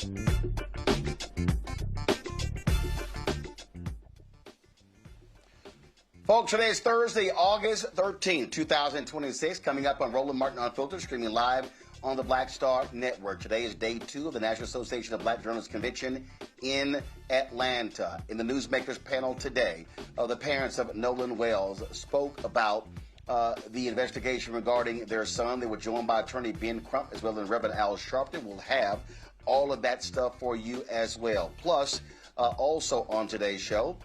Folks, today is Thursday, August 13, 2026. Coming up on Roland Martin Unfiltered, streaming live on the Black Star Network. Today is day 2 of the National Association of Black Journalists Convention in Atlanta. In the Newsmakers panel today, the parents of Nolan Wells spoke about the investigation regarding their son. They were joined by attorney Ben Crump as well as Reverend Al Sharpton. We'll have all of that stuff for you as well. Plus, also on today's show,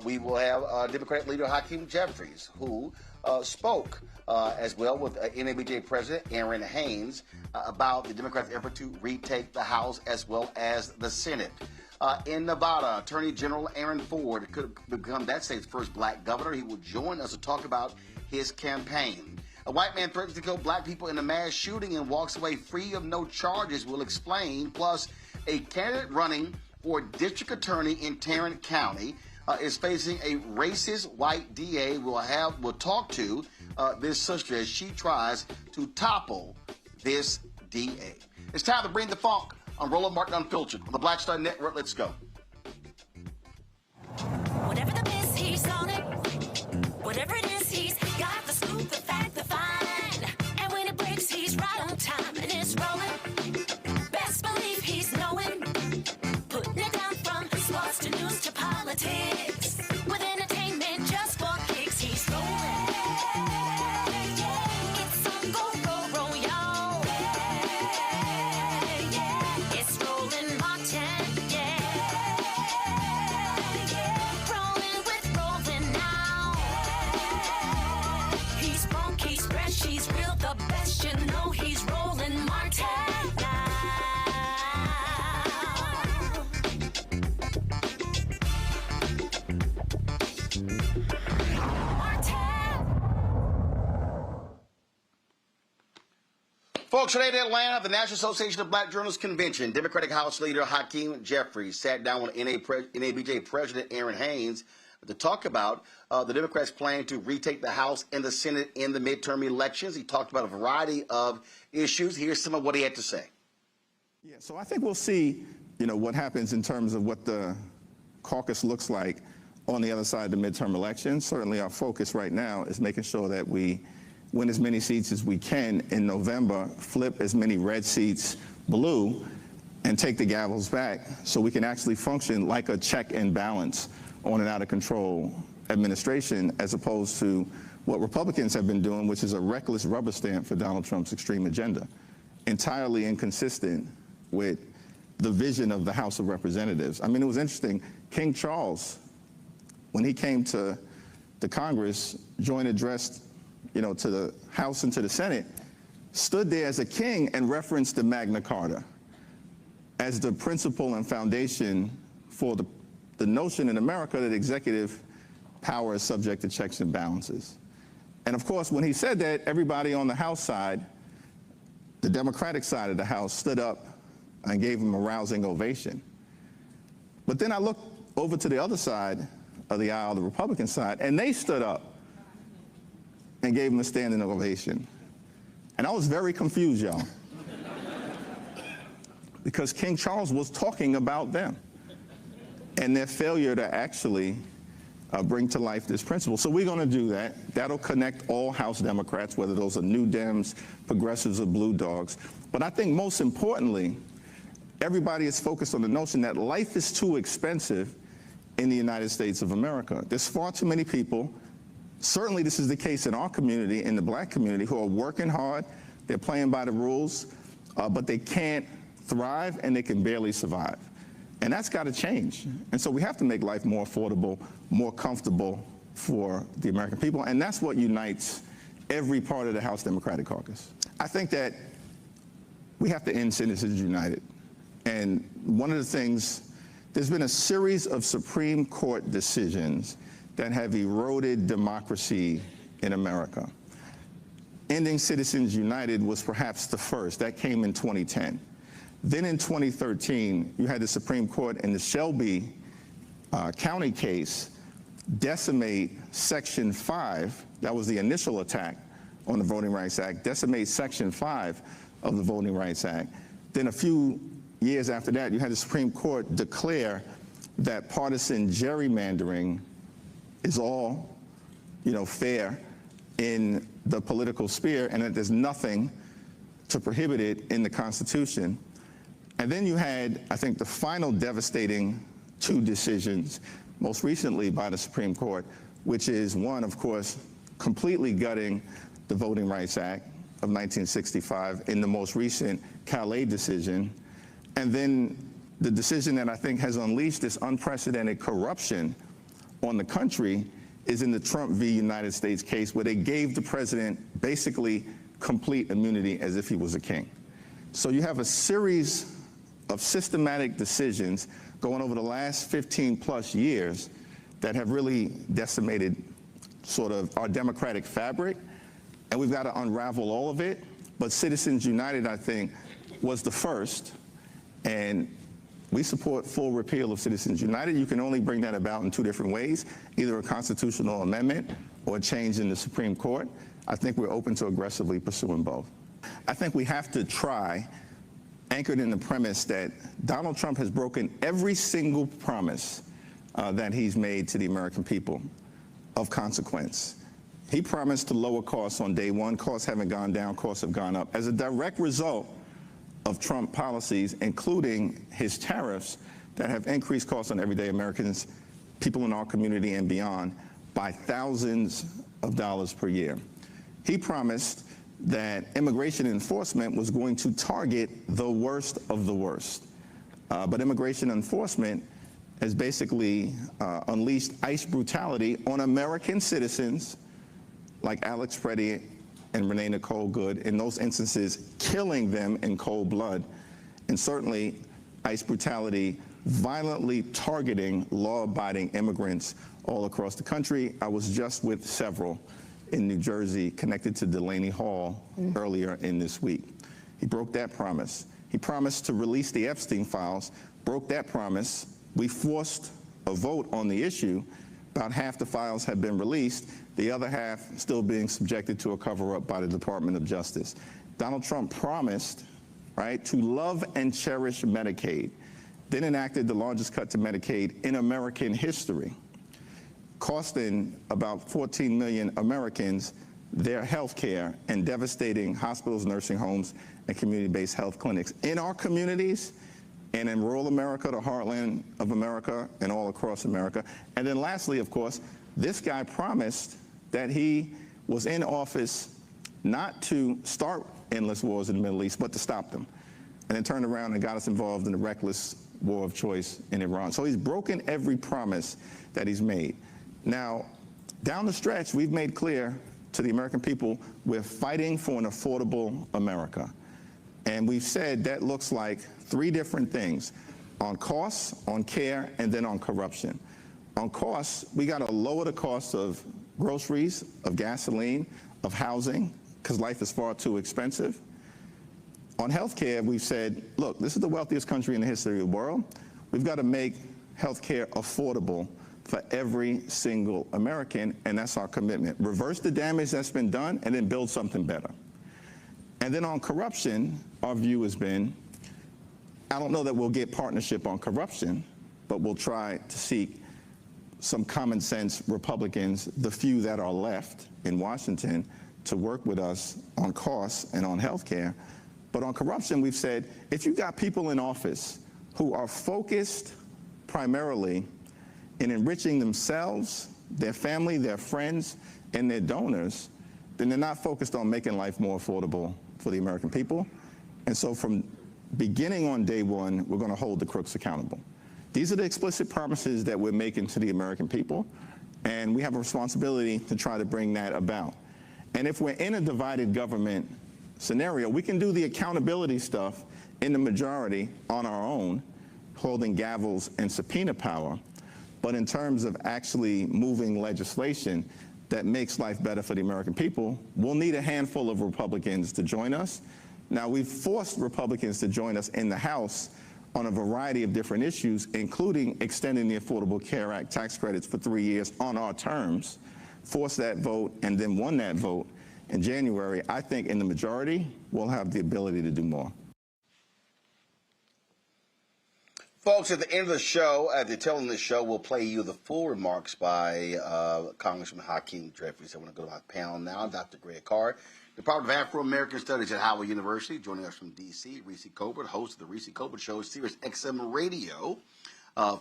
we will have Democratic leader Hakeem Jeffries, who spoke as well with NABJ President Aaron Haynes about the Democrats' effort to retake the House as well as the Senate. In Nevada, Attorney General Aaron Ford could become that state's first black governor. He will join us to talk about his campaign. A white man threatens to kill black people in a mass shooting and walks away free of no charges. We'll explain. Plus, a candidate running for district attorney in Tarrant County is facing a racist white DA. We'll talk to this sister as she tries to topple this DA. It's time to bring the funk on Roland Martin Unfiltered on the Black Star Network. Let's go. Whatever the miss, he's on it. Whatever it is, he's got the scoop, the fact, the find. And when it breaks, he's right on time and it's rolling. Best believe he's knowing. Putting it down from sports to news to politics. With entertainment just for kicks, he's rolling. It's on go, roll, y'all. It's Roland Martin, rolling with Roland now. He's funky, he's fresh, he's real, the best, you know he's Roland Martin now. Folks, today in Atlanta, the National Association of Black Journalists Convention, Democratic House Leader Hakeem Jeffries sat down with NABJ President Aaron Haynes to talk about the Democrats' plan to retake the House and the Senate in the midterm elections. He talked about a variety of issues. Here's some of what he had to say. Yeah, so I think we'll see, what happens in terms of what the caucus looks like on the other side of the midterm elections. Certainly our focus right now is making sure that we win as many seats as we can in November, flip as many red seats blue, and take the gavels back so we can actually function like a check and balance on an out-of-control administration, as opposed to what Republicans have been doing, which is a reckless rubber stamp for Donald Trump's extreme agenda, entirely inconsistent with the vision of the House of Representatives. I mean, it was interesting. King Charles, when he came to the Congress, joined addressed to the House and to the Senate, stood there as a king and referenced the Magna Carta as the principle and foundation for the notion in America that executive power is subject to checks and balances. And of course, when he said that, everybody on the House side, the Democratic side of the House, stood up and gave him a rousing ovation. But then I looked over to the other side of the aisle, the Republican side, and they stood up and gave him a standing ovation. And I was very confused, y'all. Because King Charles was talking about them and their failure to actually bring to life this principle. So we're going to do that. That'll connect all House Democrats, whether those are New Dems, progressives, or Blue Dogs. But I think most importantly, everybody is focused on the notion that life is too expensive in the United States of America. There's far too many people. Certainly this is the case in our community, in the black community, who are working hard, they're playing by the rules, but they can't thrive and they can barely survive. And that's got to change. And so we have to make life more affordable, more comfortable for the American people, and that's what unites every part of the House Democratic Caucus. I think that we have to end Citizens United. And one of the things, there's been a series of Supreme Court decisions that have eroded democracy in America. Ending Citizens United was perhaps the first. That came in 2010. Then in 2013, you had the Supreme Court in the Shelby County case decimate Section 5, that was the initial attack on the Voting Rights Act, decimate Section 5 of the Voting Rights Act. Then a few years after that, you had the Supreme Court declare that partisan gerrymandering is all, fair in the political sphere, and that there's nothing to prohibit it in the Constitution. And then you had, I think, the final devastating two decisions, most recently by the Supreme Court, which is one, of course, completely gutting the Voting Rights Act of 1965 in the most recent Calais decision, and then the decision that I think has unleashed this unprecedented corruption on the country is in the Trump v. United States case, where they gave the president basically complete immunity as if he was a king. So you have a series of systematic decisions going over the last 15 plus years that have really decimated sort of our democratic fabric, and we've got to unravel all of it. But Citizens United, I think, was the first, and we support full repeal of Citizens United. You can only bring that about in two different ways, either a constitutional amendment or a change in the Supreme Court. I think we're open to aggressively pursuing both. I think we have to try, anchored in the premise that Donald Trump has broken every single promise that he's made to the American people of consequence. He promised to lower costs on day one. Costs haven't gone down, costs have gone up. As a direct result of Trump policies, including his tariffs that have increased costs on everyday Americans, people in our community and beyond, by thousands of dollars per year. He promised that immigration enforcement was going to target the worst of the worst. But immigration enforcement has basically unleashed ICE brutality on American citizens like Alex Freddie and Renee Nicole Good, in those instances killing them in cold blood. And certainly ICE brutality violently targeting law-abiding immigrants all across the country. I was just with several in New Jersey connected to Delaney Hall earlier in this week. He broke that promise. He promised to release the Epstein files, broke that promise. We forced a vote on the issue. About half the files have been released, the other half still being subjected to a cover-up by the Department of Justice. Donald Trump promised, right, to love and cherish Medicaid, then enacted the largest cut to Medicaid in American history, costing about 14 million Americans their health care and devastating hospitals, nursing homes, and community-based health clinics in our communities and in rural America, the heartland of America, and all across America. And then lastly, of course, this guy promised that he was in office not to start endless wars in the Middle East, but to stop them. And then turned around and got us involved in the reckless war of choice in Iran. So he's broken every promise that he's made. Now, down the stretch, we've made clear to the American people, we're fighting for an affordable America. And we've said that looks like three different things: on costs, on care, and then on corruption. On costs, we got to lower the cost of groceries, of gasoline, of housing, because life is far too expensive. On health care, we've said, look, this is the wealthiest country in the history of the world. We've got to make health care affordable for every single American, and that's our commitment. Reverse the damage that's been done and then build something better. And then on corruption, our view has been, I don't know that we'll get partnership on corruption, but we'll try to seek some common sense Republicans, the few that are left in Washington, to work with us on costs and on health care. But on corruption, we've said, if you've got people in office who are focused primarily in enriching themselves, their family, their friends, and their donors, then they're not focused on making life more affordable for the American people. And so from beginning on day one, we're going to hold the crooks accountable. These are the explicit promises that we're making to the American people, and we have a responsibility to try to bring that about. And if we're in a divided government scenario, we can do the accountability stuff in the majority on our own, holding gavels and subpoena power. But in terms of actually moving legislation that makes life better for the American people, we'll need a handful of Republicans to join us. Now, we've forced Republicans to join us in the House on a variety of different issues, including extending the Affordable Care Act tax credits for 3 years on our terms, forced that vote, and then won that vote in January. I think in the majority, we'll have the ability to do more. Folks, at the end of the show, at the tail end of the show, we'll play you the full remarks by Congressman Hakeem Jeffries. I want to go to my panel now. Dr. Greg Carr, Department of Afro-American Studies at Howard University. Joining us from D.C., Reese Colbert, host of the Reese Colbert Show, Sirius XM Radio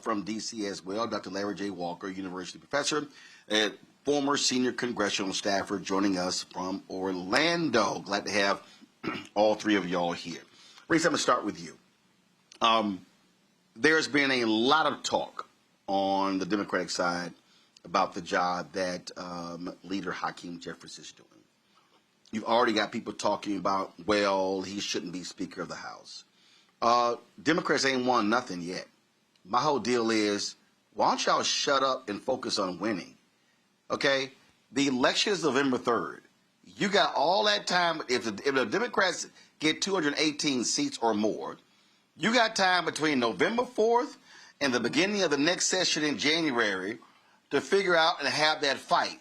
from D.C. as well. Dr. Larry J. Walker, university professor and former senior congressional staffer, joining us from Orlando. Glad to have all three of y'all here. Reese, I'm going to start with you. There's been a lot of talk on the Democratic side about the job that leader Hakeem Jeffries is doing. You've already got people talking about, well, he shouldn't be Speaker of the House. Democrats ain't won nothing yet. My whole deal is, why don't y'all shut up and focus on winning? Okay? The election is November 3rd. You got all that time. If the Democrats get 218 seats or more, you got time between November 4th and the beginning of the next session in January to figure out and have that fight.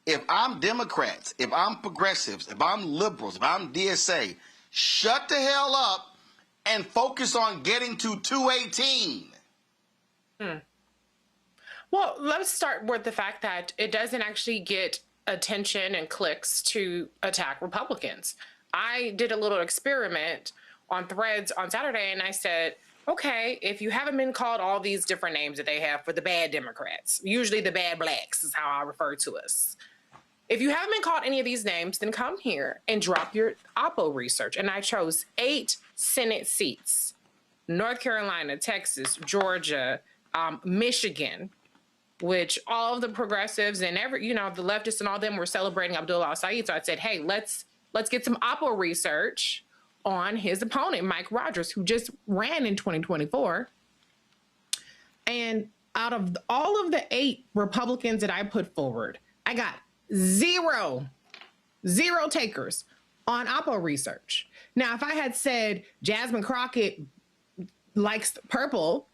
If I'm Democrats, if I'm progressives, if I'm liberals, if I'm DSA, shut the hell up and focus on getting to 218. Well, let's start with the fact that it doesn't actually get attention and clicks to attack Republicans. I did a little experiment on Threads on Saturday, and I said, okay, if you haven't been called all these different names that they have for the bad Democrats, usually the bad blacks is how I refer to us. If you haven't been called any of these names, then come here and drop your Oppo research. And I chose 8 Senate seats: North Carolina, Texas, Georgia, Michigan, which all of the progressives and the leftists and all them were celebrating Abdullah al-Said. So I said, hey, let's get some Oppo research on his opponent, Mike Rogers, who just ran in 2024. And out of all of the 8 Republicans that I put forward, I got zero takers on Oppo research. Now, if I had said Jasmine Crockett likes purple,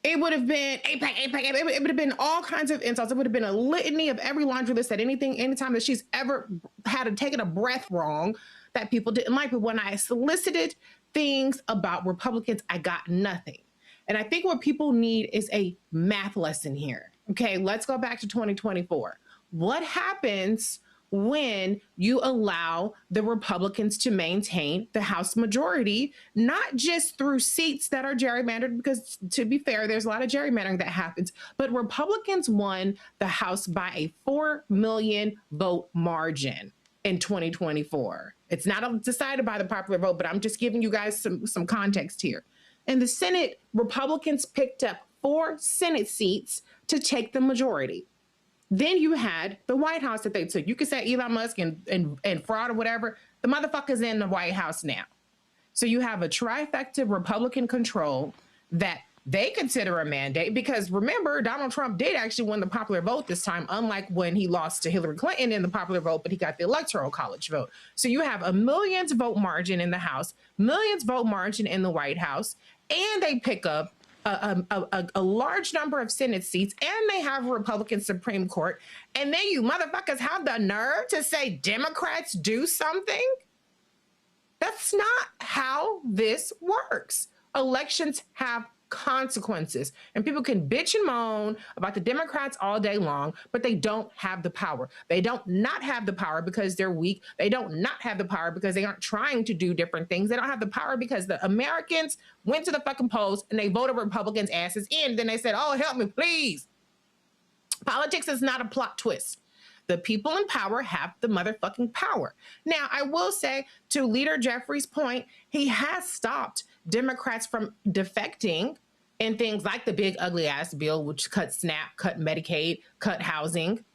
it would have been APAC. It would have been all kinds of insults. It would have been a litany of every laundry list that anytime that she's ever had taken a breath wrong that people didn't like. But when I solicited things about Republicans, I got nothing. And I think what people need is a math lesson here. Okay, let's go back to 2024. What happens when you allow the Republicans to maintain the House majority, not just through seats that are gerrymandered, because to be fair, there's a lot of gerrymandering that happens, but Republicans won the House by a 4 million vote margin in 2024. It's not decided by the popular vote, but I'm just giving you guys some context here. In the Senate, Republicans picked up 4 Senate seats to take the majority. Then you had the White House that they took. You could say Elon Musk and fraud or whatever. The motherfucker's in the White House now. So you have a trifecta Republican control that they consider a mandate, because remember, Donald Trump did actually win the popular vote this time, unlike when he lost to Hillary Clinton in the popular vote, but he got the Electoral College vote. So you have a millions vote margin in the House, millions vote margin in the White House, and they pick up a large number of Senate seats, and they have a Republican Supreme Court. And then you motherfuckers have the nerve to say Democrats do something? That's not how this works. Elections have consequences, and people can bitch and moan about the Democrats all day long, but they don't have the power. They don't not have the power because they're weak. They don't not have the power because they aren't trying to do different things. They don't have the power because the Americans went to the fucking polls and they voted Republicans' asses in. Then they said, oh, help me, please. Politics is not a plot twist. The people in power have the motherfucking power. Now, I will say, to Leader Jeffries' point, he has stopped Democrats from defecting in things like the big ugly ass bill, which cut SNAP, cut Medicaid, cut housing,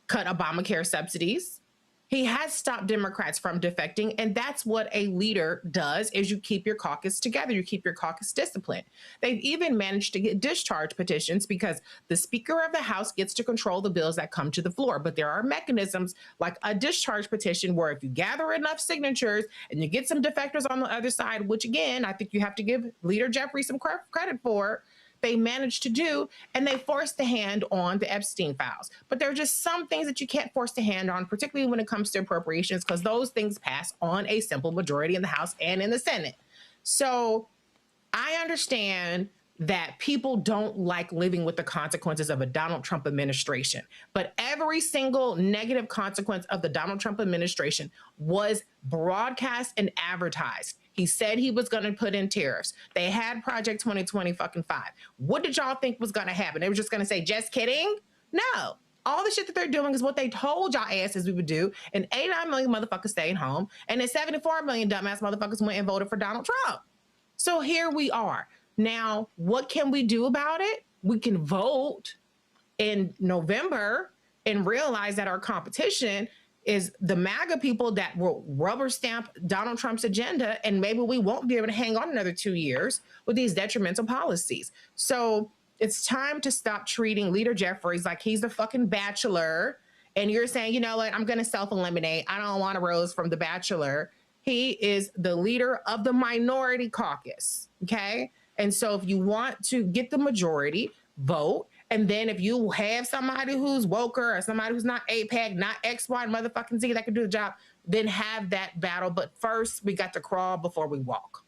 cut Obamacare subsidies. He has stopped Democrats from defecting, and that's what a leader does, is you keep your caucus together, you keep your caucus disciplined. They've even managed to get discharge petitions because the Speaker of the House gets to control the bills that come to the floor, but there are mechanisms like a discharge petition where if you gather enough signatures and you get some defectors on the other side, which again, I think you have to give Leader Jeffries some credit for, they managed to do, and they forced the hand on the Epstein files. But there are just some things that you can't force the hand on, particularly when it comes to appropriations, because those things pass on a simple majority in the House and in the Senate. So I understand that people don't like living with the consequences of a Donald Trump administration. But every single negative consequence of the Donald Trump administration was broadcast and advertised. He said he was going to put in tariffs. They had Project 2025. What did y'all think was going to happen? They were just going to say, just kidding? No. All the shit that they're doing is what they told y'all asses we would do. And 89 million motherfuckers stayed home. And then 74 million dumbass motherfuckers went and voted for Donald Trump. So here we are. Now, what can we do about it? We can vote in November and realize that our competition is the MAGA people that will rubber stamp Donald Trump's agenda, and maybe we won't be able to hang on another 2 years with these detrimental policies. So it's time to stop treating Leader Jeffries like he's the fucking Bachelor, and you're saying, you know what, I'm going to self-eliminate. I don't want a rose from the Bachelor. He is the leader of the minority caucus, okay? And so if you want to get the majority, vote. And then if you have somebody who's woker or somebody who's not APAC, not X, Y, motherfucking Z that can do the job, then have that battle. But first, we got to crawl before we walk.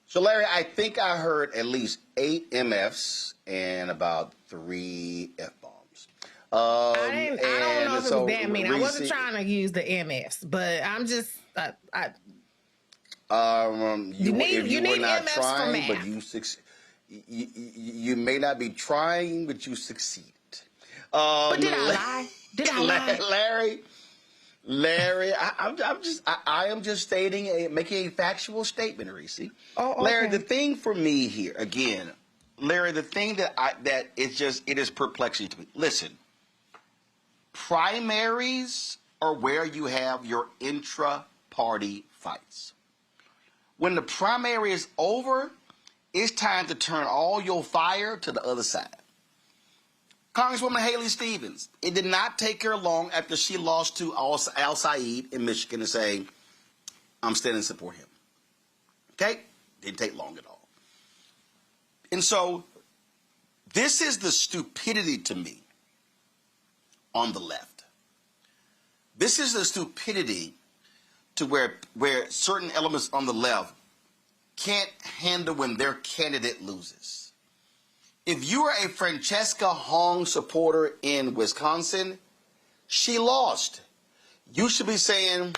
So, Larry, I think I heard at least 8 MFs and about 3 F-bombs. I don't know if it was that many. I wasn't trying to use the MFs, but I'm just... you need not MFs trying, for but you may not be trying, but you succeeded. But did I lie? Did I lie? Larry, I am just stating, making a factual statement, Reese. Oh, okay. Larry, the thing for me here, again, Larry, the thing that it is perplexing to me. Listen, primaries are where you have your intra-party fights. When the primary is over, it's time to turn all your fire to the other side. Congresswoman Haley Stevens, it did not take her long after she lost to Al Saeed in Michigan to say, I'm standing to support him. Okay? Didn't take long at all. And so, this is the stupidity to me on the left. This is the stupidity to where certain elements on the left can't handle when their candidate loses. If you are a Francesca Hong supporter in Wisconsin, she lost. You should be saying,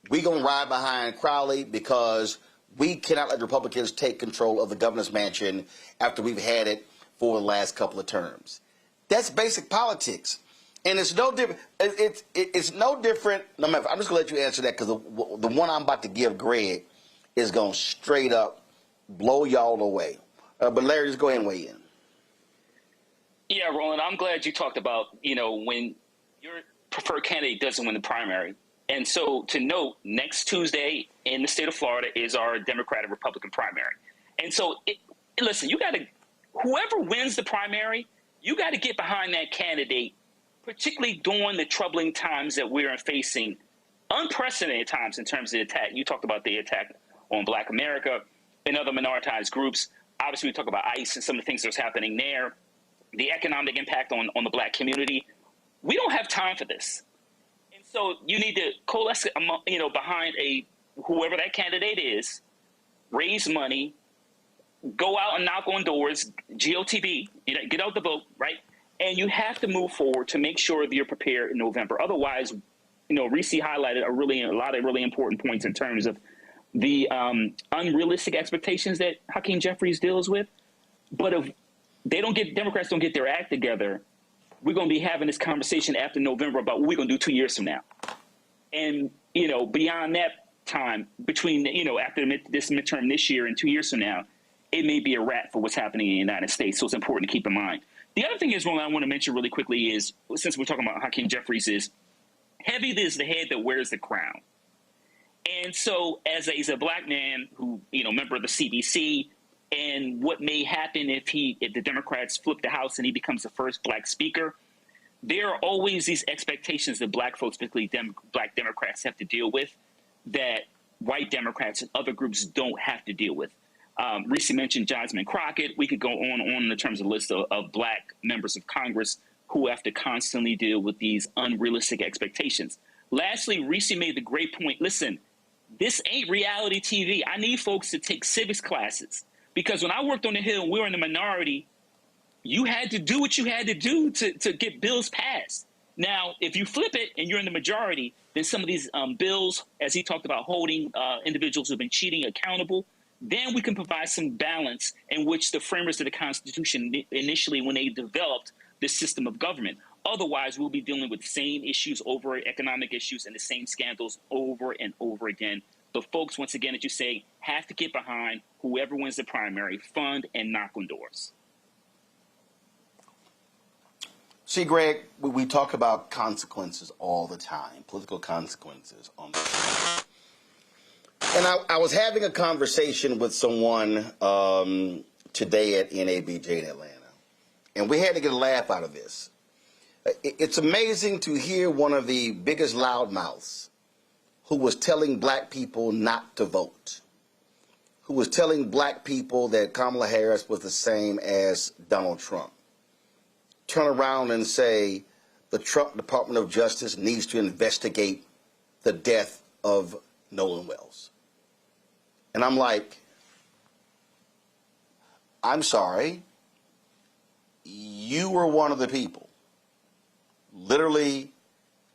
we're going to ride behind Crowley because we cannot let Republicans take control of the governor's mansion after we've had it for the last couple of terms. That's basic politics. And it's no different. It's no different. No matter, I'm just gonna let you answer that because the one I'm about to give Greg is gonna straight up blow y'all away. But Larry, just go ahead and weigh in. Yeah, Roland, I'm glad you talked about when your preferred candidate doesn't win the primary. And so to note, next Tuesday in the state of Florida is our Democratic Republican primary. And so listen, whoever wins the primary, you got to get behind that candidate. Particularly during the troubling times that we're facing, unprecedented times in terms of the attack. You talked about the attack on Black America and other minoritized groups. Obviously, we talk about ICE and some of the things that's happening there, the economic impact on the Black community. We don't have time for this. And so you need to coalesce, behind whoever that candidate is, raise money, go out and knock on doors, GOTV, get out the vote, right? And you have to move forward to make sure that you're prepared in November. Otherwise, Reese highlighted a lot of really important points in terms of the unrealistic expectations that Hakeem Jeffries deals with. But if Democrats don't get their act together, we're going to be having this conversation after November about what we're going to do 2 years from now. And, beyond that time, between, after this midterm this year and 2 years from now, it may be a wrap for what's happening in the United States. So it's important to keep in mind. The other thing is, one I want to mention really quickly is, since we're talking about Hakeem Jeffries, is heavy is the head that wears the crown. And so as a Black man who, member of the CBC, and what may happen if the Democrats flip the House and he becomes the first Black speaker, there are always these expectations that Black folks, particularly Black Democrats, have to deal with that white Democrats and other groups don't have to deal with. Reese mentioned Jasmine Crockett. We could go on in terms of the list of Black members of Congress who have to constantly deal with these unrealistic expectations. Lastly, Reese made the great point. Listen, this ain't reality TV. I need folks to take civics classes, because when I worked on the Hill and we were in the minority, you had to do what you had to do to get bills passed. Now, if you flip it and you're in the majority, then some of these bills, as he talked about, holding individuals who've been cheating accountable, then we can provide some balance in which the framers of the Constitution initially, when they developed this system of government. Otherwise, we'll be dealing with the same issues over economic issues and the same scandals over and over again. But folks, once again, as you say, have to get behind whoever wins the primary, fund and knock on doors. See, Greg, we talk about consequences all the time, political consequences on this. And I was having a conversation with someone today at NABJ in Atlanta, and we had to get a laugh out of this. It's amazing to hear one of the biggest loudmouths who was telling black people not to vote, who was telling black people that Kamala Harris was the same as Donald Trump, turn around and say the Trump Department of Justice needs to investigate the death of Nolan Wells. And I'm like, I'm sorry, you were one of the people literally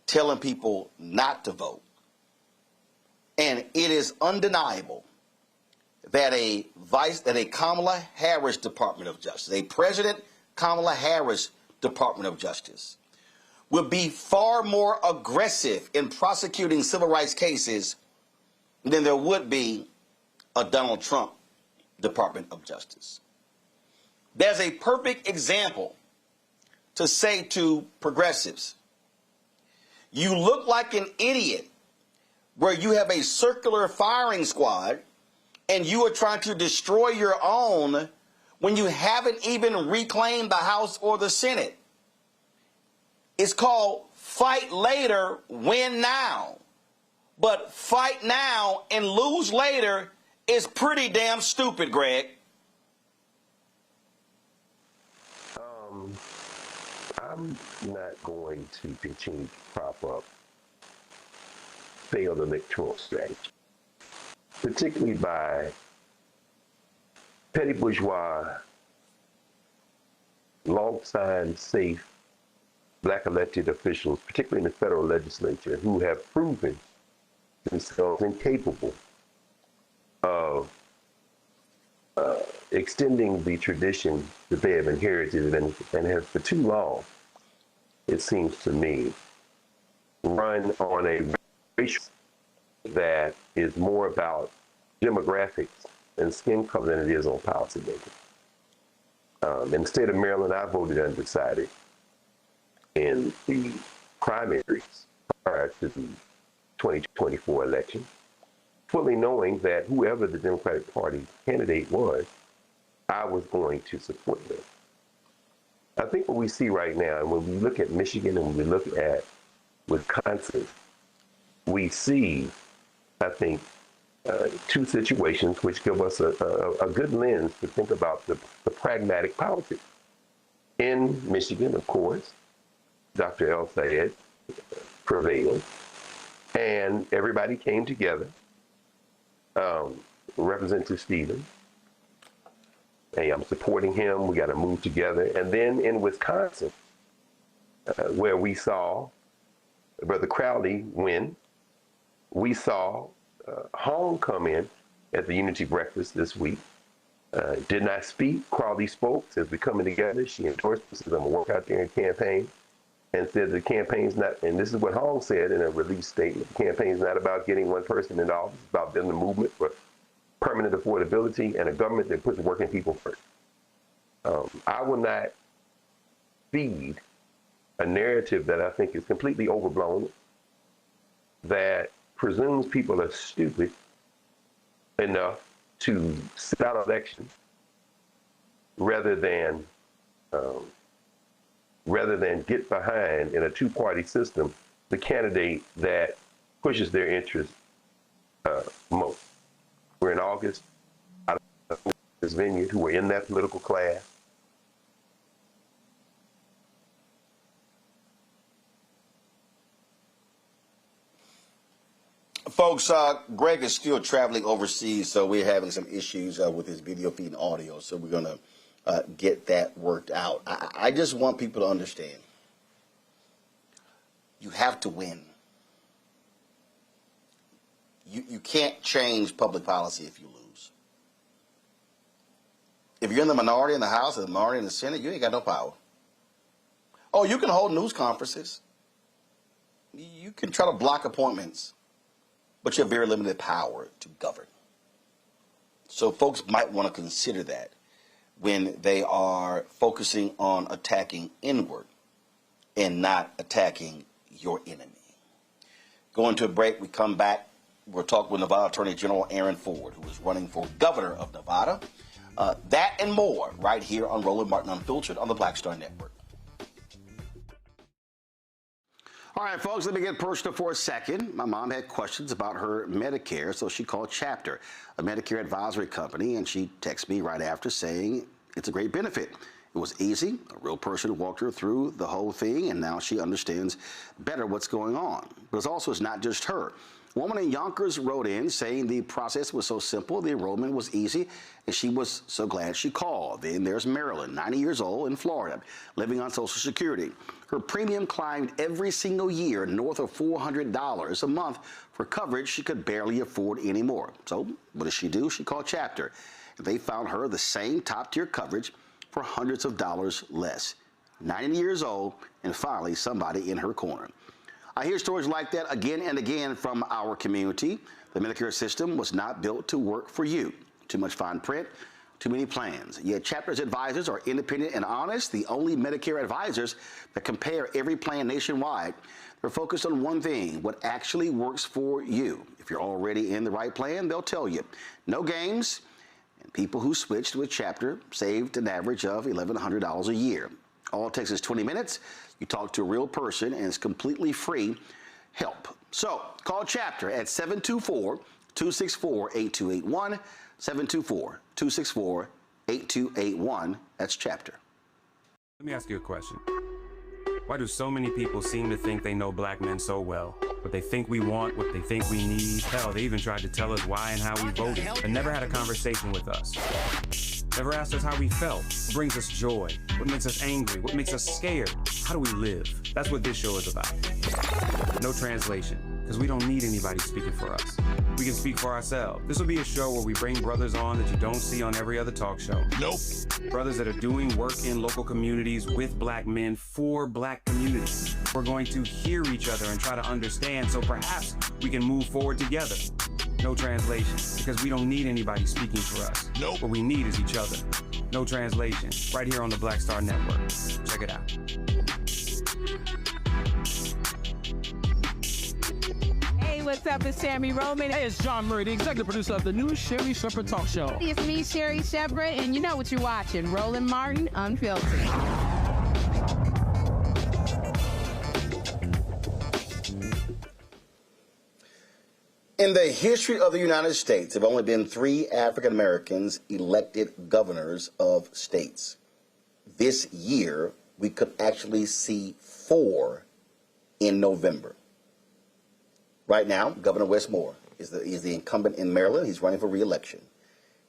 telling people not to vote. And it is undeniable that a Kamala Harris Department of Justice, a President Kamala Harris Department of Justice, would be far more aggressive in prosecuting civil rights cases than there would be a Donald Trump Department of Justice. There's a perfect example to say to progressives, you look like an idiot where you have a circular firing squad and you are trying to destroy your own when you haven't even reclaimed the House or the Senate. It's called fight later, win now. But fight now and lose later is pretty damn stupid, Greg. I'm not going to continue to prop up failed electoral strategy, particularly by petty bourgeois, long-time safe black elected officials, particularly in the federal legislature, who have proven themselves incapable of extending the tradition that they have inherited and have for too long, it seems to me, run on a racial that is more about demographics and skin color than it is on policy making. In the state of Maryland, I voted undecided in the primaries prior to the 2024 election, fully knowing that whoever the Democratic Party candidate was, I was going to support them. I think what we see right now, and when we look at Michigan and we look at Wisconsin, we see, I think, two situations which give us a good lens to think about the pragmatic politics. In Michigan, of course, Dr. El Sayed prevailed, and everybody came together. Representative Stevens, hey, I'm supporting him, we got to move together. And then in Wisconsin, where we saw Brother Crowley win, we saw Hong come in at the Unity Breakfast this week. Did not speak. Crowley spoke, says we're coming together. She endorsed us, says I'm going to work out there and campaign, and said the campaign's not, and this is what Hong said in a release statement, the campaign's not about getting one person in office, it's about building a movement for permanent affordability and a government that puts working people first. I will not feed a narrative that I think is completely overblown, that presumes people are stupid enough to sit out elections rather than get behind in a two-party system the candidate that pushes their interests most. We're in August, out of this vineyard, who are in that political class. Folks, Greg is still traveling overseas, so we're having some issues with his video feed and audio, so we're going to get that worked out. I just want people to understand. You have to win. You can't change public policy if you lose. If you're in the minority in the House or the minority in the Senate, you ain't got no power. Oh, you can hold news conferences. You can try to block appointments, but you have very limited power to govern. So folks might want to consider that when they are focusing on attacking inward and not attacking your enemy. Going to a break, we come back. We'll talk with Nevada Attorney General Aaron Ford, who is running for governor of Nevada. That and more right here on Roland Martin Unfiltered on the Black Star Network. All right, folks, let me get personal for a second. My mom had questions about her Medicare, so she called Chapter, a Medicare advisory company, and she texted me right after saying it's a great benefit. It was easy. A real person walked her through the whole thing, and now she understands better what's going on. But it's not just her. A woman in Yonkers wrote in saying the process was so simple, the enrollment was easy, and she was so glad she called. Then there's Marilyn, 90 years old, in Florida, living on Social Security. Her premium climbed every single year north of $400 a month for coverage she could barely afford anymore. So what does she do? She called Chapter. They found her the same top-tier coverage for hundreds of dollars less. 90 years old, and finally somebody in her corner. I hear stories like that again and again from our community. The Medicare system was not built to work for you. Too much fine print, too many plans. Yet Chapter's advisors are independent and honest, the only Medicare advisors that compare every plan nationwide. They're focused on one thing, what actually works for you. If you're already in the right plan, they'll tell you. No games, and people who switched with Chapter saved an average of $1,100 a year. All it takes is 20 minutes. You talk to a real person, and it's completely free help. So call Chapter at 724-264-8281, 724-264-8281. That's Chapter. Let me ask you a question. Why do so many people seem to think they know black men so well? What they think we want, what they think we need. Hell, they even tried to tell us why and how we voted, but never had a conversation with us. Never asked us how we felt, what brings us joy, what makes us angry, what makes us scared. How do we live? That's what this show is about. No translation, because we don't need anybody speaking for us. We can speak for ourselves. This will be a show where we bring brothers on that you don't see on every other talk show. Nope. Brothers that are doing work in local communities with black men for black communities. We're going to hear each other and try to understand so perhaps we can move forward together. No translation, because we don't need anybody speaking for us. Nope. What we need is each other. No translation, right here on the Black Star Network. Check it out. Hey, what's up? It's Tammy Roman. Hey, it's John Murray, the executive producer of the new Sherry Shepherd Talk Show. It's me, Sherry Shepherd, and you know what you're watching, Roland Martin Unfiltered. In the history of the United States, there have only been 3 African Americans elected governors of states. This year, we could actually see 4 in November. Right now, Governor Wes Moore is the incumbent in Maryland. He's running for re-election.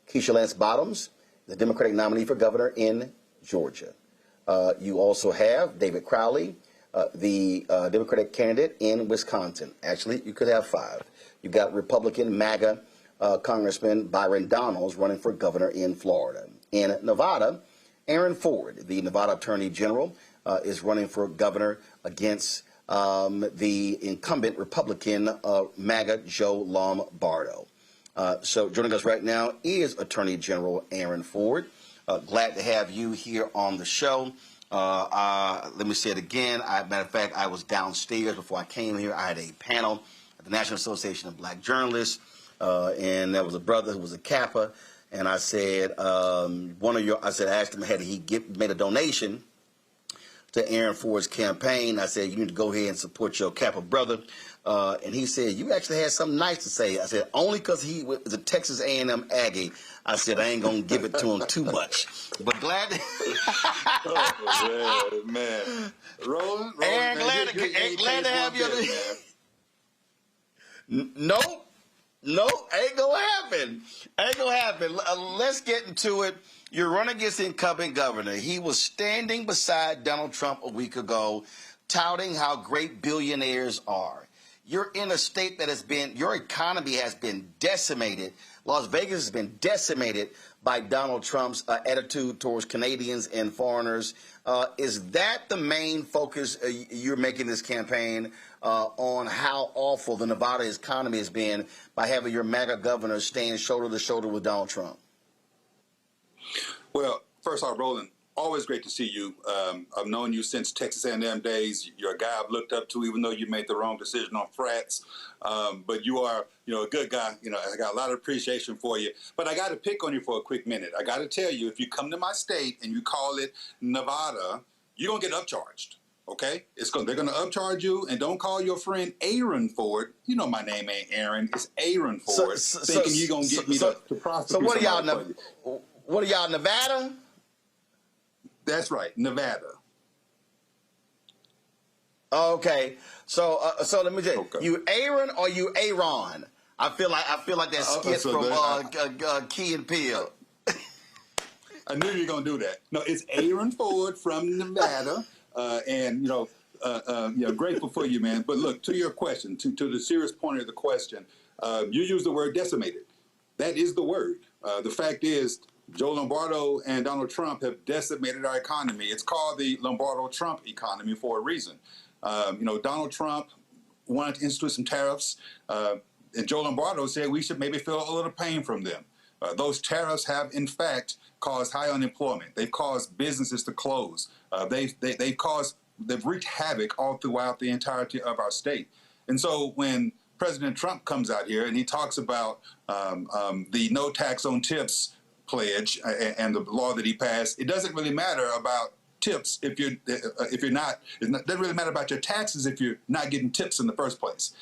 Keisha Lance Bottoms, the Democratic nominee for governor in Georgia. You also have David Crowley, the Democratic candidate in Wisconsin. Actually, you could have 5. You've got Republican MAGA Congressman Byron Donalds running for governor in Florida. In Nevada, Aaron Ford, the Nevada Attorney General, is running for governor against the incumbent Republican MAGA Joe Lombardo. So joining us right now is Attorney General Aaron Ford. Glad to have you here on the show. Let me say it again. Matter of fact, I was downstairs before I came here. I had a panel at the National Association of Black Journalists, and there was a brother who was a Kappa, and I said, I asked him, had he made a donation to Aaron Ford's campaign? I said, you need to go ahead and support your Kappa brother. And he said, you actually had something nice to say. I said, only because he was a Texas A&M Aggie. I said, I ain't going to give it to him too much. But glad to... Oh, man. Roland, Aaron, glad to have you. Nope. Nope, ain't gonna happen. Ain't gonna happen. Let's get into it. You're running against the incumbent governor. He was standing beside Donald Trump a week ago, touting how great billionaires are. You're in a state that your economy has been decimated. Las Vegas has been decimated by Donald Trump's attitude towards Canadians and foreigners. Is that the main focus you're making this campaign on how awful the Nevada economy has been by having your MAGA governor stand shoulder to shoulder with Donald Trump? Well, first off, Roland, always great to see you. I've known you since Texas A&M days. You're a guy I've looked up to, even though you made the wrong decision on frats. But you are, a good guy. I got a lot of appreciation for you. But I got to pick on you for a quick minute. I got to tell you, if you come to my state and you call it Nevada, you're going to get upcharged. Okay? They're going to upcharge you, and don't call your friend Aaron Ford. You know my name ain't Aaron. It's Aaron Ford, thinking you're going to get me to prosecute. So what are y'all, Nevada? That's right, Nevada. Okay, so let me tell you, you Aaron or you Aaron? I feel like that skit from Key and Peele. I knew you were gonna do that. No, it's Aaron Ford from Nevada, and grateful for you, man. But look, to your question, to the serious point of the question, you use the word decimated. That is the word. The fact is, Joe Lombardo and Donald Trump have decimated our economy. It's called the Lombardo-Trump economy for a reason. Donald Trump wanted to institute some tariffs, and Joe Lombardo said we should maybe feel a little pain from them. Those tariffs have, in fact, caused high unemployment. They've caused businesses to close. They've wreaked havoc all throughout the entirety of our state. And so when President Trump comes out here and he talks about the no tax on tips pledge and the law that he passed, it doesn't really matter about tips if you're not. It doesn't really matter about your taxes if you're not getting tips in the first place.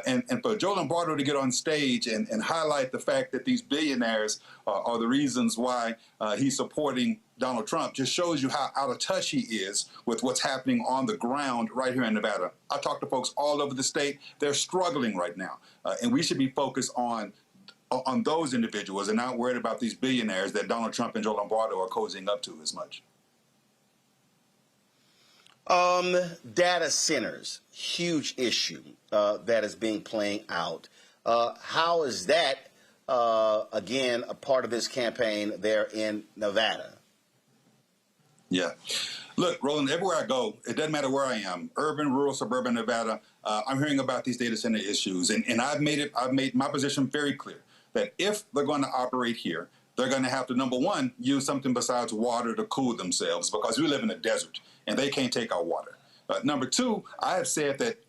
And for Joe Lombardo to get on stage and highlight the fact that these billionaires are the reasons why he's supporting Donald Trump just shows you how out of touch he is with what's happening on the ground right here in Nevada. I talk to folks all over the state. They're struggling right now, and we should be focused on those individuals and not worried about these billionaires that Donald Trump and Joe Lombardo are cozying up to as much. Data centers, huge issue that is being playing out. How is that, again, a part of this campaign there in Nevada? Yeah. Look, Roland, everywhere I go, it doesn't matter where I am, urban, rural, suburban Nevada, I'm hearing about these data center issues. And I've made my position very clear that if they're going to operate here, they're going to have to, number one, use something besides water to cool themselves because we live in a desert and they can't take our water. Number two, I have said that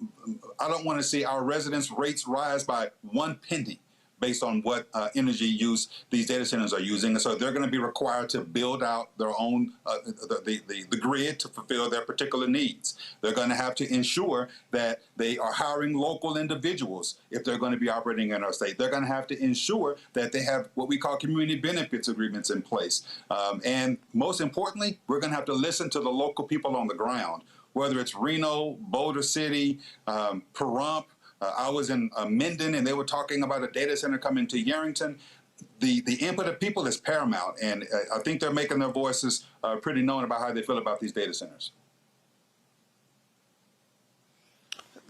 I don't want to see our residents' rates rise by 1 penny based on what energy use these data centers are using. And so they're going to be required to build out their own, the grid to fulfill their particular needs. They're going to have to ensure that they are hiring local individuals if they're going to be operating in our state. They're going to have to ensure that they have what we call community benefits agreements in place. And most importantly, we're going to have to listen to the local people on the ground, whether it's Reno, Boulder City, Pahrump. I was in Minden, and they were talking about a data center coming to Yerington. The input of people is paramount, and I think they're making their voices pretty known about how they feel about these data centers.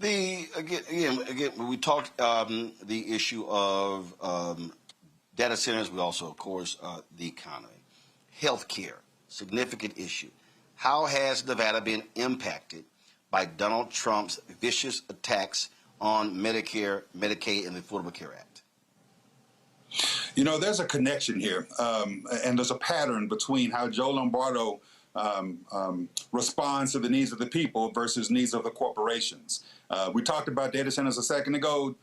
Again, we talked the issue of data centers. We also, of course, the economy, healthcare, significant issue. How has Nevada been impacted by Donald Trump's vicious attacks on Medicare, Medicaid, and the Affordable Care Act? There's a connection here, and there's a pattern between how Joe Lombardo responds to the needs of the people versus needs of the corporations. We talked about data centers a second ago.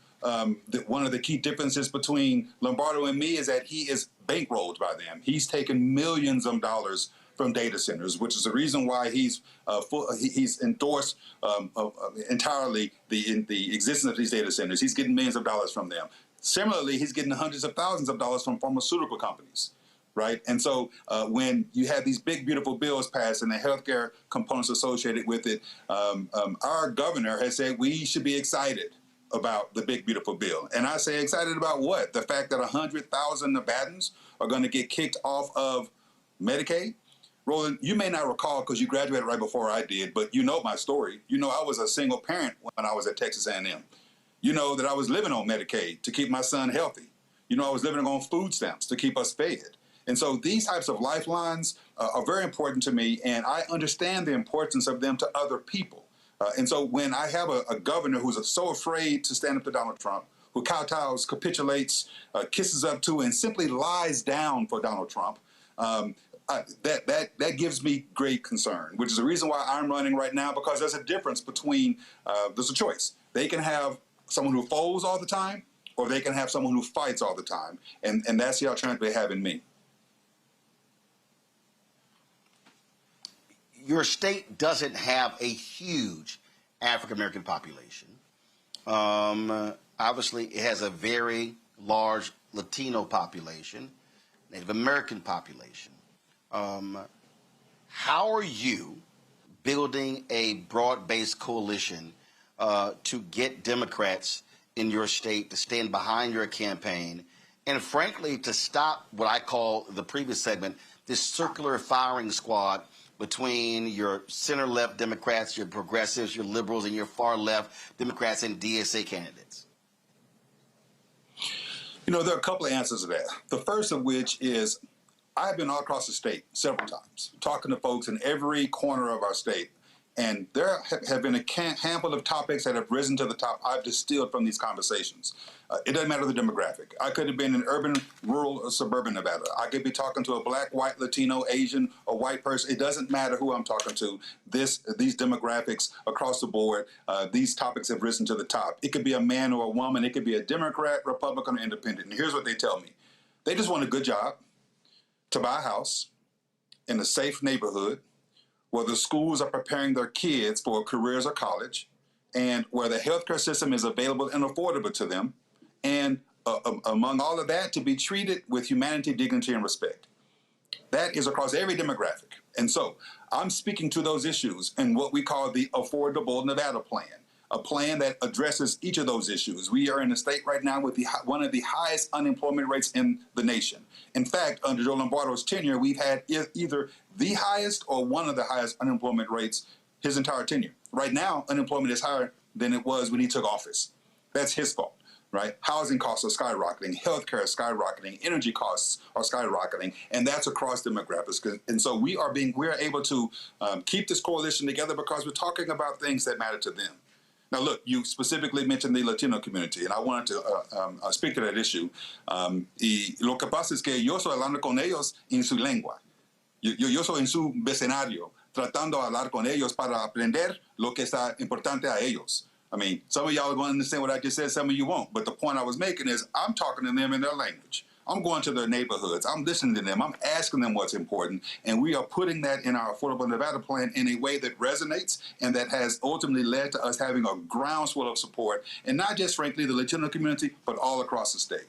One of the key differences between Lombardo and me is that he is bankrolled by them. He's taken millions of dollars from data centers, which is the reason why he's endorsed entirely the existence of these data centers. He's getting millions of dollars from them. Similarly, he's getting hundreds of thousands of dollars from pharmaceutical companies, right? And so when you have these big, beautiful bills passed and the healthcare components associated with it, our governor has said we should be excited about the big, beautiful bill. And I say excited about what? The fact that 100,000 Nevadans are going to get kicked off of Medicaid? Roland, you may not recall because you graduated right before I did, but you know my story. You know I was a single parent when I was at Texas A&M. You know that I was living on Medicaid to keep my son healthy. You know I was living on food stamps to keep us fed. And so these types of lifelines are very important to me, and I understand the importance of them to other people. And so when I have a governor who's so afraid to stand up to Donald Trump, who kowtows, capitulates, kisses up to, and simply lies down for Donald Trump, that gives me great concern, which is the reason why I'm running right now, because there's a difference between, there's a choice. They can have someone who folds all the time, or they can have someone who fights all the time. And that's the alternative they have in me. Your state doesn't have a huge African-American population. Obviously, it has a very large Latino population, Native American population. How are you building a broad-based coalition to get Democrats in your state to stand behind your campaign and, frankly, to stop what I call the previous segment, this circular firing squad between your center-left Democrats, your progressives, your liberals, and your far-left Democrats and DSA candidates? You know, there are a couple of answers to that. The first of which is I've been all across the state several times, talking to folks in every corner of our state, and there have been a handful of topics that have risen to the top I've distilled from these conversations. It doesn't matter the demographic. I could have been in urban, rural, or suburban Nevada. I could be talking to a black, white, Latino, Asian, or white person. It doesn't matter who I'm talking to. These demographics across the board, these topics have risen to the top. It could be a man or a woman. It could be a Democrat, Republican, or independent. And here's what they tell me. They just want a good job, to buy a house in a safe neighborhood where the schools are preparing their kids for careers or college, and where the healthcare system is available and affordable to them, and among all of that, to be treated with humanity, dignity, and respect. That is across every demographic. And so I'm speaking to those issues in what we call the Affordable Nevada Plan, a plan that addresses each of those issues. We are in a state right now with one of the highest unemployment rates in the nation. In fact, under Joe Lombardo's tenure, we've had either the highest or one of the highest unemployment rates his entire tenure. Right now, unemployment is higher than it was when he took office. That's his fault, right? Housing costs are skyrocketing, healthcare is skyrocketing, energy costs are skyrocketing, and that's across demographics. And so we are able to keep this coalition together because we're talking about things that matter to them. Now, look, you specifically mentioned the Latino community, and I wanted to speak to that issue. Y lo que pasa es que yo estoy hablando con ellos en su lengua. Yo soy en su vecindario, tratando de hablar con ellos para aprender lo que está importante a ellos. I mean, some of y'all are going to understand what I just said, some of you won't. But the point I was making is I'm talking to them in their language. I'm going to their neighborhoods. I'm listening to them. I'm asking them what's important. And we are putting that in our Affordable Nevada Plan in a way that resonates and that has ultimately led to us having a groundswell of support, and not just, frankly, the Latino community, but all across the state.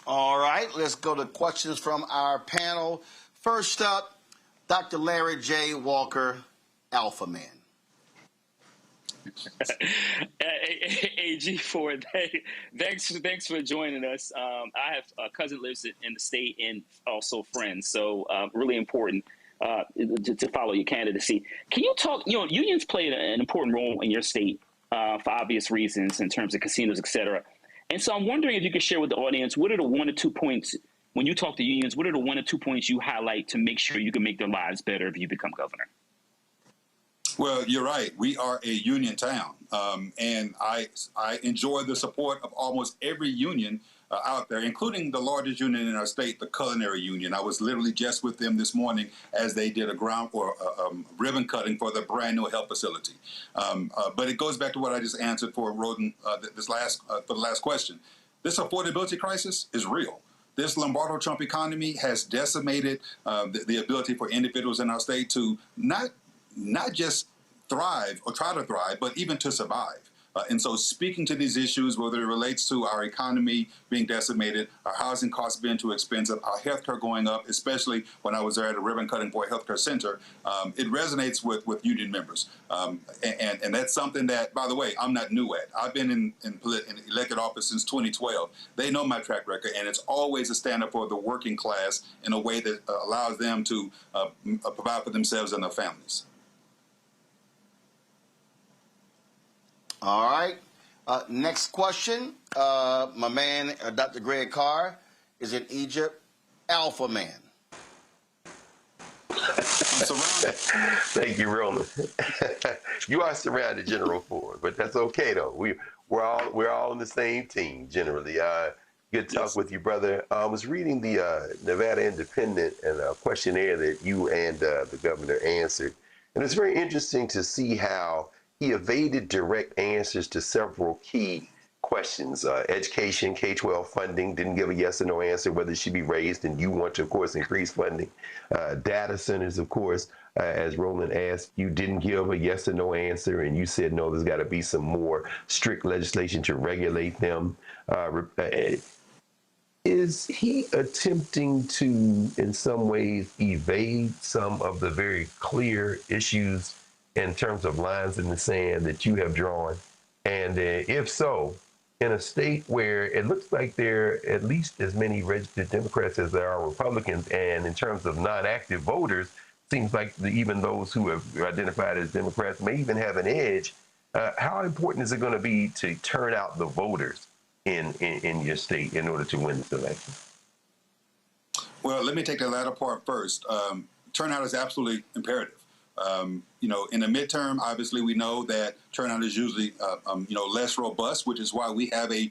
All right, let's go to questions from our panel. First up, Dr. Larry J. Walker, Alpha Man. AG Ford, thanks for joining us. I have a cousin lives in the state and also friends, so really important to follow your candidacy. Can you talk? You know, unions played an important role in your state for obvious reasons in terms of casinos, et cetera. And so I'm wondering if you could share with the audience, what are the 1 or 2 points when you talk to unions? What are the 1 or 2 points you highlight to make sure you can make their lives better if you become governor? Well, you're right. We are a union town, and I enjoy the support of almost every union out there, including the largest union in our state, the Culinary Union. I was literally just with them this morning as they did a ribbon cutting for the brand new health facility. But it goes back to what I just answered for Roden for the last question. This affordability crisis is real. This Lombardo Trump economy has decimated the ability for individuals in our state to not just thrive or try to thrive, but even to survive. And so speaking to these issues, whether it relates to our economy being decimated, our housing costs being too expensive, our healthcare going up, especially when I was there at a ribbon cutting for a healthcare center, it resonates with union members. And that's something that, by the way, I'm not new at. I've been in elected office since 2012. They know my track record, and it's always a stand up for the working class in a way that allows them to provide for themselves and their families. All right. Next question. My man, Dr. Greg Carr, is in Egypt. Alpha man. Thank you, Roland. You are surrounded, General Ford, but that's okay though. We're all on the same team generally. Good talk with you, brother. I was reading the Nevada Independent and a questionnaire that you and the governor answered, and it's very interesting to see how he evaded direct answers to several key questions. Education, K-12 funding, didn't give a yes or no answer whether it should be raised, and you want to, of course, increase funding. Data centers, of course, as Roland asked, you didn't give a yes or no answer, and you said, no, there's got to be some more strict legislation to regulate them. Is he attempting to, in some ways, evade some of the very clear issues in terms of lines in the sand that you have drawn? And if so, in a state where it looks like there are at least as many registered Democrats as there are Republicans, and in terms of non-active voters, seems like even those who have identified as Democrats may even have an edge, how important is it going to be to turn out the voters in your state in order to win this election? Well, let me take the latter part first. Turnout is absolutely imperative. In the midterm, obviously, we know that turnout is usually, less robust, which is why we have a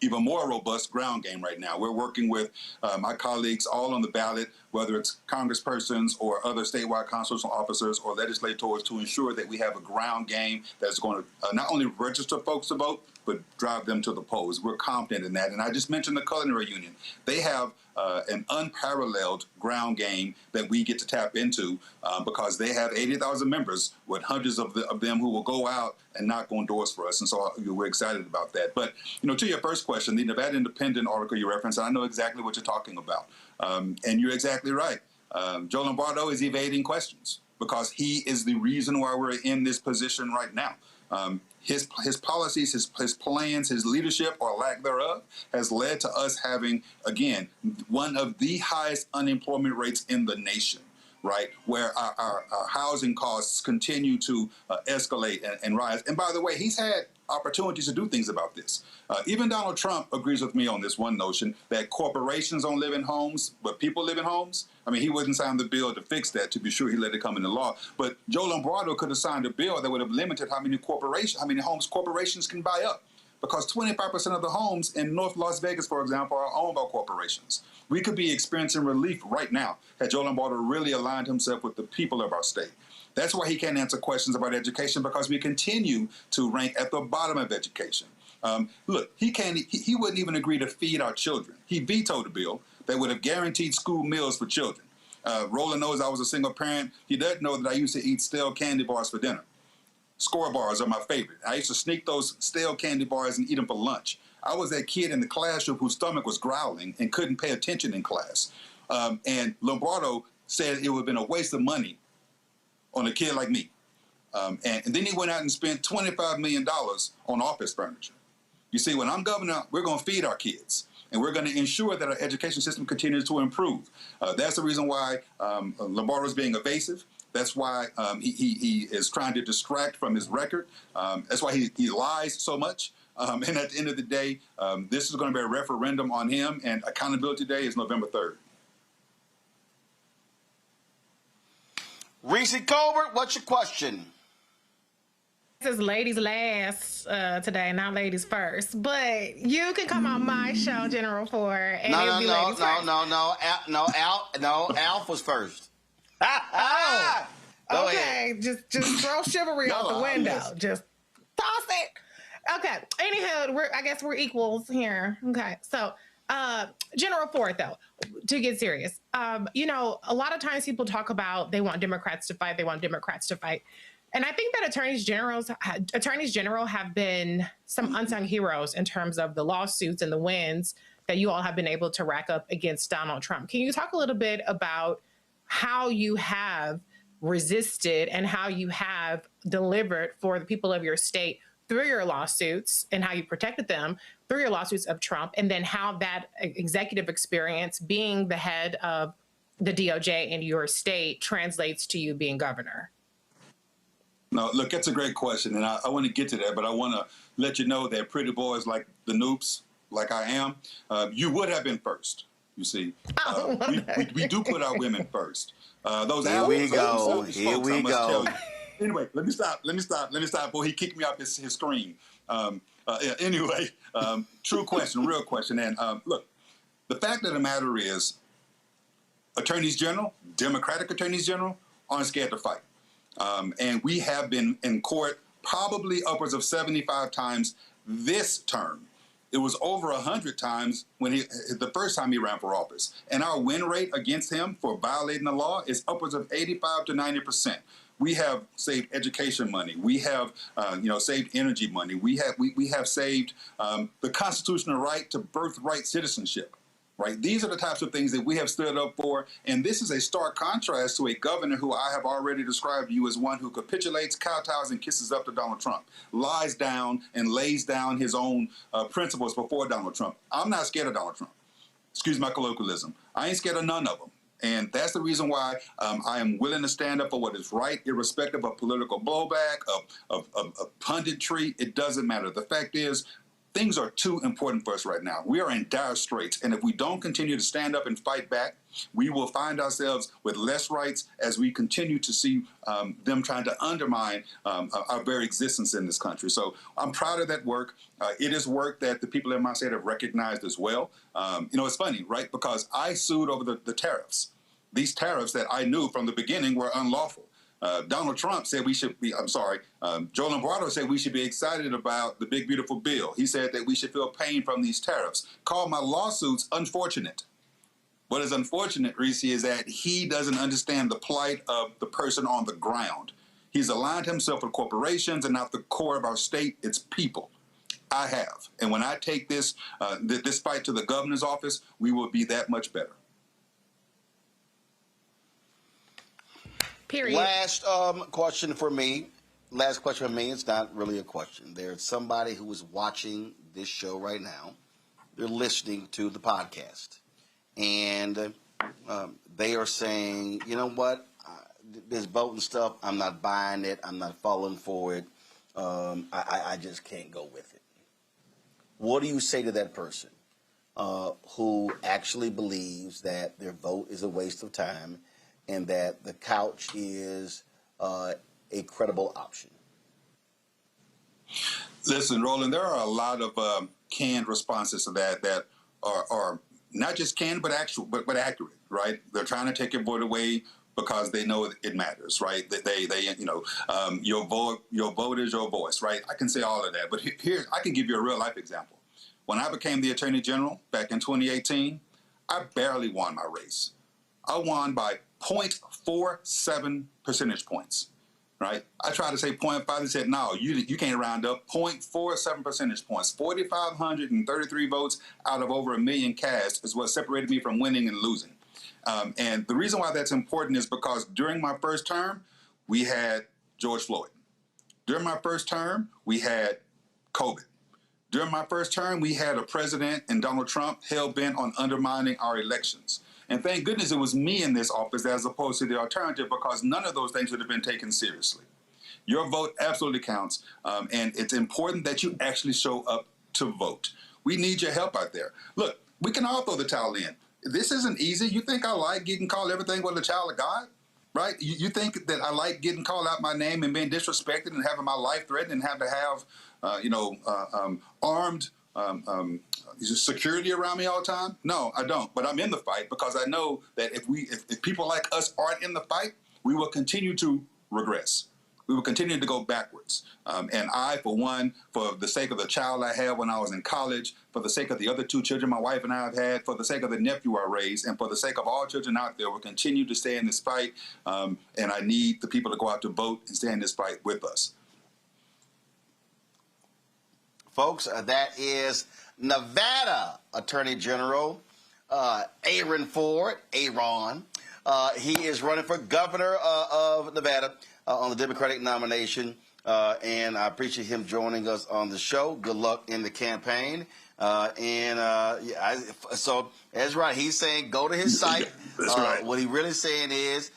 even more robust ground game right now. We're working with my colleagues all on the ballot, whether it's congresspersons or other statewide constitutional officers or legislators, to ensure that we have a ground game that's going to not only register folks to vote, but drive them to the polls. We're confident in that. And I just mentioned the culinary union. They have an unparalleled ground game that we get to tap into because they have 80,000 members with hundreds of them who will go out and knock on doors for us. And so we're excited about that. But, to your first question, the Nevada Independent article you referenced, I know exactly what you're talking about. And you're exactly right. Joe Lombardo is evading questions because he is the reason why we're in this position right now. His policies, his plans, his leadership or lack thereof has led to us having, again, one of the highest unemployment rates in the nation, right? Where our housing costs continue to escalate and rise. And by the way, he's had opportunities to do things about this. Even Donald Trump agrees with me on this one notion that corporations don't live in homes, but people live in homes. I mean, he wouldn't sign the bill to fix that. To be sure, he let it come into law. But Joe Lombardo could have signed a bill that would have limited how many homes corporations can buy up. Because 25% of the homes in North Las Vegas, for example, are owned by corporations. We could be experiencing relief right now had Joe Lombardo really aligned himself with the people of our state. That's why he can't answer questions about education, because we continue to rank at the bottom of education. Look, he wouldn't even agree to feed our children. He vetoed a bill that would have guaranteed school meals for children. Roland knows I was a single parent. He doesn't know that I used to eat stale candy bars for dinner. Score bars are my favorite. I used to sneak those stale candy bars and eat them for lunch. I was that kid in the classroom whose stomach was growling and couldn't pay attention in class. And Lombardo said it would have been a waste of money on a kid like me. And then he went out and spent $25 million on office furniture. You see, when I'm governor, we're going to feed our kids. And we're going to ensure that our education system continues to improve. That's the reason why Lombardo is being evasive. That's why he is trying to distract from his record. That's why he lies so much. And at the end of the day, this is going to be a referendum on him, and Accountability Day is November 3rd. Reese Colbert, what's your question? This is ladies last today, not ladies first. But you can come on my show, General Ford, and it'll be ladies first. No, Alpha's first. Oh, Go okay. ahead. Just throw chivalry out the window. Yes. Just toss it. Okay. Anyhow, I guess we're equals here. Okay. So, General Ford, though, to get serious, a lot of times people talk about they want Democrats to fight. And I think that attorneys general have been some unsung heroes in terms of the lawsuits and the wins that you all have been able to rack up against Donald Trump. Can you talk a little bit about how you have resisted and how you have delivered for the people of your state through your lawsuits and how you protected them through your lawsuits of Trump, and then how that executive experience being the head of the DOJ in your state translates to you being governor? No, look, that's a great question, and I want to get to that, but I want to let you know that pretty boys like the Noops, like I am, you would have been first. You see, we do put our women first. Here we go. Anyway, let me stop before he kicked me off his screen. Anyway, true question, real question. And look, the fact of the matter is, attorneys general, Democratic attorneys general, aren't scared to fight. And we have been in court probably upwards of 75 times this term. It was over 100 times when the first time he ran for office. And our win rate against him for violating the law is upwards of 85 to 90%. We have saved education money. We have, saved energy money. We have saved the constitutional right to birthright citizenship. Right? These are the types of things that we have stood up for, and this is a stark contrast to a governor who I have already described to you as one who capitulates, kowtows, and kisses up to Donald Trump, lies down and lays down his own principles before Donald Trump. I'm not scared of Donald Trump. Excuse my colloquialism. I ain't scared of none of them. And that's the reason why I am willing to stand up for what is right, irrespective of political blowback, of punditry. It doesn't matter. The fact is, things are too important for us right now. We are in dire straits, and if we don't continue to stand up and fight back, we will find ourselves with less rights as we continue to see them trying to undermine our very existence in this country. So I'm proud of that work. It is work that the people in my state have recognized as well. It's funny, right? Because I sued over the tariffs. These tariffs that I knew from the beginning were unlawful. Donald Trump said we should be, Joe Lombardo said we should be excited about the big, beautiful bill. He said that we should feel pain from these tariffs. Called my lawsuits unfortunate. What is unfortunate, Reese, is that he doesn't understand the plight of the person on the ground. He's aligned himself with corporations and not the core of our state, its people. I have. And when I take this fight to the governor's office, we will be that much better. Period. Last question for me. It's not really a question. There's somebody who is watching this show right now. They're listening to the podcast. And they are saying, you know what? This voting stuff, I'm not buying it. I'm not falling for it. I just can't go with it. What do you say to that person who actually believes that their vote is a waste of time and that the couch is a credible option? Listen, Roland, there are a lot of canned responses to that are not just canned, but accurate, right? They're trying to take your vote away because they know it matters, right? Your vote is your voice, right? I can say all of that, but here I can give you a real life example. When I became the Attorney General back in 2018, I barely won my race. I won by 0.47 percentage points, right? I tried to say 0.5. They said, no, you can't round up. 0.47 percentage points. 4,533 votes out of over 1 million cast is what separated me from winning and losing. And the reason why that's important is because during my first term, we had George Floyd. During my first term, we had COVID. During my first term, we had a president and Donald Trump hell-bent on undermining our elections. And thank goodness it was me in this office as opposed to the alternative, because none of those things would have been taken seriously. Your vote absolutely counts, and it's important that you actually show up to vote. We need your help out there. Look, we can all throw the towel in. This isn't easy. You think I like getting called everything but a child of God, right? You think that I like getting called out my name and being disrespected and having my life threatened and having to have, armed security around me all the time? No, I don't. But I'm in the fight because I know that if people like us aren't in the fight, we will continue to regress. we were continuing to go backwards. And I, for one, for the sake of the child I had when I was in college, for the sake of the other 2 children my wife and I have had, for the sake of the nephew I raised, and for the sake of all children out there, we'll continue to stay in this fight. And I need the people to go out to vote and stay in this fight with us. Folks, that is Nevada Attorney General Aaron Ford, Aaron. He is running for governor of Nevada on the Democratic nomination, and I appreciate him joining us on the show. Good luck in the campaign. So that's right. He's saying go to his site. That's right. What he's really saying is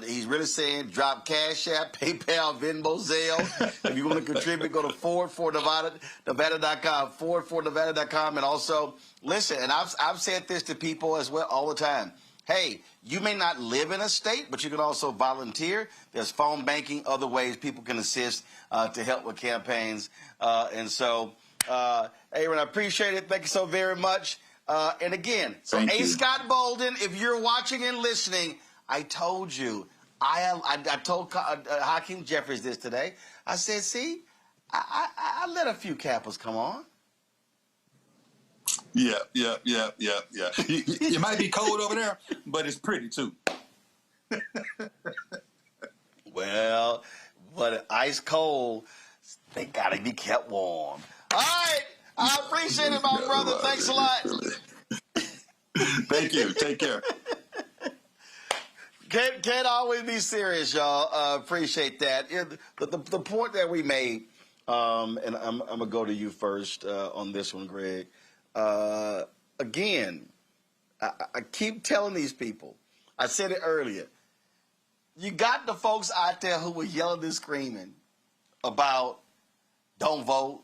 he's really saying drop Cash App, PayPal, Venmo, Zelle. If you want to contribute, go to forwardfornevada.com, forwardfornevada.com, and also listen. And I've said this to people as well all the time. Hey, you may not live in a state, but you can also volunteer. There's phone banking, other ways people can assist to help with campaigns. Aaron, I appreciate it. Thank you so very much. And again, so Thank A. you. Scott Bolden, if you're watching and listening, I told you, I told Hakeem Jeffries this today. I said, see, I let a few Kappas come on. Yeah. You might be cold over there, but it's pretty too. Well, but ice cold, they gotta be kept warm. All right, I appreciate it, my brother. Thanks a lot. Thank you. Take care. Can't always be serious, y'all. Appreciate that. The point that we made, and I'm gonna go to you first on this one, Greg. Again, I keep telling these people, I said it earlier, you got the folks out there who were yelling and screaming about don't vote,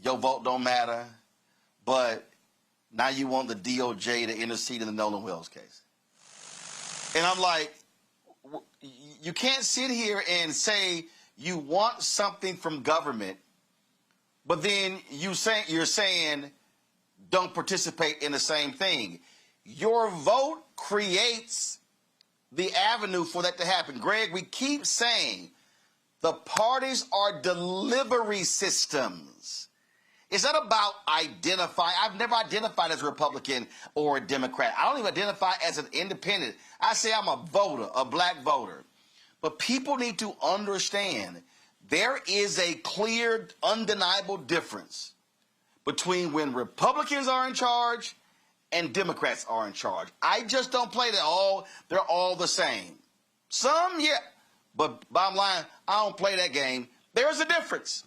your vote don't matter, but now you want the DOJ to intercede in the Nolan Wells case. And I'm like, you can't sit here and say you want something from government, but then you're saying don't participate in the same thing. Your vote creates the avenue for that to happen. Greg, we keep saying the parties are delivery systems. It's not about identifying. I've never identified as a Republican or a Democrat. I don't even identify as an independent. I say I'm a voter, a black voter. But people need to understand there is a clear, undeniable difference between when Republicans are in charge and Democrats are in charge. I just don't play that they're all the same. Some, yeah. But bottom line, I don't play that game. There's a difference.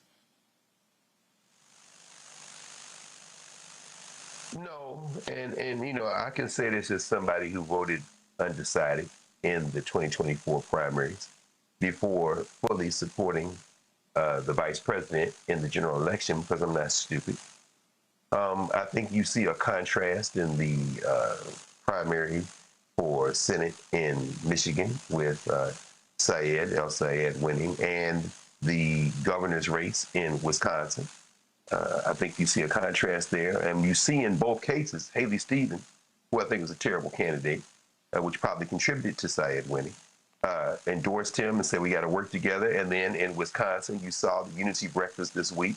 No, and you know, I can say this as somebody who voted undecided in the 2024 primaries before fully supporting the vice president in the general election because I'm not stupid. I think you see a contrast in the primary for Senate in Michigan with El Sayed winning, and the governor's race in Wisconsin. I think you see a contrast there, and you see in both cases Haley Stevens, who I think was a terrible candidate, which probably contributed to Sayed winning, endorsed him and said we got to work together. And then in Wisconsin, you saw the unity breakfast this week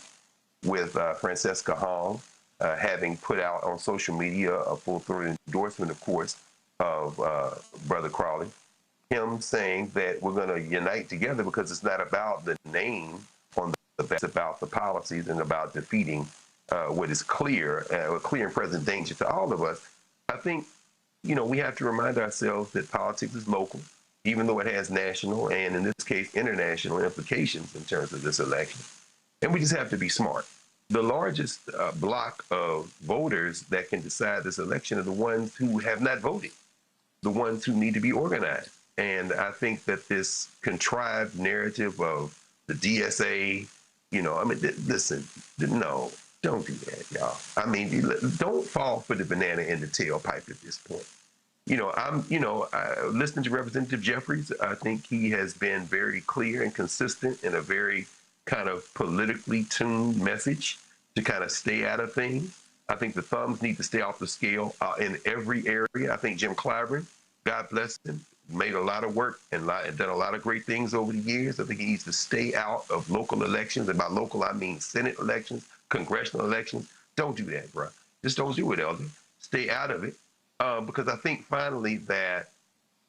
with Francesca Hong having put out on social media a full-throated endorsement, of course, of Brother Crowley, him saying that we're going to unite together because it's not about the name on the ballot, it's about the policies and about defeating what is clear and present danger to all of us. I think, you know, we have to remind ourselves that politics is local, even though it has national and, in this case, international implications in terms of this election. And we just have to be smart. The largest block of voters that can decide this election are the ones who have not voted, the ones who need to be organized. And I think that this contrived narrative of the DSA, you know, I mean, listen, no, don't do that, y'all. I mean, don't fall for the banana in the tailpipe at this point. You know, listening to Representative Jeffries, I think he has been very clear and consistent in a very kind of politically tuned message to kind of stay out of things. I think the thumbs need to stay off the scale in every area. I think Jim Clyburn, God bless him, made a lot of work and done a lot of great things over the years. I think he needs to stay out of local elections. And by local, I mean Senate elections, congressional elections. Don't do that, bro. Just don't do it, Elder. Stay out of it. Because I think finally that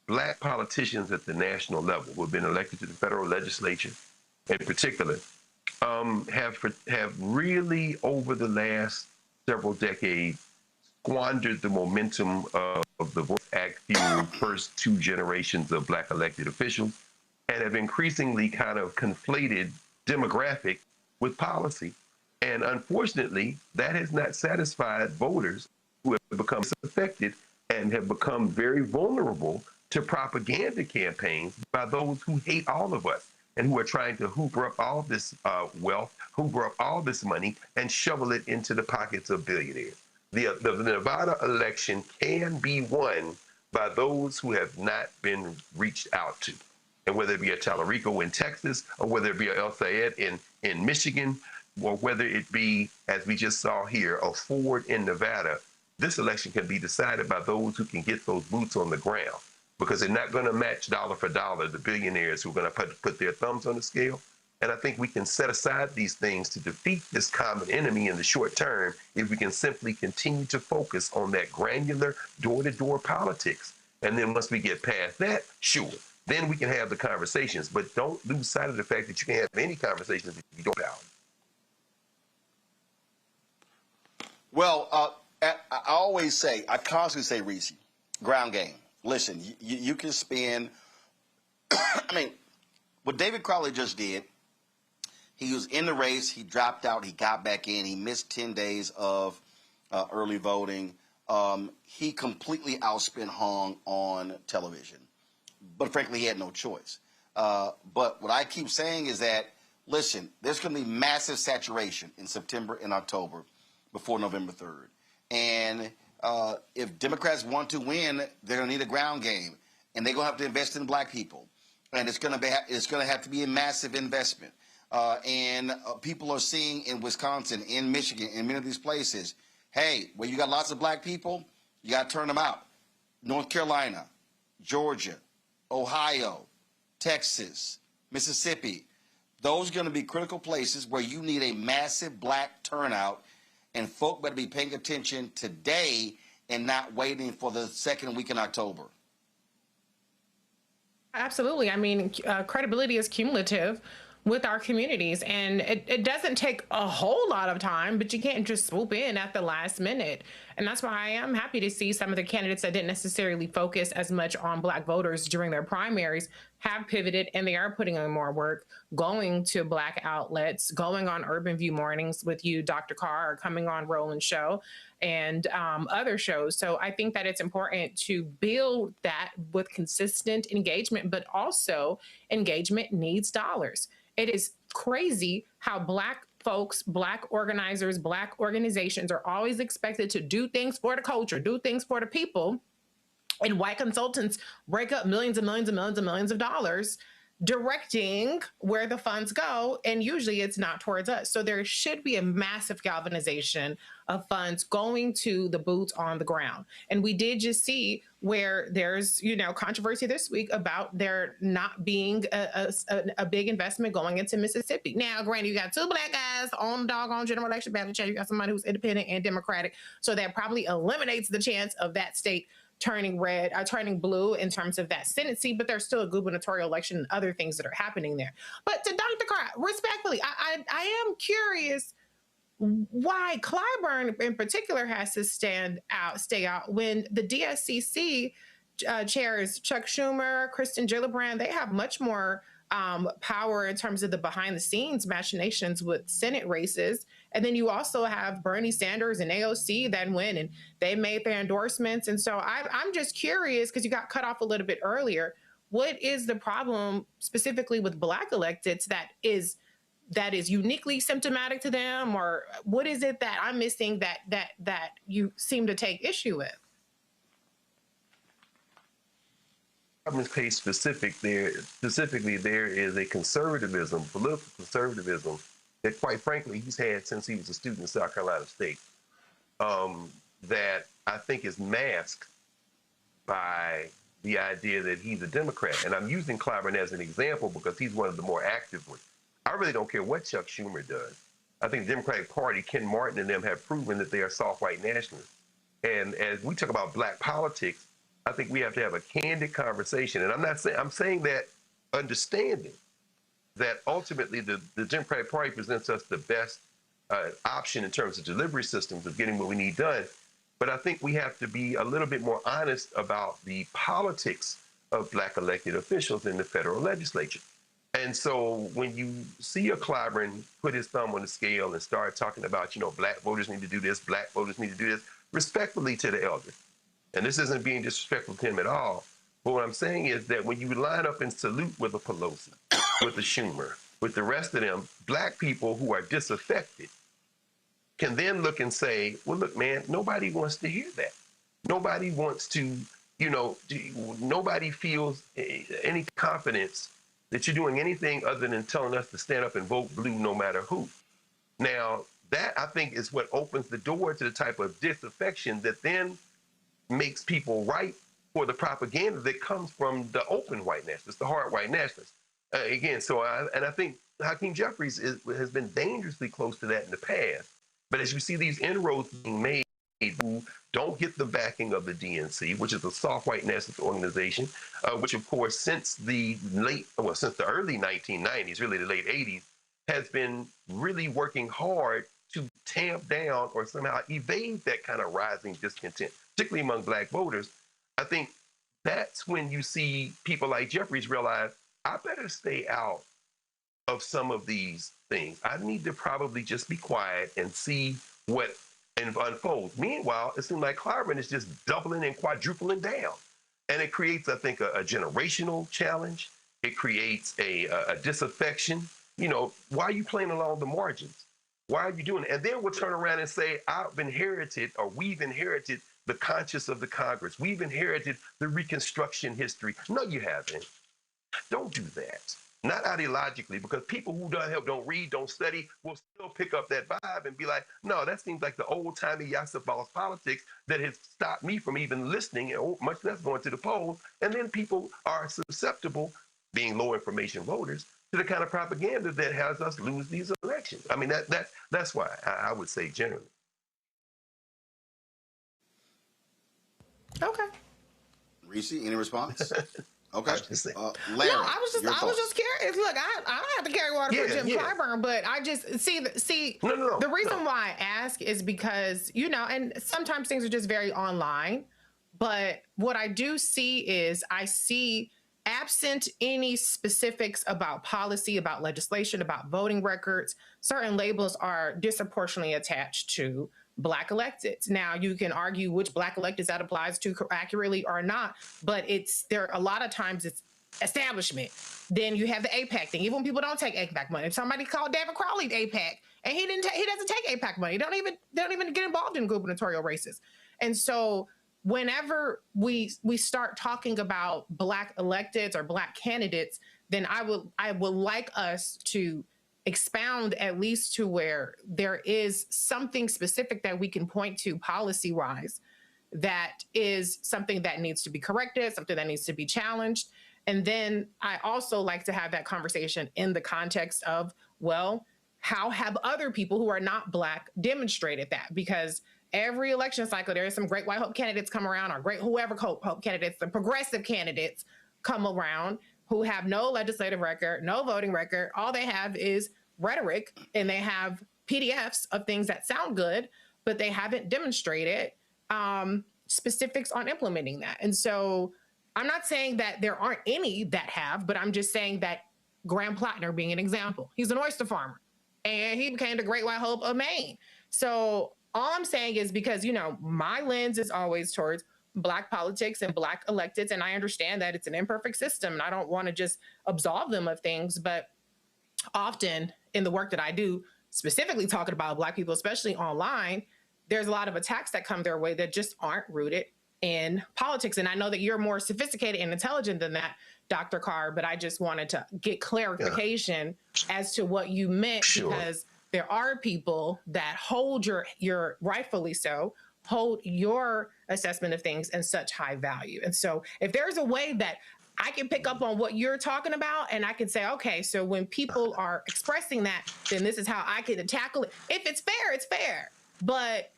black politicians at the national level who have been elected to the federal legislature in particular have really over the last several decades squandered the momentum of the Vote Act fueled first two generations of black elected officials and have increasingly kind of conflated demographic with policy. And unfortunately, that has not satisfied voters who have become disaffected and have become very vulnerable to propaganda campaigns by those who hate all of us and who are trying to hoover up all this wealth, hoover up all this money, and shovel it into the pockets of billionaires. The Nevada election can be won by those who have not been reached out to. And whether it be a Tallarico in Texas, or whether it be a El Sayed in Michigan, or whether it be, as we just saw here, a Ford in Nevada, this election can be decided by those who can get those boots on the ground, because they're not going to match dollar for dollar the billionaires who are going to put their thumbs on the scale. And I think we can set aside these things to defeat this common enemy in the short term if we can simply continue to focus on that granular door-to-door politics. And then once we get past that, sure, then we can have the conversations. But don't lose sight of the fact that you can have any conversations if you don't have. Well, I constantly say, Reese, ground game. Listen, you can spend, I mean, what David Crowley just did, he was in the race, he dropped out, he got back in, he missed 10 days of early voting. He completely outspent Hong on television. But frankly, he had no choice. But what I keep saying is that, listen, there's going to be massive saturation in September and October before November 3rd. And if Democrats want to win, they're going to need a ground game. And they're going to have to invest in black people. And it's going to have to be a massive investment. And people are seeing in Wisconsin, in Michigan, in many of these places, hey, where you got lots of black people, you got to turn them out. North Carolina, Georgia, Ohio, Texas, Mississippi. Those are going to be critical places where you need a massive black turnout, and folk better be paying attention today and not waiting for the second week in October. Absolutely. I mean, credibility is cumulative with our communities, and it doesn't take a whole lot of time, but you can't just swoop in at the last minute. And that's why I am happy to see some of the candidates that didn't necessarily focus as much on black voters during their primaries have pivoted, and they are putting in more work, going to black outlets, going on Urban View Mornings with you, Dr. Carr, or coming on Roland Show and other shows. So I think that it's important to build that with consistent engagement, but also engagement needs dollars. It is crazy how black folks, black organizers, black organizations are always expected to do things for the culture, do things for the people. And white consultants break up millions and millions and millions and millions of dollars directing where the funds go. And usually it's not towards us. So there should be a massive galvanization of funds going to the boots on the ground. And we did just see where there's, controversy this week about there not being a big investment going into Mississippi. Now, granted, you got two black guys on the doggone general election ballot chair. You got somebody who's independent and Democratic. So that probably eliminates the chance of that state turning blue in terms of that Senate seat, but there's still a gubernatorial election and other things that are happening there. But to Dr. Carr, respectfully, I am curious why Clyburn in particular has to stay out when the DSCC chairs, Chuck Schumer, Kristen Gillibrand, they have much more power in terms of the behind the scenes machinations with Senate races. And then you also have Bernie Sanders and AOC that win, and they made their endorsements. And so I'm just curious, because you got cut off a little bit earlier, what is the problem specifically with black electeds that is uniquely symptomatic to them? Or what is it that I'm missing that you seem to take issue with? Case specifically, there is a conservatism, political conservatism, that quite frankly he's had since he was a student in South Carolina State, that I think is masked by the idea that he's a Democrat. And I'm using Clyburn as an example because he's one of the more active ones. I really don't care what Chuck Schumer does. I think the Democratic Party, Ken Martin and them have proven that they are soft white nationalists. And as we talk about black politics, I think we have to have a candid conversation. And I'm saying that understanding that ultimately the Democratic Party presents us the best option in terms of delivery systems of getting what we need done. But I think we have to be a little bit more honest about the politics of black elected officials in the federal legislature. And so when you see a Clyburn put his thumb on the scale and start talking about, black voters need to do this, black voters need to do this, respectfully to the elder. And this isn't being disrespectful to him at all. But what I'm saying is that when you line up and salute with a Pelosi, with a Schumer, with the rest of them, black people who are disaffected can then look and say, well, look, man, nobody wants to hear that. Nobody wants to, nobody feels any confidence that you're doing anything other than telling us to stand up and vote blue no matter who. Now, that, I think, is what opens the door to the type of disaffection that then makes people ripe for the propaganda that comes from the open white nationalists, the hard white nationalists. I think Hakeem Jeffries has been dangerously close to that in the past. But as you see these inroads being made who don't get the backing of the DNC, which is a soft white nationalist organization, which of course since the early 1990s, really the late 80s, has been really working hard to tamp down or somehow evade that kind of rising discontent, particularly among black voters. I think that's when you see people like Jeffries realize, I better stay out of some of these things. I need to probably just be quiet and see what unfolds. Meanwhile, it seems like Clyburn is just doubling and quadrupling down. And it creates, I think, a generational challenge. It creates a disaffection. Why are you playing along the margins? Why are you doing it? And then we'll turn around and say, we've inherited the conscience of the Congress. We've inherited the Reconstruction history. No, you haven't. Don't do that. Not ideologically, because people who don't read, don't study, will still pick up that vibe and be like, no, that seems like the old-timey Yasser politics that has stopped me from even listening, much less going to the polls. And then people are susceptible, being low information voters, to the kind of propaganda that has us lose these elections. I mean, that's why I would say generally. Okay. Reese, any response? Okay. Larry, no, I was just curious. Look, I don't have to carry water for Jim Clyburn, but I just see. The reason why I ask is because and sometimes things are just very online. But what I do see is absent any specifics about policy, about legislation, about voting records, certain labels are disproportionately attached to Black electeds. Now, you can argue which Black electeds that applies to accurately or not, but a lot of times it's establishment. Then you have the AIPAC thing. Even when people don't take AIPAC money, if somebody called David Crowley AIPAC, and he doesn't take AIPAC money. They don't even get involved in gubernatorial races. And so whenever we start talking about Black electeds or Black candidates, then I would like us to expound at least to where there is something specific that we can point to policy-wise that is something that needs to be corrected, something that needs to be challenged. And then I also like to have that conversation in the context of, well, how have other people who are not Black demonstrated that? Because every election cycle, there is some great white hope candidates come around, or great whoever hope candidates, the progressive candidates come around who have no legislative record, no voting record. All they have is rhetoric, and they have PDFs of things that sound good, but they haven't demonstrated specifics on implementing that. And so I'm not saying that there aren't any that have, but I'm just saying that Graham Plattner being an example, he's an oyster farmer, and he became the Great White Hope of Maine. So all I'm saying is, because, my lens is always towards Black politics and Black electeds, and I understand that it's an imperfect system, and I don't want to just absolve them of things, but often in the work that I do, specifically talking about Black people, especially online, there's a lot of attacks that come their way that just aren't rooted in politics. And I know that you're more sophisticated and intelligent than that, Dr. Carr, but I just wanted to get clarification as to what you meant, because there are people that hold your rightfully so, hold your assessment of things and such high value. And so if there's a way that I can pick up on what you're talking about and I can say, okay, so when people are expressing that, then this is how I can tackle it. If it's fair, it's fair. But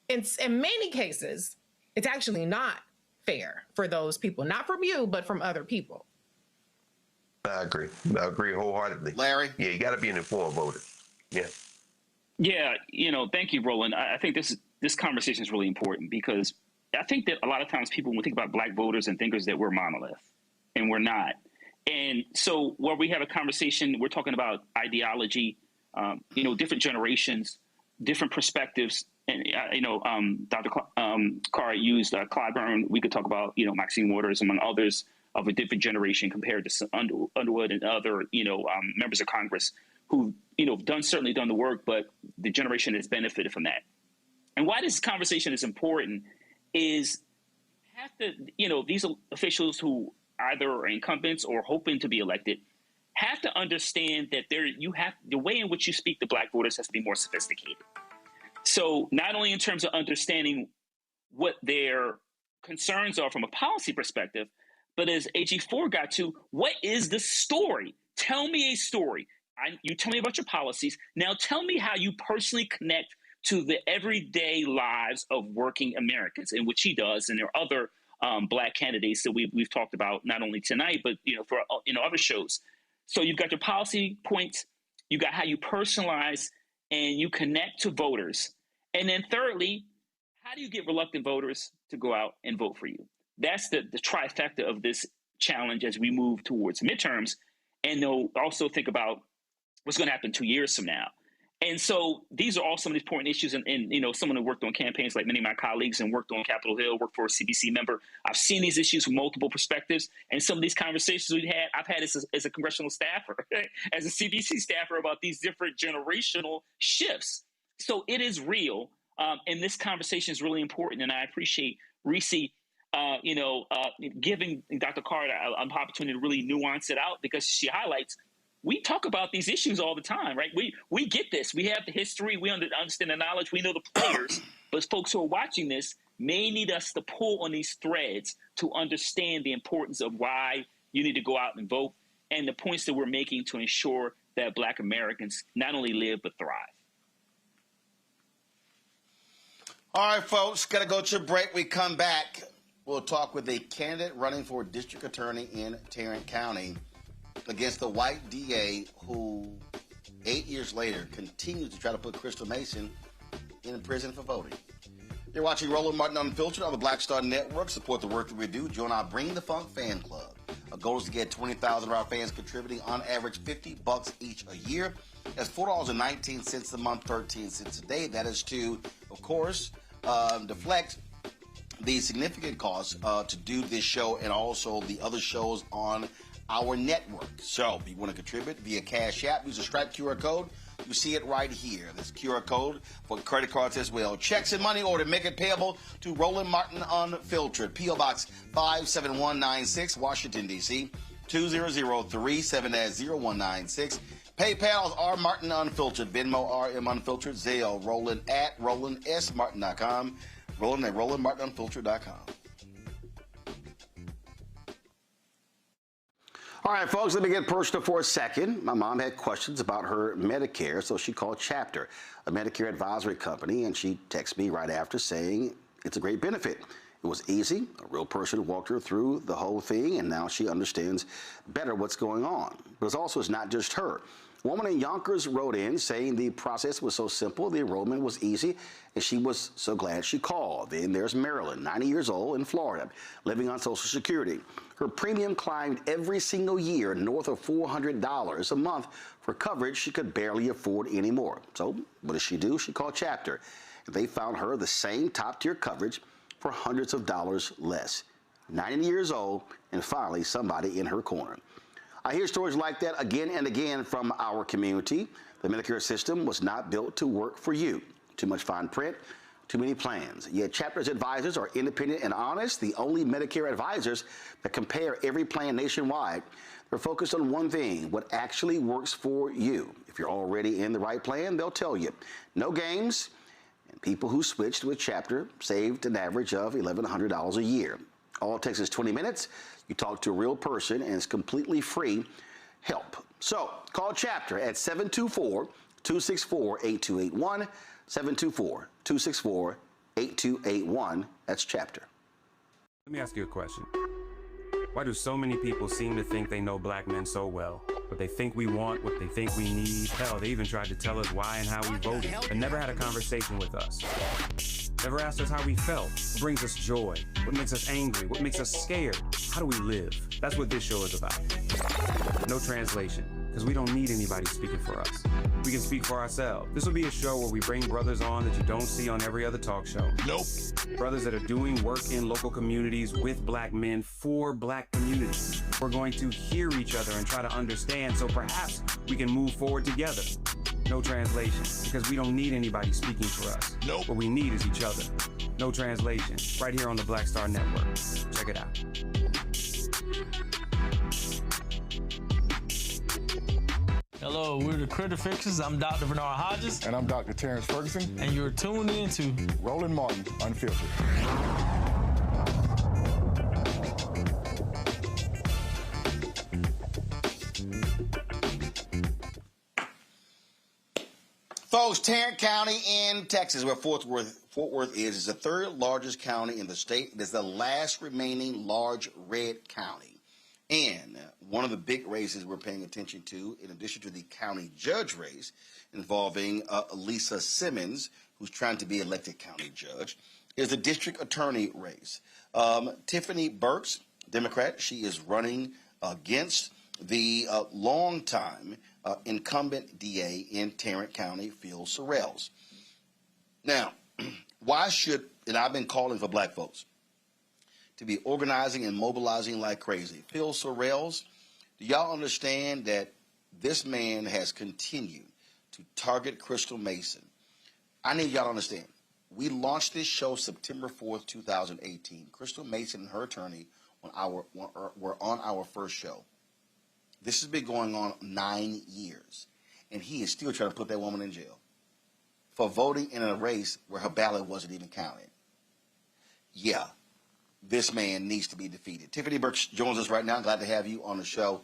in many cases, it's actually not fair for those people, not from you, but from other people. I agree wholeheartedly. Larry? Yeah, you got to be an informed voter. Yeah. Yeah, thank you, Roland. I think this conversation is really important because I think that a lot of times people, when we think about black voters and thinkers, that we're monolith, and we're not. And so where we have a conversation, we're talking about ideology, different generations, different perspectives. And, Dr. Carr used Clyburn. We could talk about, Maxine Waters, among others, of a different generation compared to Underwood and other, members of Congress who, certainly done the work, but the generation has benefited from that. And why this conversation is important is these officials who either are incumbents or hoping to be elected have to understand that the way in which you speak to black voters has to be more sophisticated. So not only in terms of understanding what their concerns are from a policy perspective, but as AG4 got to, what is the story? Tell me a story. You tell me about your policies. Now tell me how you personally connect to the everyday lives of working Americans, in which he does, and there are other black candidates that we've talked about not only tonight, but for other shows. So you've got your policy points, you got how you personalize and you connect to voters, and then thirdly, how do you get reluctant voters to go out and vote for you? That's the trifecta of this challenge as we move towards midterms, and they'll also think about what's going to happen 2 years from now. And so these are all some of these important issues. And someone who worked on campaigns like many of my colleagues and worked on Capitol Hill, worked for a CBC member, I've seen these issues from multiple perspectives. And some of these conversations I've had as a congressional staffer, as a CBC staffer, about these different generational shifts. So it is real. And this conversation is really important. And I appreciate Reese, giving Dr. Carter an opportunity to really nuance it out, because she highlights we talk about these issues all the time, right? We get this. We have the history. We understand the knowledge. We know the players. But folks who are watching this may need us to pull on these threads to understand the importance of why you need to go out and vote and the points that we're making to ensure that Black Americans not only live but thrive. All right, folks, got to go to a break. We come back. We'll talk with a candidate running for district attorney in Tarrant County against the white DA who 8 years later continues to try to put Crystal Mason in prison for voting. You're watching Roland Martin Unfiltered on the Black Star Network. Support the work that we do. Join our Bring the Funk fan club. Our goal is to get 20,000 of our fans contributing on average $50 each a year. That's $4.19 a month, 13 cents a day. That is to, of course, deflect the significant costs to do this show and also the other shows on our network. So if you want to contribute via Cash App, use the Stripe QR code. You see it right here. This QR code for credit cards as well. Checks and money order, make it payable to Roland Martin Unfiltered. P.O. Box 57196, Washington, D.C. 20037-0196. PayPal's R Martin Unfiltered. Venmo RM Unfiltered. Zelle Roland at RolandSMartin.com. Roland at RolandMartinUnfiltered.com. All right, folks, let me get personal for a second. My mom had questions about her Medicare, so she called Chapter, a Medicare advisory company, and she texted me right after saying it's a great benefit. It was easy. A real person walked her through the whole thing, and now she understands better what's going on. But it's not just her. A woman in Yonkers wrote in saying the process was so simple, the enrollment was easy, and she was so glad she called. Then there's Marilyn, 90 years old, in Florida, living on Social Security. Her premium climbed every single year north of $400 a month for coverage she could barely afford anymore. So what does she do? She called Chapter. They found her the same top-tier coverage for hundreds of dollars less. 90 years old, and finally somebody in her corner. I hear stories like that again and again from our community. The Medicare system was not built to work for you. Too much fine print, too many plans. Yet Chapter's advisors are independent and honest, the only Medicare advisors that compare every plan nationwide. They're focused on one thing, what actually works for you. If you're already in the right plan, they'll tell you. No games, and People who switched to a chapter saved an average of $1,100 a year. All takes is 20 minutes. You talk to a real person, and it's completely free help. So call Chapter at 724-264-8281, 724-264-8281. That's Chapter. Let me ask you a question. Why do so many people seem to think they know black men so well? What they think we want, what they think we need. Hell, they even tried to tell us why and how we voted, but never had a conversation with us. Never asked us how we felt, what brings us joy, what makes us angry, what makes us scared. How do we live? That's what this show is about. No translation, because we don't need anybody speaking for us. We can speak for ourselves. This will be a show where we bring brothers on that you don't see on every other talk show. Nope. Brothers that are doing work in local communities with black men for black communities. We're going to hear each other and try to understand so perhaps we can move forward together. No translation, because we don't need anybody speaking for us. Nope. What we need is each other. No translation, right here on the Black Star Network. Check it out. Hello, we're the Critter Fixers. I'm Dr. Bernard Hodges. And I'm Dr. Terrence Ferguson. And you're tuned in to Roland Martin Unfiltered. Folks, Tarrant County in Texas, where Fort Worth is the third largest county in the state. It is the last remaining large red county. And one of the big races we're paying attention to, in addition to the county judge race involving Lisa Simmons, who's trying to be elected county judge, is the district attorney race. Tiffany Burks, Democrat, she is running against the longtime incumbent DA in Tarrant County, Phil Sorrells. Now, why should, and I've been calling for black folks to be organizing and mobilizing like crazy. Phil Sorrells, do y'all understand that this man has continued to target Crystal Mason? I need y'all to understand. We launched this show September 4th, 2018. Crystal Mason and her attorney were on our first show. This has been going on 9 years, and he is still trying to put that woman in jail for voting in a race where her ballot wasn't even counted. Yeah. This man needs to be defeated. Tiffany Burks joins us right now. Glad to have you on the show.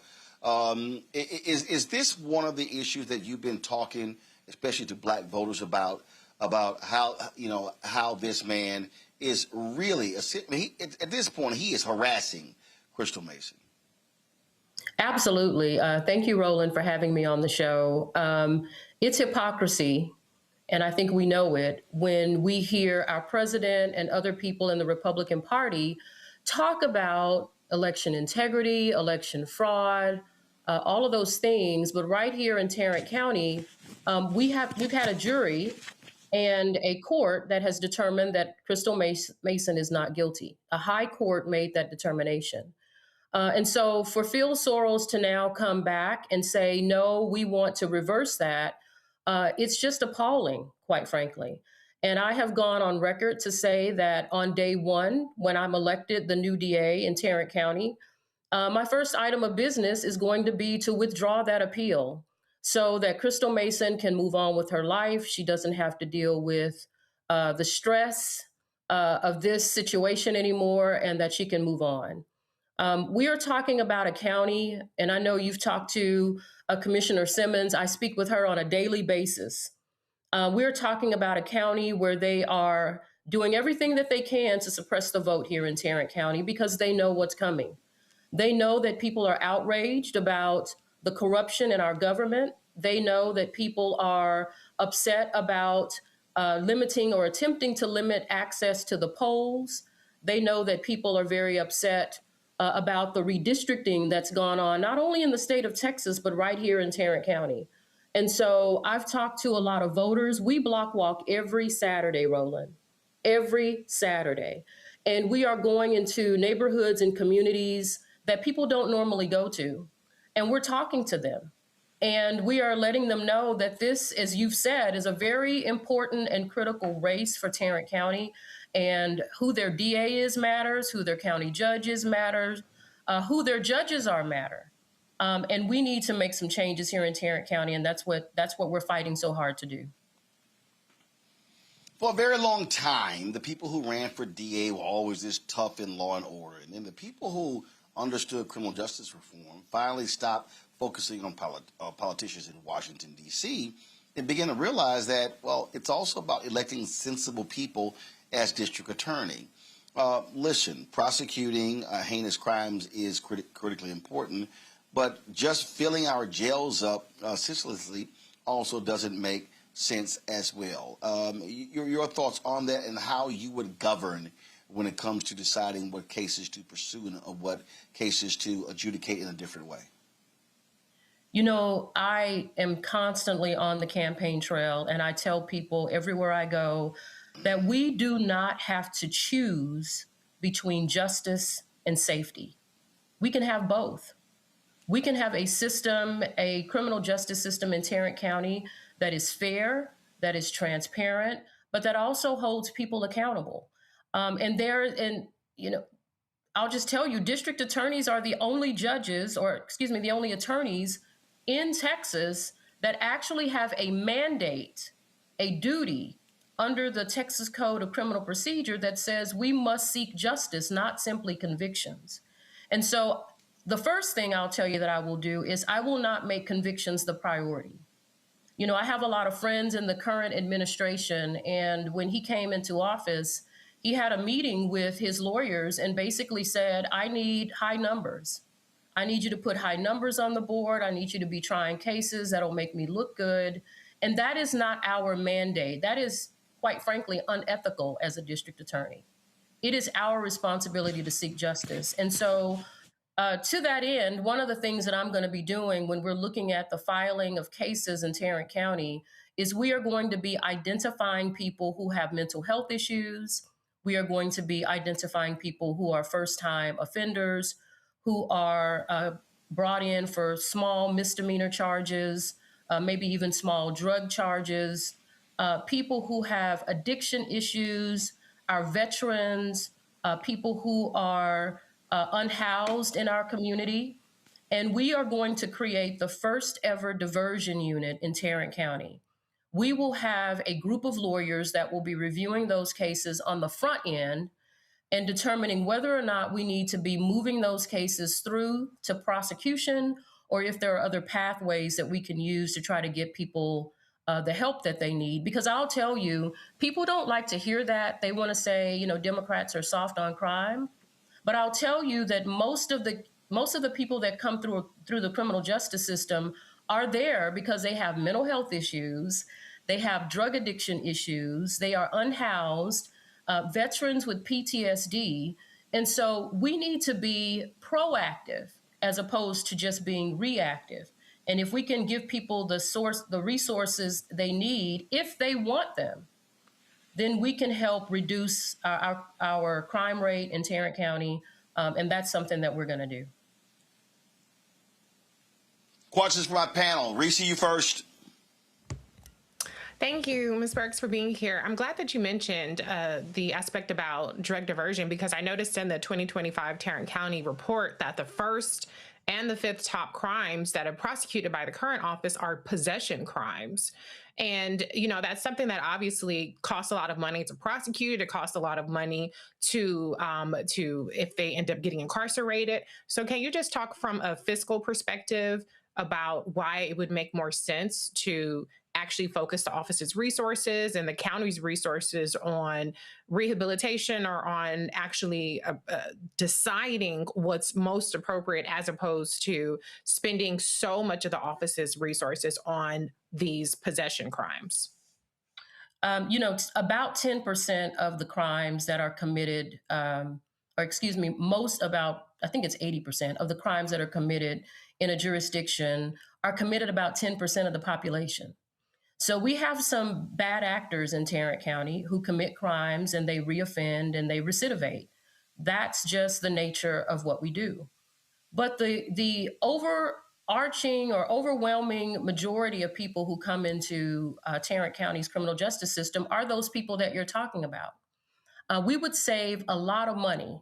Is this one of the issues that you've been talking, especially to black voters, about how this man is really at this point he is harassing Crystal Mason? Absolutely. Thank you, Roland, for having me on the show. It's hypocrisy. And I think we know it when we hear our president and other people in the Republican Party talk about election integrity, election fraud, all of those things. But right here in Tarrant County, we've had a jury and a court that has determined that Crystal Mason is not guilty. A high court made that determination. And so for Phil Sorrells to now come back and say, no, we want to reverse that, it's just appalling, quite frankly. And I have gone on record to say that on day one, when I'm elected the new DA in Tarrant County, my first item of business is going to be to withdraw that appeal so that Crystal Mason can move on with her life. She doesn't have to deal with the stress of this situation anymore, and that she can move on. We are talking about a county, and I know you've talked to Commissioner Simmons. I speak with her on a daily basis. We're talking about a county where they are doing everything that they can to suppress the vote here in Tarrant County because they know what's coming. They know that people are outraged about the corruption in our government. They know that people are upset about limiting or attempting to limit access to the polls. They know that people are very upset about the redistricting that's gone on, not only in the state of Texas, but right here in Tarrant County. And so I've talked to a lot of voters. We block walk every Saturday, Roland, every Saturday. And we are going into neighborhoods and communities that people don't normally go to. And we're talking to them. And we are letting them know that this, as you've said, is a very important and critical race for Tarrant County. And who their DA is matters, who their county judge is matters, who their judges are matter. And we need to make some changes here in Tarrant County, and that's what we're fighting so hard to do. For a very long time, the people who ran for DA were always this tough in law and order. And then the people who understood criminal justice reform finally stopped focusing on politicians in Washington, D.C., and began to realize that, well, it's also about electing sensible people as district attorney. Listen, prosecuting heinous crimes is critically important, but just filling our jails up ceaselessly also doesn't make sense as well. Your thoughts on that and how you would govern when it comes to deciding what cases to pursue and what cases to adjudicate in a different way? You know, I am constantly on the campaign trail, and I tell people everywhere I go that we do not have to choose between justice and safety. We can have both. We can have a system, a criminal justice system in Tarrant County that is fair, that is transparent, but that also holds people accountable. I'll just tell you, district attorneys are the only the only attorneys in Texas that actually have a mandate, a duty under the Texas Code of Criminal Procedure that says we must seek justice, not simply convictions. And so the first thing I'll tell you that I will do is I will not make convictions the priority. You know, I have a lot of friends in the current administration, and when he came into office, he had a meeting with his lawyers and basically said, I need high numbers. I need you to put high numbers on the board. I need you to be trying cases that'll make me look good. And that is not our mandate. That is, quite frankly, unethical as a district attorney. It is our responsibility to seek justice. And so to that end, one of the things that I'm going to be doing when we're looking at the filing of cases in Tarrant County is we are going to be identifying people who have mental health issues. We are going to be identifying people who are first-time offenders, who are brought in for small misdemeanor charges, maybe even small drug charges, people who have addiction issues, our veterans, people who are unhoused in our community. And we are going to create the first ever diversion unit in Tarrant County. We will have a group of lawyers that will be reviewing those cases on the front end and determining whether or not we need to be moving those cases through to prosecution, or if there are other pathways that we can use to try to get people the help that they need. Because I'll tell you, people don't like to hear that. They want to say, you know, Democrats are soft on crime. But I'll tell you that most of the people that come through the criminal justice system are there because they have mental health issues, they have drug addiction issues, they are unhoused, veterans with PTSD. And so we need to be proactive as opposed to just being reactive. And if we can give people the resources they need, if they want them, then we can help reduce our crime rate in Tarrant County. And that's something that we're going to do. Questions for my panel. Reese, you first. Thank you, Ms. Burks, for being here. I'm glad that you mentioned the aspect about drug diversion, because I noticed in the 2025 Tarrant County report that the first and the fifth top crimes that are prosecuted by the current office are possession crimes. And, you know, that's something that obviously costs a lot of money to prosecute. It costs a lot of money to if they end up getting incarcerated. So can you just talk from a fiscal perspective about why it would make more sense to actually focus the office's resources and the county's resources on rehabilitation, or on actually deciding what's most appropriate, as opposed to spending so much of the office's resources on these possession crimes? You know, about 10% of the crimes that are committed, I think it's 80% of the crimes that are committed in a jurisdiction are committed about 10% of the population. So we have some bad actors in Tarrant County who commit crimes and they reoffend and they recidivate. That's just the nature of what we do. But the overarching or overwhelming majority of people who come into Tarrant County's criminal justice system are those people that you're talking about. We would save a lot of money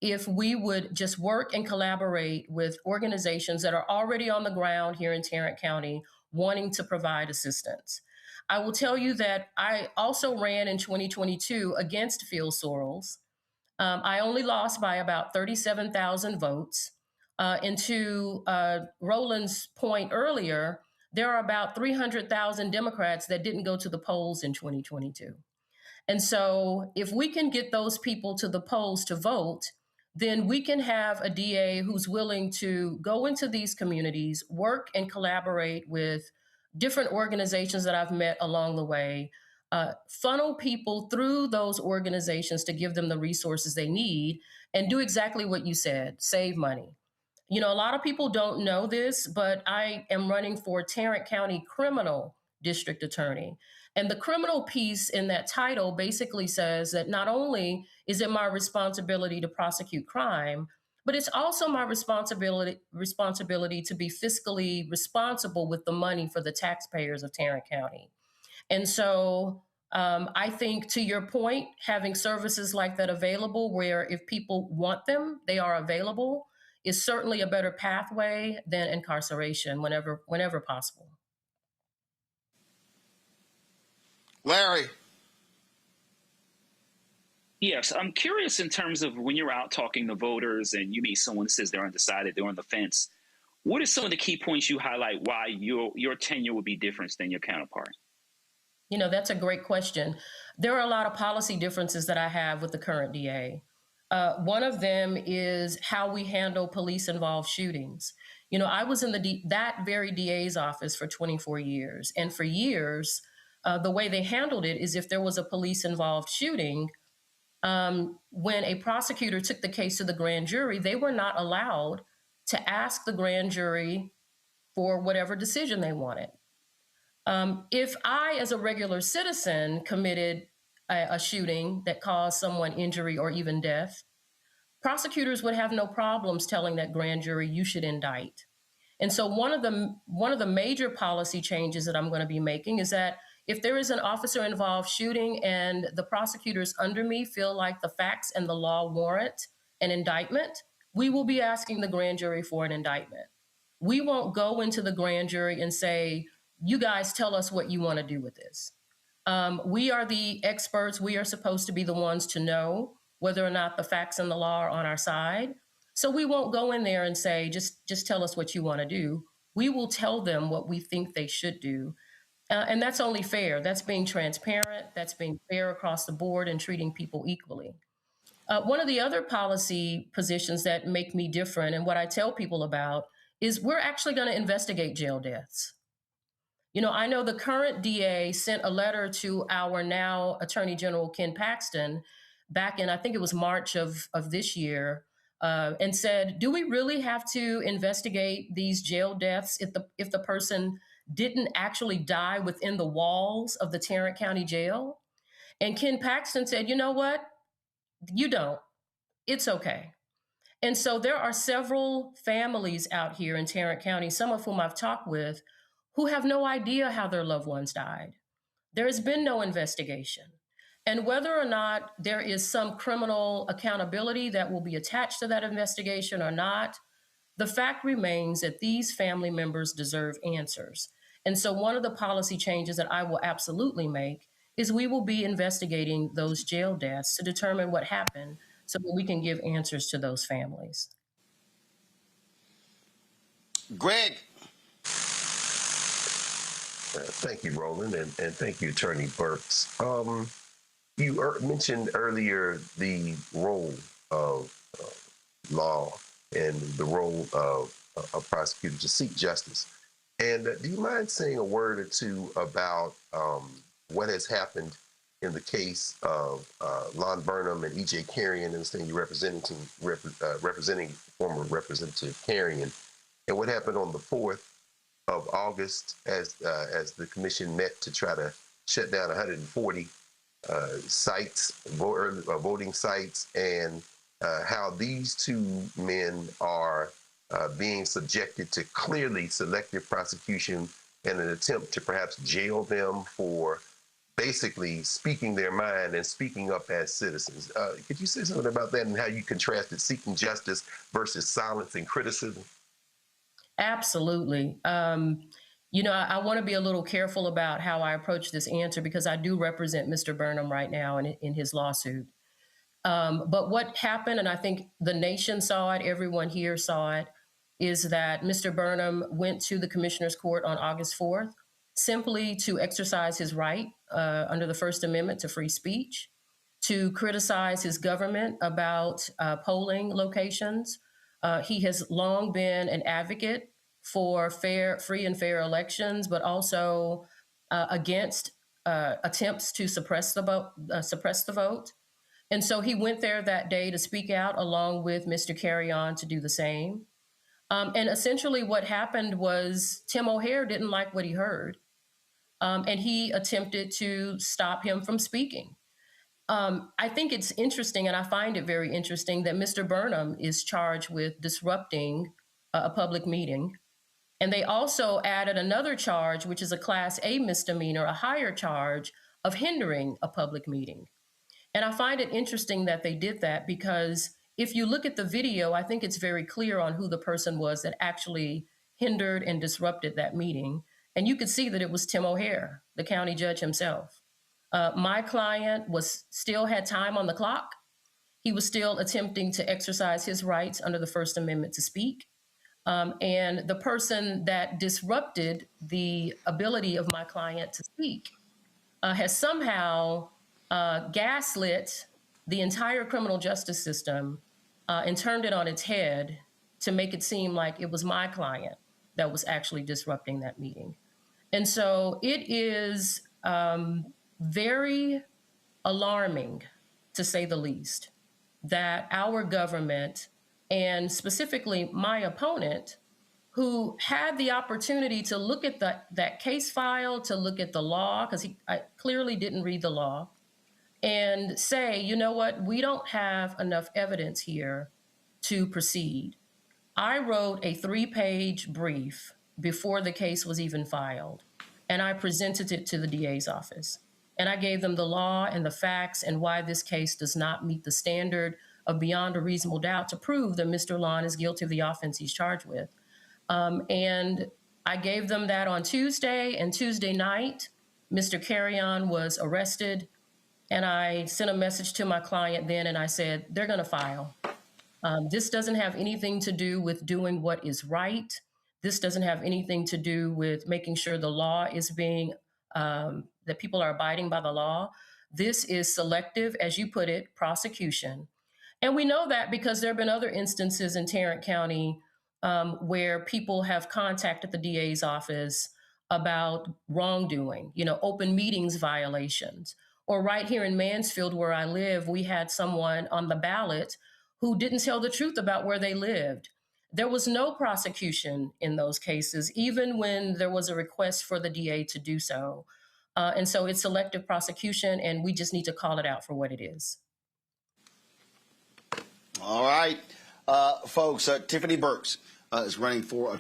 if we would just work and collaborate with organizations that are already on the ground here in Tarrant County wanting to provide assistance. I will tell you that I also ran in 2022 against Phil Sorrells. I only lost by about 37,000 votes. And to Roland's point earlier, there are about 300,000 Democrats that didn't go to the polls in 2022. And so if we can get those people to the polls to vote, then we can have a DA who's willing to go into these communities, work and collaborate with different organizations that I've met along the way, funnel people through those organizations to give them the resources they need, and do exactly what you said, save money. You know, a lot of people don't know this, but I am running for Tarrant County Criminal District Attorney. And the criminal piece in that title basically says that not only is it my responsibility to prosecute crime, but it's also my responsibility to be fiscally responsible with the money for the taxpayers of Tarrant County. And so I think, to your point, having services like that available, where if people want them, they are available, is certainly a better pathway than incarceration whenever possible. Larry. Yes, I'm curious in terms of when you're out talking to voters and you meet someone that says they're undecided, they're on the fence. What are some of the key points you highlight why your tenure would be different than your counterpart? You know, that's a great question. There are a lot of policy differences that I have with the current DA. One of them is how we handle police-involved shootings. You know, I was in that very DA's office for 24 years. And for years, the way they handled it is if there was a police-involved shooting, when a prosecutor took the case to the grand jury, they were not allowed to ask the grand jury for whatever decision they wanted. If I, as a regular citizen, committed a shooting that caused someone injury or even death, prosecutors would have no problems telling that grand jury, you should indict. And so one of the major policy changes that I'm going to be making is that if there is an officer-involved shooting and the prosecutors under me feel like the facts and the law warrant an indictment, we will be asking the grand jury for an indictment. We won't go into the grand jury and say, you guys tell us what you want to do with this. We are the experts. We are supposed to be the ones to know whether or not the facts and the law are on our side. So we won't go in there and say, just tell us what you want to do. We will tell them what we think they should do. And that's only fair. That's being transparent. That's being fair across the board and treating people equally. One of the other policy positions that make me different, and what I tell people about, is we're actually going to investigate jail deaths. You know, I know the current DA sent a letter to our now Attorney General Ken Paxton back in, I think it was March of this year, and said, do we really have to investigate these jail deaths if the person didn't actually die within the walls of the Tarrant County Jail? And Ken Paxton said, you know what? You don't. It's okay. And so there are several families out here in Tarrant County, some of whom I've talked with, who have no idea how their loved ones died. There has been no investigation. And whether or not there is some criminal accountability that will be attached to that investigation or not, the fact remains that these family members deserve answers. And so one of the policy changes that I will absolutely make is we will be investigating those jail deaths to determine what happened so that we can give answers to those families. Greg. Thank you, Roland, and thank you, Attorney Burks. You mentioned earlier the role of law and the role of a prosecutor to seek justice. And do you mind saying a word or two about what has happened in the case of Lon Burnham and E.J. Carrion? I understand you're representing former Representative Carrion, and what happened on the 4th of August as the commission met to try to shut down 140 voting sites, and how these two men are being subjected to clearly selective prosecution in an attempt to perhaps jail them for basically speaking their mind and speaking up as citizens. Could you say something about that and how you contrasted seeking justice versus silence and criticism? Absolutely. I want to be a little careful about how I approach this answer because I do represent Mr. Burnham right now in his lawsuit. But what happened, and I think the nation saw it, everyone here saw it, is that Mr. Burnham went to the Commissioner's Court on August 4th simply to exercise his right under the First Amendment to free speech, to criticize his government about polling locations. He has long been an advocate for free and fair elections, but also against attempts to suppress the vote. And so he went there that day to speak out along with Mr. Carrion to do the same. And essentially what happened was Tim O'Hare didn't like what he heard. And he attempted to stop him from speaking. I think it's interesting, and I find it very interesting, that Mr. Burnham is charged with disrupting a public meeting. And they also added another charge, which is a Class A misdemeanor, a higher charge of hindering a public meeting. And I find it interesting that they did that because if you look at the video, I think it's very clear on who the person was that actually hindered and disrupted that meeting. And you could see that it was Tim O'Hare, the county judge himself. My client still had time on the clock. He was still attempting to exercise his rights under the First Amendment to speak. And the person that disrupted the ability of my client to speak has somehow gaslit the entire criminal justice system and turned it on its head to make it seem like it was my client that was actually disrupting that meeting. And so it is very alarming, to say the least, that our government, and specifically my opponent, who had the opportunity to look at that case file, to look at the law, because I clearly didn't read the law, and say, you know what, we don't have enough evidence here to proceed. I wrote a 3-page brief before the case was even filed, and I presented it to the DA's office. And I gave them the law and the facts and why this case does not meet the standard of beyond a reasonable doubt to prove that Mr. Lon is guilty of the offense he's charged with. And I gave them that on Tuesday, and Tuesday night, Mr. Carrion was arrested. And I sent a message to my client then, and I said, they're going to file. This doesn't have anything to do with doing what is right. This doesn't have anything to do with making sure the law is being, that people are abiding by the law. This is selective, as you put it, prosecution. And we know that because there have been other instances in Tarrant County where people have contacted the DA's office about wrongdoing, open meetings violations. Or right here in Mansfield, where I live, we had someone on the ballot who didn't tell the truth about where they lived. There was no prosecution in those cases, even when there was a request for the DA to do so. And so it's selective prosecution, and we just need to call it out for what it is. All right, folks. Tiffany Burks is running for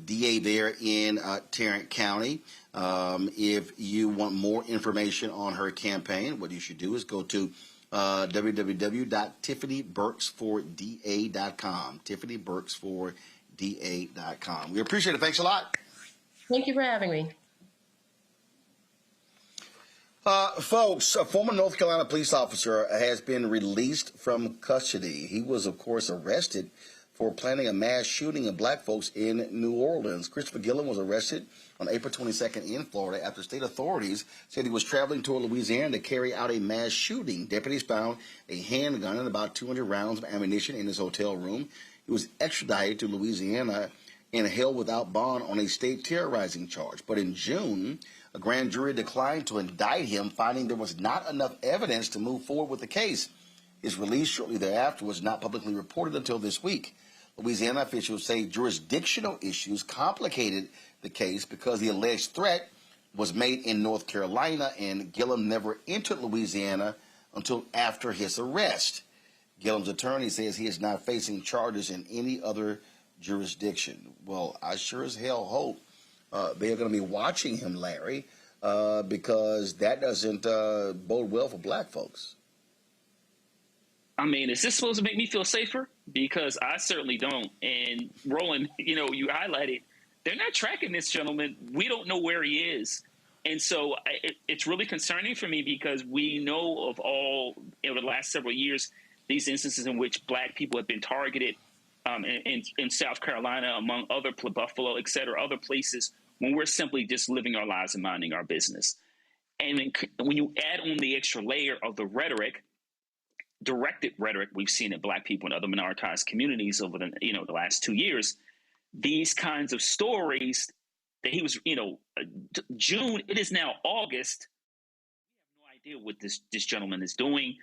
DA there in Tarrant County. If you want more information on her campaign, what you should do is go to www.tiffanyburksforda.com. tiffanyburksforda.com. We appreciate it. Thanks a lot. Thank you for having me. Folks, a former North Carolina police officer has been released from custody. He was, of course, arrested for planning a mass shooting of black folks in New Orleans. Christopher Gillen was arrested on April 22nd in Florida after state authorities said he was traveling toward Louisiana to carry out a mass shooting. Deputies found a handgun and about 200 rounds of ammunition in his hotel room. He was extradited to Louisiana and held without bond on a state terrorizing charge. But in June, a grand jury declined to indict him, finding there was not enough evidence to move forward with the case. His release shortly thereafter was not publicly reported until this week. Louisiana officials say jurisdictional issues complicated the case because the alleged threat was made in North Carolina, and Gillum never entered Louisiana until after his arrest. Gillum's attorney says he is not facing charges in any other jurisdiction. Well, I sure as hell hope they are going to be watching him, Larry, because that doesn't bode well for black folks. I mean, is this supposed to make me feel safer? Because I certainly don't. And Roland, you highlighted, they're not tracking this gentleman. We don't know where he is. And so it's really concerning for me because we know of all, over the last several years, these instances in which Black people have been targeted in South Carolina, among other, Buffalo, et cetera, other places, when we're simply just living our lives and minding our business. And when you add on the extra layer of the rhetoric, directed rhetoric we've seen in Black people and other minoritized communities over the last 2 years, these kinds of stories that he was, June, it is now August. We have no idea what this gentleman is doing.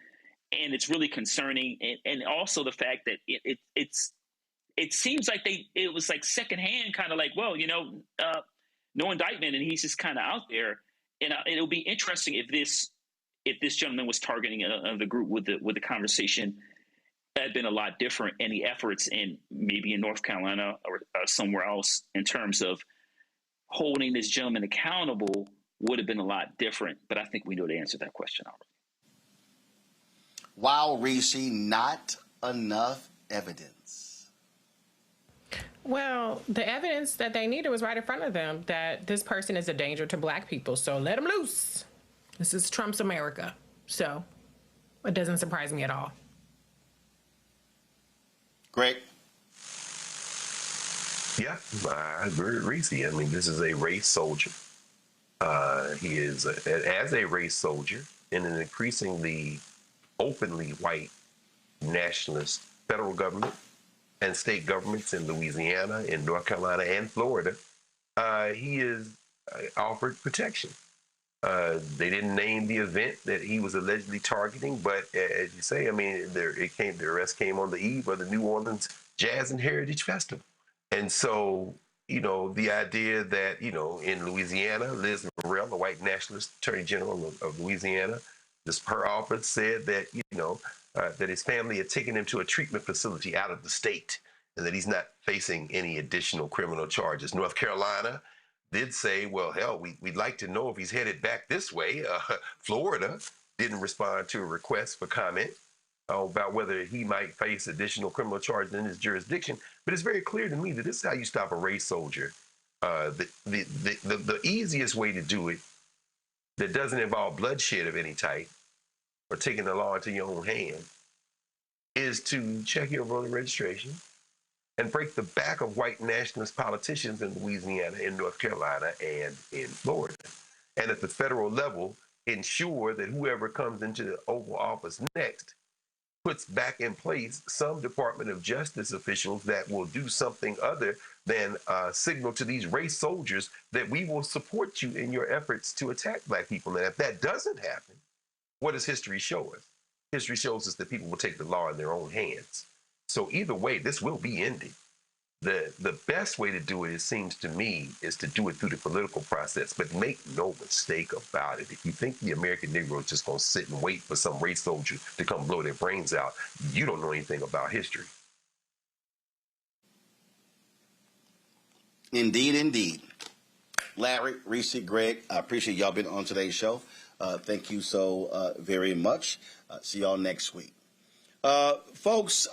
And it's really concerning. And also the fact that it seems like it was like secondhand, kind of like, well, no indictment, and he's just kind of out there. And it'll be interesting if this gentleman was targeting the group with the conversation had been a lot different, and the efforts maybe in North Carolina or somewhere else in terms of holding this gentleman accountable would have been a lot different. But I think we know the answer to that question already. Wow, Reese, not enough evidence. Well, the evidence that they needed was right in front of them, that this person is a danger to Black people. So let him loose. This is Trump's America. So it doesn't surprise me at all. Great. Yeah, I agree with Reese. I mean, this is a race soldier. He is, as a race soldier, in an increasingly openly white nationalist federal government and state governments in Louisiana, in North Carolina, and Florida, he is offered protection. They didn't name the event that he was allegedly targeting, but as you say, I mean, the arrest came on the eve of the New Orleans Jazz and Heritage Festival. And so, the idea that, in Louisiana, Liz Morrell, the white nationalist attorney general of Louisiana, her office said that, that his family had taken him to a treatment facility out of the state and that he's not facing any additional criminal charges. North Carolina did say, well, hell, we'd like to know if he's headed back this way. Florida didn't respond to a request for comment about whether he might face additional criminal charges in his jurisdiction. But it's very clear to me that this is how you stop a race soldier. The easiest way to do it that doesn't involve bloodshed of any type or taking the law into your own hand is to check your voter registration and break the back of white nationalist politicians in Louisiana, in North Carolina, and in Florida. And at the federal level, ensure that whoever comes into the Oval Office next puts back in place some Department of Justice officials that will do something other than signal to these race soldiers that we will support you in your efforts to attack Black people. And if that doesn't happen, what does history show us? History shows us that people will take the law in their own hands. So either way, this will be ended. The best way to do it, it seems to me, is to do it through the political process. But make no mistake about it. If you think the American Negro is just going to sit and wait for some race soldier to come blow their brains out, you don't know anything about history. Indeed, indeed. Larry, Reese, Greg, I appreciate y'all being on today's show. Thank you so very much. See y'all next week. Folks,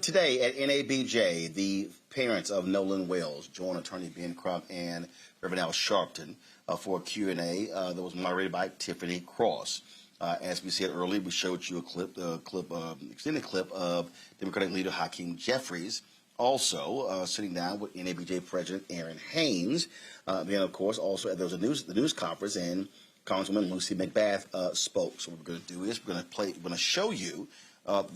today at NABJ, the parents of Nolan Wells joined attorney Ben Crump and Reverend Al Sharpton for a Q&A that was moderated by Tiffany Cross. As we said earlier, we showed you extended clip of Democratic leader Hakeem Jeffries, also sitting down with NABJ President Aaron Haynes. Then, of course, also there was the news conference, and Congresswoman Lucy McBath spoke. So what we're going to do is we're going to show you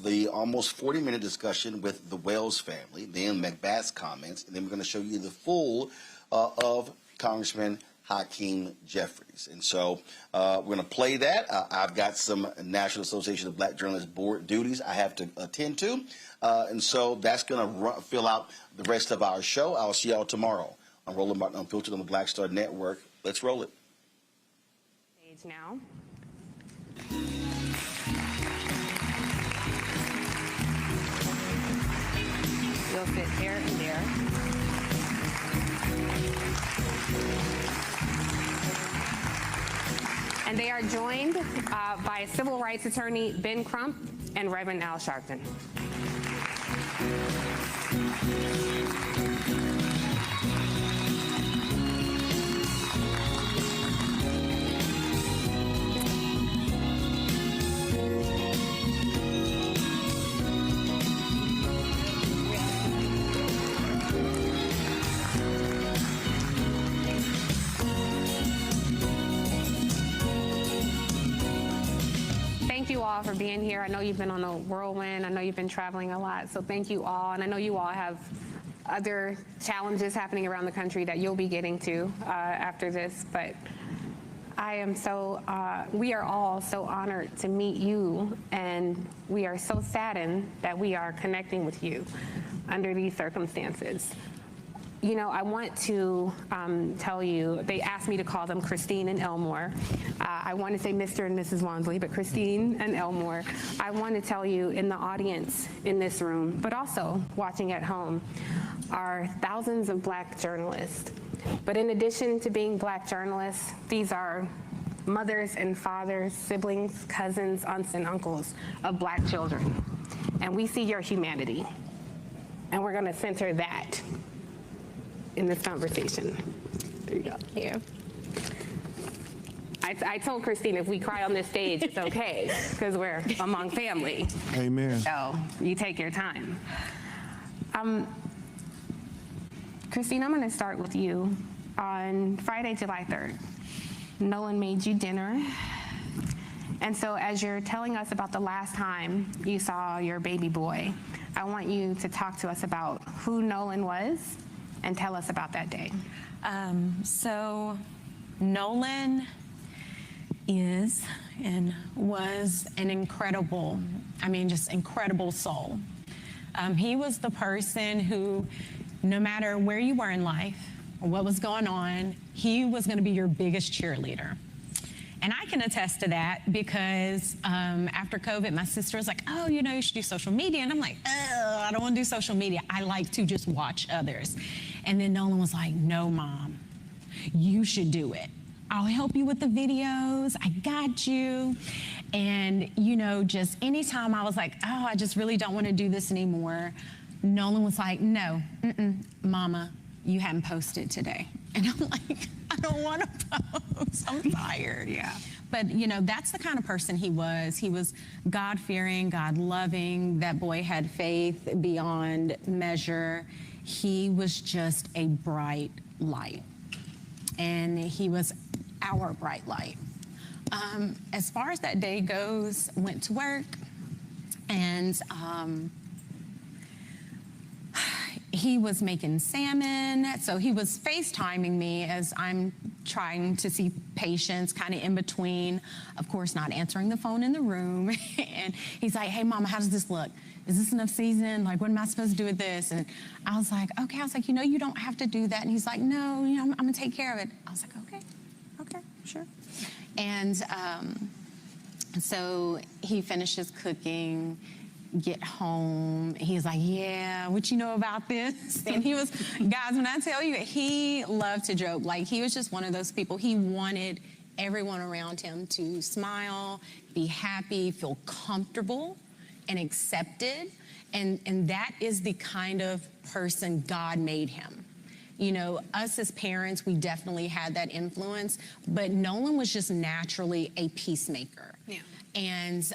the almost 40-minute discussion with the Wells family, then McBath's comments, and then we're going to show you the full of Congressman Hakeem Jeffries. And so we're going to play that. I've got some National Association of Black Journalists board duties I have to attend to. And so that's going to fill out the rest of our show. I'll see y'all tomorrow on Roland Martin Unfiltered on the Black Star Network. Let's roll it. Now. You'll fit there and there. And they are joined by civil rights attorney Ben Crump and Reverend Al Sharpton. Thank you all for being here. I know you've been on a whirlwind. I know you've been traveling a lot. So thank you all. And I know you all have other challenges happening around the country that you'll be getting to after this. But I am so, we are all so honored to meet you. And we are so saddened that we are connecting with you under these circumstances. You know, I want to tell you, they asked me to call them Christine and Elmore. I want to say Mr. and Mrs. Wansley, but Christine and Elmore. I want to tell you in the audience in this room, but also watching at home, are thousands of Black journalists. But in addition to being Black journalists, these are mothers and fathers, siblings, cousins, aunts, and uncles of Black children. And we see your humanity. And we're going to center that in this conversation. There you go. Here. I told Christine if we cry on this stage, it's okay, because we're among family. Amen. So you take your time. Christine, I'm going to start with you. On Friday, July 3rd, Nolan made you dinner. And so as you're telling us about the last time you saw your baby boy, I want you to talk to us about who Nolan was and tell us about that day. So Nolan is and was an incredible, just incredible soul. He was the person who, no matter where you were in life or what was going on, he was going to be your biggest cheerleader. And I can attest to that because after COVID, my sister was like, oh, you should do social media. And I'm like, I don't want to do social media. I like to just watch others. And then Nolan was like, no, Mom, you should do it. I'll help you with the videos. I got you. And, just anytime I was like, oh, I just really don't want to do this anymore, Nolan was like, no, Mama, you haven't posted today. And I'm like, I don't want to post. I'm tired. Yeah. But, that's the kind of person he was. He was God-fearing, God-loving. That boy had faith beyond measure. He was just a bright light. And he was our bright light. As far as that day goes, went to work, and he was making salmon. So he was FaceTiming me as I'm trying to see patients kind of in between, of course, not answering the phone in the room. And he's like, hey, Mama, how does this look? Is this enough season? Like, what am I supposed to do with this? And I was like, okay. I was like, you don't have to do that. And he's like, no, I'm going to take care of it. I was like, okay, sure. And so he finishes cooking, get home. He's like, yeah, what you know about this? And he was, guys, when I tell you, he loved to joke. Like, he was just one of those people. He wanted everyone around him to smile, be happy, feel comfortable and accepted. And that is the kind of person God made him. Us as parents, we definitely had that influence, but Nolan was just naturally a peacemaker. Yeah. And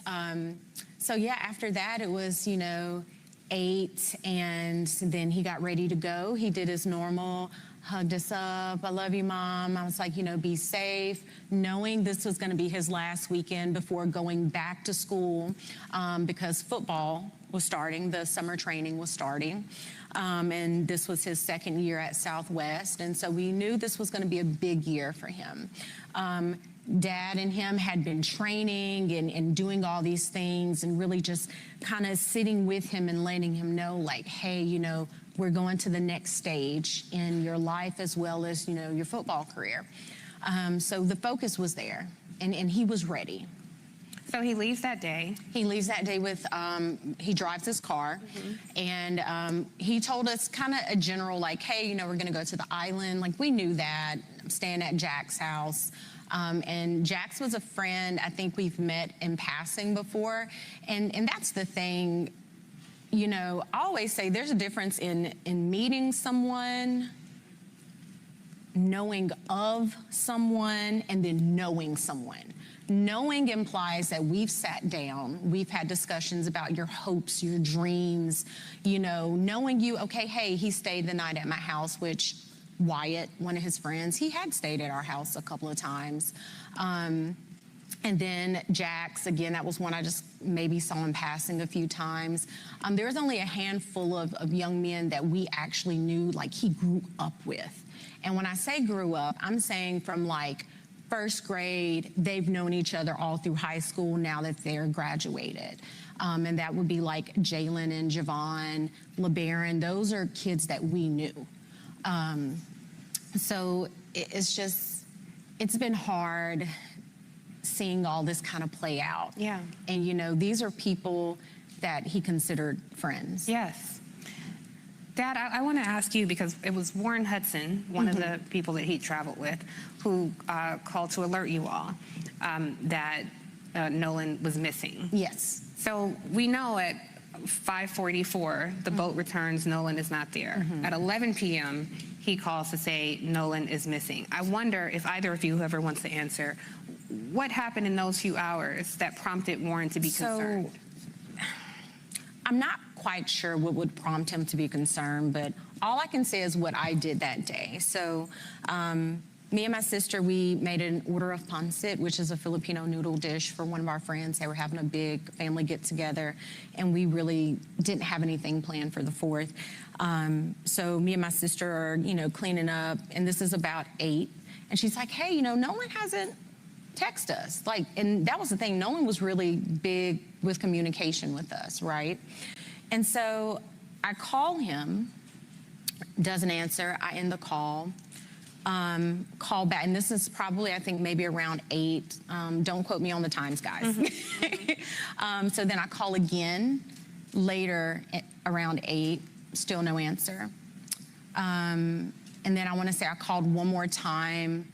so yeah, after that it was, ate, and then he got ready to go. He did his normal, hugged us up. I love you, Mom. I was like, be safe, knowing this was going to be his last weekend before going back to school because football was starting, the summer training was starting. And this was his second year at Southwest. And so we knew this was going to be a big year for him. Dad and him had been training and doing all these things and really just kind of sitting with him and letting him know, like, hey, we're going to the next stage in your life as well as, your football career. So the focus was there, and he was ready. So he leaves that day. He leaves that day with, he drives his car, and he told us kind of a general, like, hey, we're going to go to the island. Like, we knew that. I'm staying at Jack's house. And Jax was a friend I think we've met in passing before. And that's the thing, you know, I always say there's a difference in meeting someone, knowing of someone, and then knowing someone. Knowing implies that we've sat down, we've had discussions about your hopes, your dreams, you know, knowing you, okay, hey, he stayed the night at my house, which Wyatt, one of his friends, he had stayed at our house a couple of times. And then Jax, again, that was one I just maybe saw in passing a few times. There was only a handful of young men that we actually knew, like he grew up with. And when I say grew up, I'm saying from like first grade, they've known each other all through high school now that they're graduated. And that would be like Jalen and Javon, LeBaron. Those are kids that we knew. So it's been hard seeing all this kind of play out. Yeah. And, you know, these are people that he considered friends. Yes. Dad, I want to ask you, because it was Warren Hudson, one of the people that he traveled with, who called to alert you all that Nolan was missing. Yes. So we know at 5:44, the boat returns, Nolan is not there. At 11 p.m., he calls to say Nolan is missing. I wonder if either of you, whoever wants to answer, what happened in those few hours that prompted Warren to be concerned? I'm not quite sure what would prompt him to be concerned, but all I can say is what I did that day. So me and my sister, we made an order of pancit, which is a Filipino noodle dish for one of our friends. They were having a big family get-together, and we really didn't have anything planned for the 4th. So me and my sister are, you know, cleaning up, and this is about 8. And she's like, hey, you know, Nolan hasn't texted us. Like, and that was the thing. Nolan was really big with communication with us, right? And so I call him, doesn't answer. I end the call. Call back, and this is probably, I think, maybe around 8. Don't quote me on the times, guys. So then I call again later around 8, still no answer. And then I want to say I called one more time,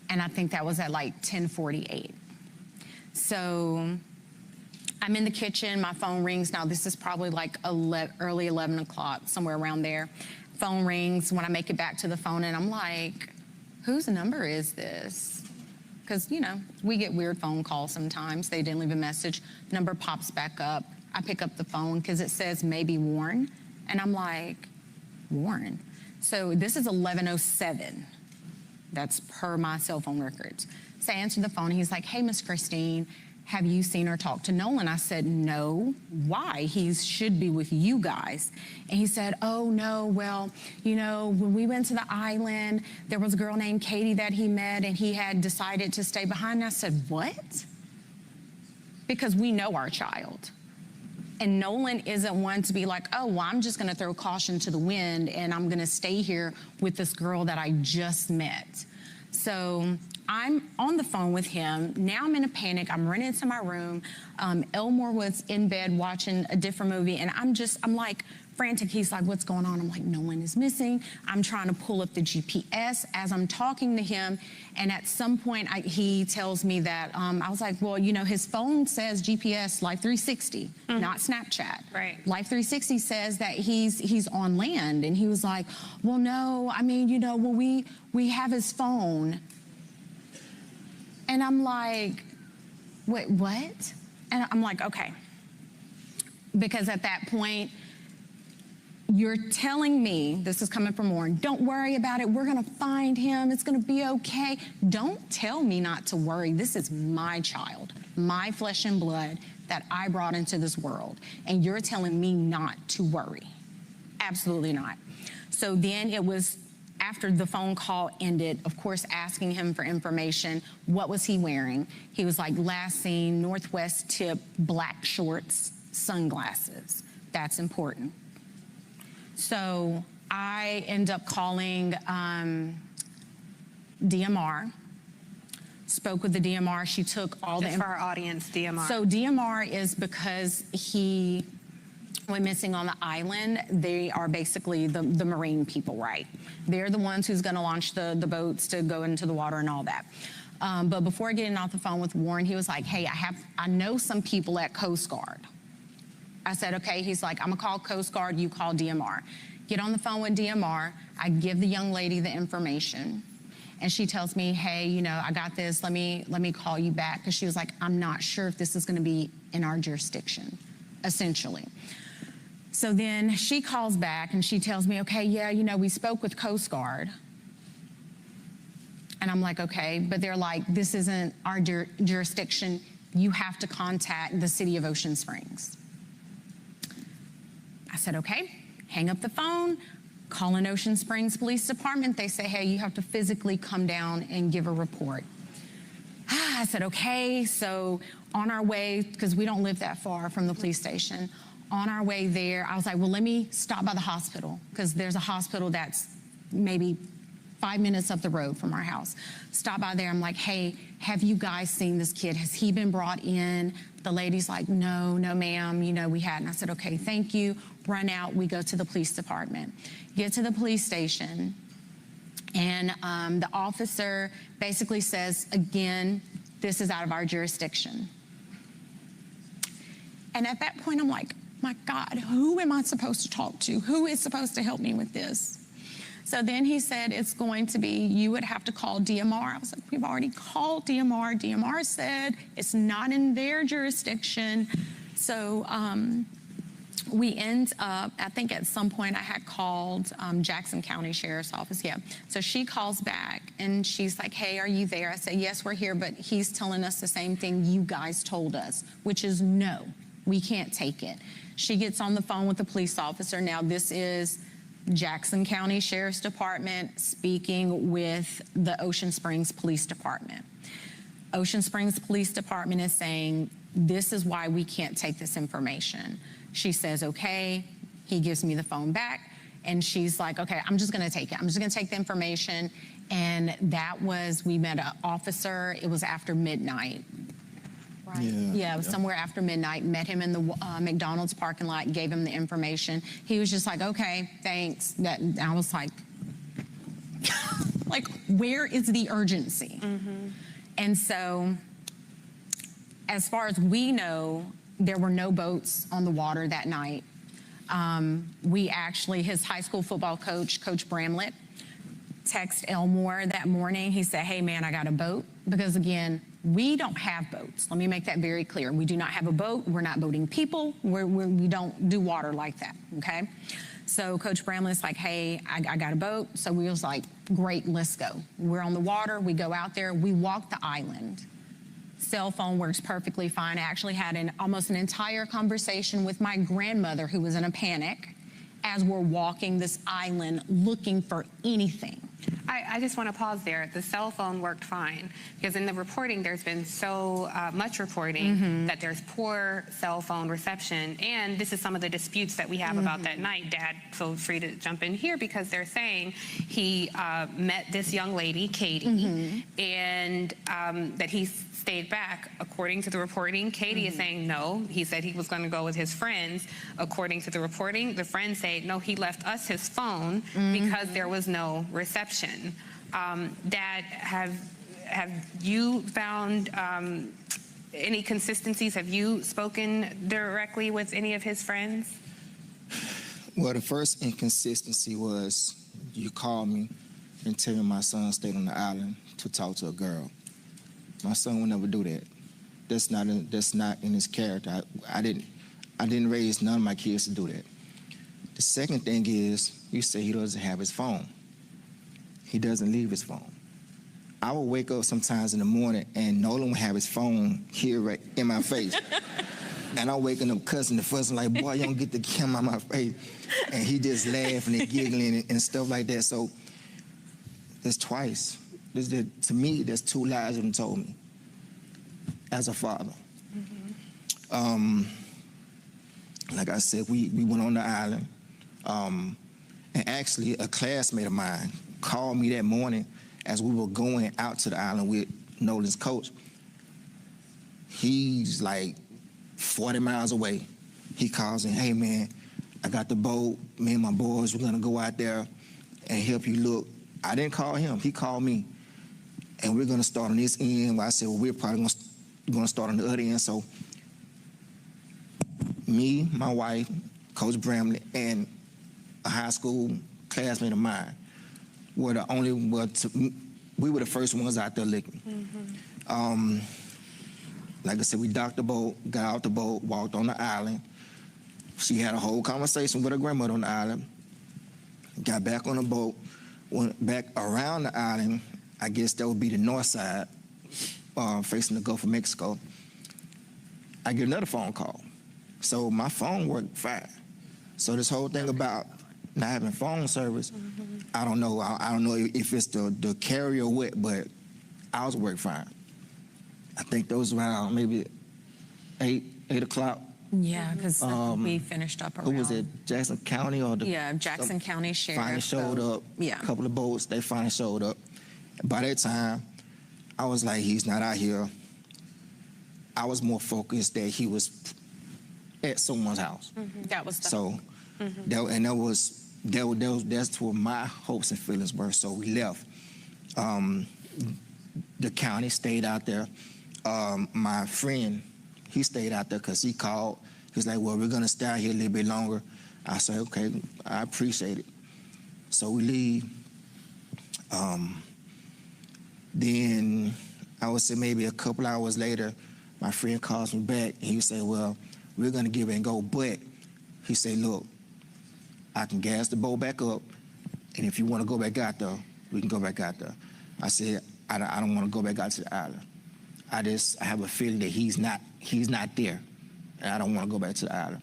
and I think that was at like 10:48. So I'm in the kitchen, my phone rings. Now this is probably like early 11 o'clock, somewhere around there. Phone rings when I make it back to the phone, and I'm like, whose number is this? Because, you know, we get weird phone calls sometimes. They didn't leave a message. Number pops back up. I pick up the phone because it says maybe Warren. And I'm like, Warren? So this is 11:07. That's per my cell phone records. So I answered the phone. He's like, hey, Miss Christine, have you seen or talked to Nolan? I said, no. Why? He should be with you guys. And he said, oh, no, well, you know, when we went to the island, there was a girl named Katie that he met, and he had decided to stay behind. And I said, what? Because we know our child. And Nolan isn't one to be like, oh, well, I'm just going to throw caution to the wind, and I'm going to stay here with this girl that I just met. So I'm on the phone with him. Now I'm in a panic. I'm running into my room. Elmore was in bed watching a different movie, and I'm like frantic. He's like, what's going on? I'm like, Nolan is missing. I'm trying to pull up the GPS as I'm talking to him. And at some point, he tells me that, I was like, well, you know, his phone says GPS Life 360, not Snapchat. Right. Life 360 says that he's on land. And he was like, well, no, I mean, you know, well, we have his phone. And I'm like, wait, what? And I'm like, okay. Because at that point, you're telling me, this is coming from Warren, don't worry about it. We're going to find him. It's going to be okay. Don't tell me not to worry. This is my child, my flesh and blood that I brought into this world. And you're telling me not to worry. Absolutely not. So then it was after the phone call ended, of course, asking him for information. What was he wearing? He was like, last seen, Northwest tip, black shorts, sunglasses. That's important. So I end up calling DMR, spoke with the DMR. She took all Just for our audience, DMR. So DMR is because he went missing on the island. They are basically the marine people, right? They're the ones who's going to launch the boats to go into the water and all that. But before getting off the phone with Warren, he was like, hey, I know some people at Coast Guard. I said, okay. He's like, I'm gonna call Coast Guard, you call DMR. Get on the phone with DMR. I give the young lady the information. And she tells me, hey, you know, I got this, let me call you back. Because she was like, I'm not sure if this is gonna be in our jurisdiction, essentially. So then she calls back and she tells me, okay, yeah, you know, we spoke with Coast Guard. And I'm like, okay, but they're like, this isn't our jurisdiction. You have to contact the city of Ocean Springs. I said, okay, hang up the phone, call an Ocean Springs Police Department. They say, hey, you have to physically come down and give a report. I said, okay. So on our way, because we don't live that far from the police station, on our way there, I was like, well, let me stop by the hospital, because there's a hospital that's maybe 5 minutes up the road from our house. Stop by there. I'm like, hey, have you guys seen this kid? Has he been brought in? The lady's like, no, ma'am, you know, we hadn't. I said, okay, thank you. Run out. We go to the police department. Get to the police station, and the officer basically says, again, this is out of our jurisdiction. And at that point, I'm like, my God, who am I supposed to talk to? Who is supposed to help me with this? So then he said, it's going to be, you would have to call DMR. I was like, we've already called DMR. DMR said it's not in their jurisdiction. So we end up, I think at some point I had called Jackson County Sheriff's Office, yeah. So she calls back and she's like, hey, are you there? I said, yes, we're here, but he's telling us the same thing you guys told us, which is no, we can't take it. She gets on the phone with the police officer. Now this is Jackson County Sheriff's Department speaking with the Ocean Springs Police Department. Ocean Springs Police Department is saying, this is why we can't take this information. She says, okay. He gives me the phone back, and she's like, okay, I'm just gonna take it. I'm just gonna take the information. And that was, we met an officer, it was after midnight. Right. Yeah, it was somewhere after midnight. Met him in the McDonald's parking lot, gave him the information. He was just like, okay, thanks. I was like, like, where is the urgency? Mm-hmm. And so, as far as we know, there were no boats on the water that night. We actually, his high school football coach, Coach Bramlett, texted Elmore that morning. He said, hey man, I got a boat. Because again, we don't have boats. Let me make that very clear. We do not have a boat. We're not boating people. We don't do water like that, okay? So Coach Bramlett's like, hey, I got a boat. So we was like, great, let's go. We're on the water. We go out there. We walk the island. Cell phone works perfectly fine. I actually had almost an entire conversation with my grandmother, who was in a panic, as we're walking this island looking for anything. I just want to pause there. The cell phone worked fine, because in the reporting, there's been so much reporting that there's poor cell phone reception. And this is some of the disputes that we have about that night. Dad, feel free to jump in here, because they're saying he met this young lady, Katie, and that he stayed back. According to the reporting, Katie is saying no. He said he was going to go with his friends. According to the reporting, the friends say, no, he left us his phone because there was no reception. Dad, have you found any consistencies? Have you spoken directly with any of his friends? Well, the first inconsistency was you called me and tell me my son stayed on the island to talk to a girl. My son would never do that. That's not in his character. I didn't raise none of my kids to do that. The second thing is, you say he doesn't have his phone. He doesn't leave his phone. I will wake up sometimes in the morning and Nolan will have his phone here right in my face. And I'm waking up cussing the fussing like, boy, you don't get the camera on my face. And he just laughing and giggling and stuff like that. So that's twice. To me, there's two lies that he told me as a father. Like I said, we went on the island. And actually, a classmate of mine called me that morning as we were going out to the island with Nolan's coach. He's like 40 miles away. He calls and, hey man, I got the boat. Me and my boys, we're gonna go out there and help you look. I didn't call him, he called me. and we're going to start on this end. I said, well, we're probably going to start on the other end. So me, my wife, Coach Bramley, and a high school classmate of mine were the only we were the first ones out there looking. Like I said, we docked the boat, got out the boat, walked on the island. She had a whole conversation with her grandmother on the island, got back on the boat, went back around the island. I guess that would be the north side, facing the Gulf of Mexico. I get another phone call. So my phone worked fine. So this whole thing about not having phone service, I don't know. I don't know if it's the carrier or what, but ours worked fine. I think those around maybe 8 o'clock. Yeah, because we finished up around. Who was it? Jackson County or the? Yeah, Jackson County Sheriff. Finally showed up. Yeah. A couple of boats, they finally showed up. By that time, I was like, he's not out here. I was more focused that he was at someone's house. That was the So, that's where my hopes and feelings were. So we left. The county stayed out there. My friend, he stayed out there because he called. He was like, well, we're going to stay out here a little bit longer. I said, okay, I appreciate it. So we leave. Then I would say maybe a couple hours later, my friend calls me back, and he said, well, we're going to give it and go. But he said, look, I can gas the boat back up, and if you want to go back out there, we can go back out there. I said, I don't want to go back out to the island. I have a feeling that he's not there, and I don't want to go back to the island.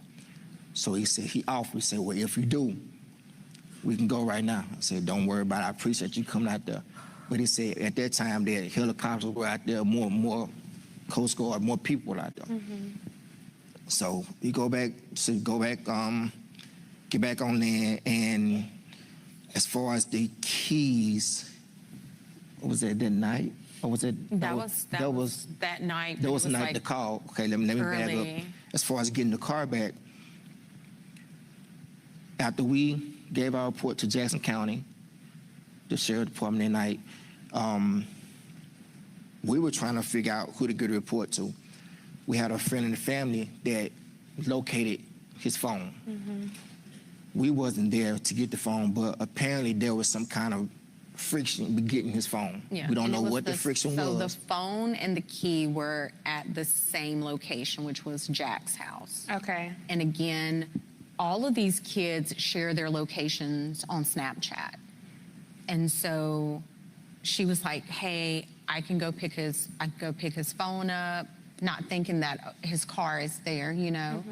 So he said, he offered, he said, well, if you do, we can go right now. I said, don't worry about it. I appreciate you coming out there. But he said at that time that helicopters were out there, more Coast Guard, more people out there. So we get back on land, and as far as the keys, what was that night? Or was it? That was that night. That was the night like to call. Okay, let me back up. As far as getting the car back, after we gave our report to Jackson County, the sheriff department that night, we were trying to figure out who to get a report to. We had a friend in the family that located his phone. We wasn't there to get the phone, but apparently there was some kind of friction with getting his phone. Yeah. We don't And know it was what the friction So was. the phone and the key were at the same location, which was Jack's house. Okay. And again, all of these kids share their locations on Snapchat. And so she was like, hey, I can go pick his phone up, not thinking that his car is there, you know.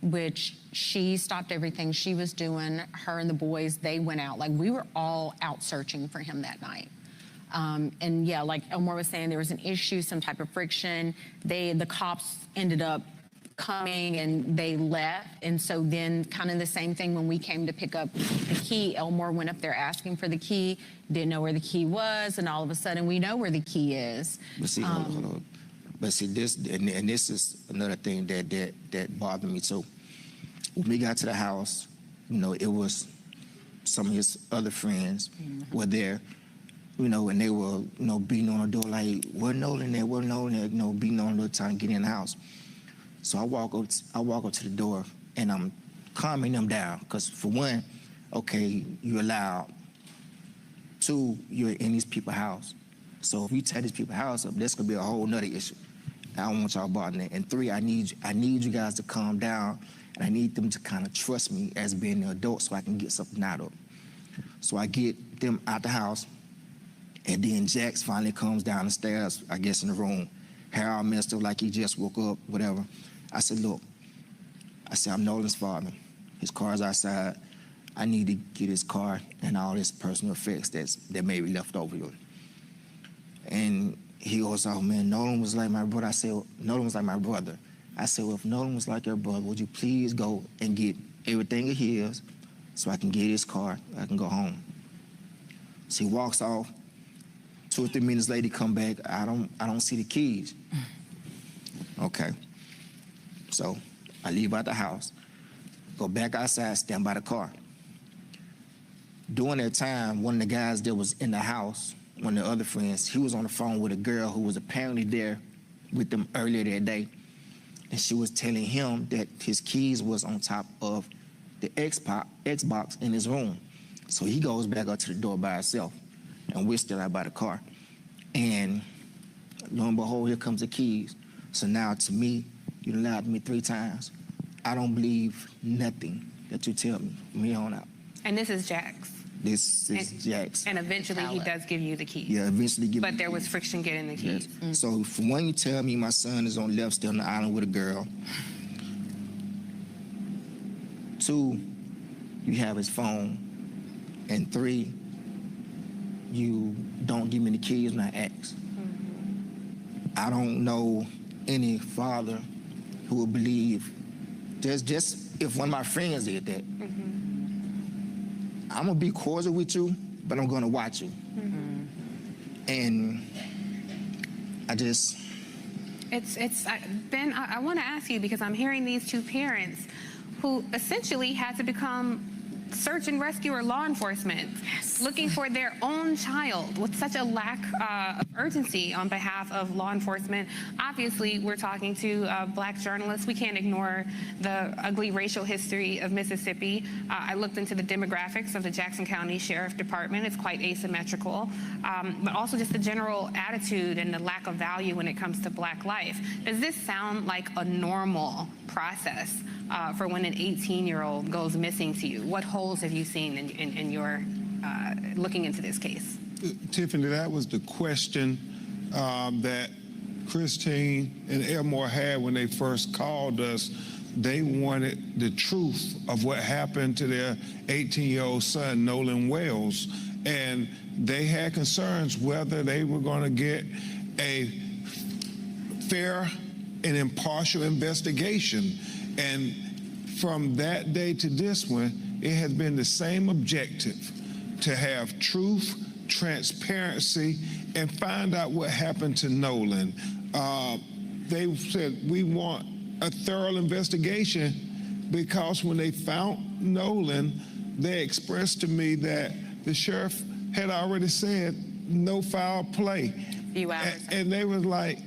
Which she stopped everything she was doing. Her and the boys, they went out. Like, we were all out searching for him that night. And yeah, like Elmore was saying, there was an issue, some type of friction. The cops ended up coming and they left. And so then kind of the same thing when we came to pick up the key, Elmore went up there asking for the key, didn't know where the key was, and all of a sudden we know where the key is. But see, hold on. But see, this is another thing that bothered me too. When we got to the house, you know, it was some of his other friends were there, you know, and they were, you know, beating on the door like, "Where Nolan there? Where Nolan there?" You know, beating on the door trying to get in the house. So I walk up to the door and I'm calming them down because for one, okay, you're allowed. Two, you're in these people's house. So if you tear these people's house up, that's gonna be a whole nother issue. I don't want y'all bothering it. And three, I need you guys to calm down, and I need them to kind of trust me as being an adult so I can get something out of them. So I get them out the house, and then Jax finally comes down the stairs, I guess in the room. Hair all messed up like he just woke up, whatever. I said, look, I'm Nolan's father. His car's outside. I need to get his car and all his personal effects that may be left over here. And he goes, oh man, Nolan was like my brother. I said, Nolan was like my brother. I said, well, if Nolan was like your brother, would you please go and get everything of his so I can get his car, I can go home. So he walks off. 2 or 3 minutes later, he come back. I don't see the keys. Okay. So I leave out the house, go back outside, stand by the car. During that time, one of the guys that was in the house, one of the other friends, he was on the phone with a girl who was apparently there with them earlier that day. And she was telling him that his keys was on top of the Xbox in his room. So he goes back up to the door by himself, and we're still out by the car. And lo and behold, here comes the keys. So now to me, you lied to me 3 times. I don't believe nothing that you tell me from here on out. And this is Jax. This is Jax. And eventually he does give you the keys. Yeah, eventually give me. But there was friction getting the keys. Yes. So for one, you tell me my son is on left still on the island with a girl. 2, you have his phone. And 3, you don't give me the keys when I ask. I don't know any father who would believe just if one of my friends did that. I'm gonna be cordial with you, but I'm gonna watch you. And I just. Ben, I want to ask you, because I'm hearing these 2 parents who essentially had to become search and rescue or law enforcement, looking for their own child with such a lack of urgency on behalf of law enforcement. Obviously, we're talking to Black journalists. We can't ignore the ugly racial history of Mississippi. I looked into the demographics of the Jackson County Sheriff Department. It's quite asymmetrical, but also just the general attitude and the lack of value when it comes to Black life. Does this sound like a normal process for when an 18-year-old goes missing to you? What holes have you seen in your looking into this case? Tiffany, that was the question that Christine and Elmore had when they first called us. They wanted the truth of what happened to their 18-year-old son, Nolan Wells, and they had concerns whether they were going to get a fair and impartial investigation. And from that day to this one, it has been the same objective: to have truth, transparency, and find out what happened to Nolan. They said, we want a thorough investigation, because when they found Nolan, they expressed to me that the sheriff had already said no foul play. And they was like,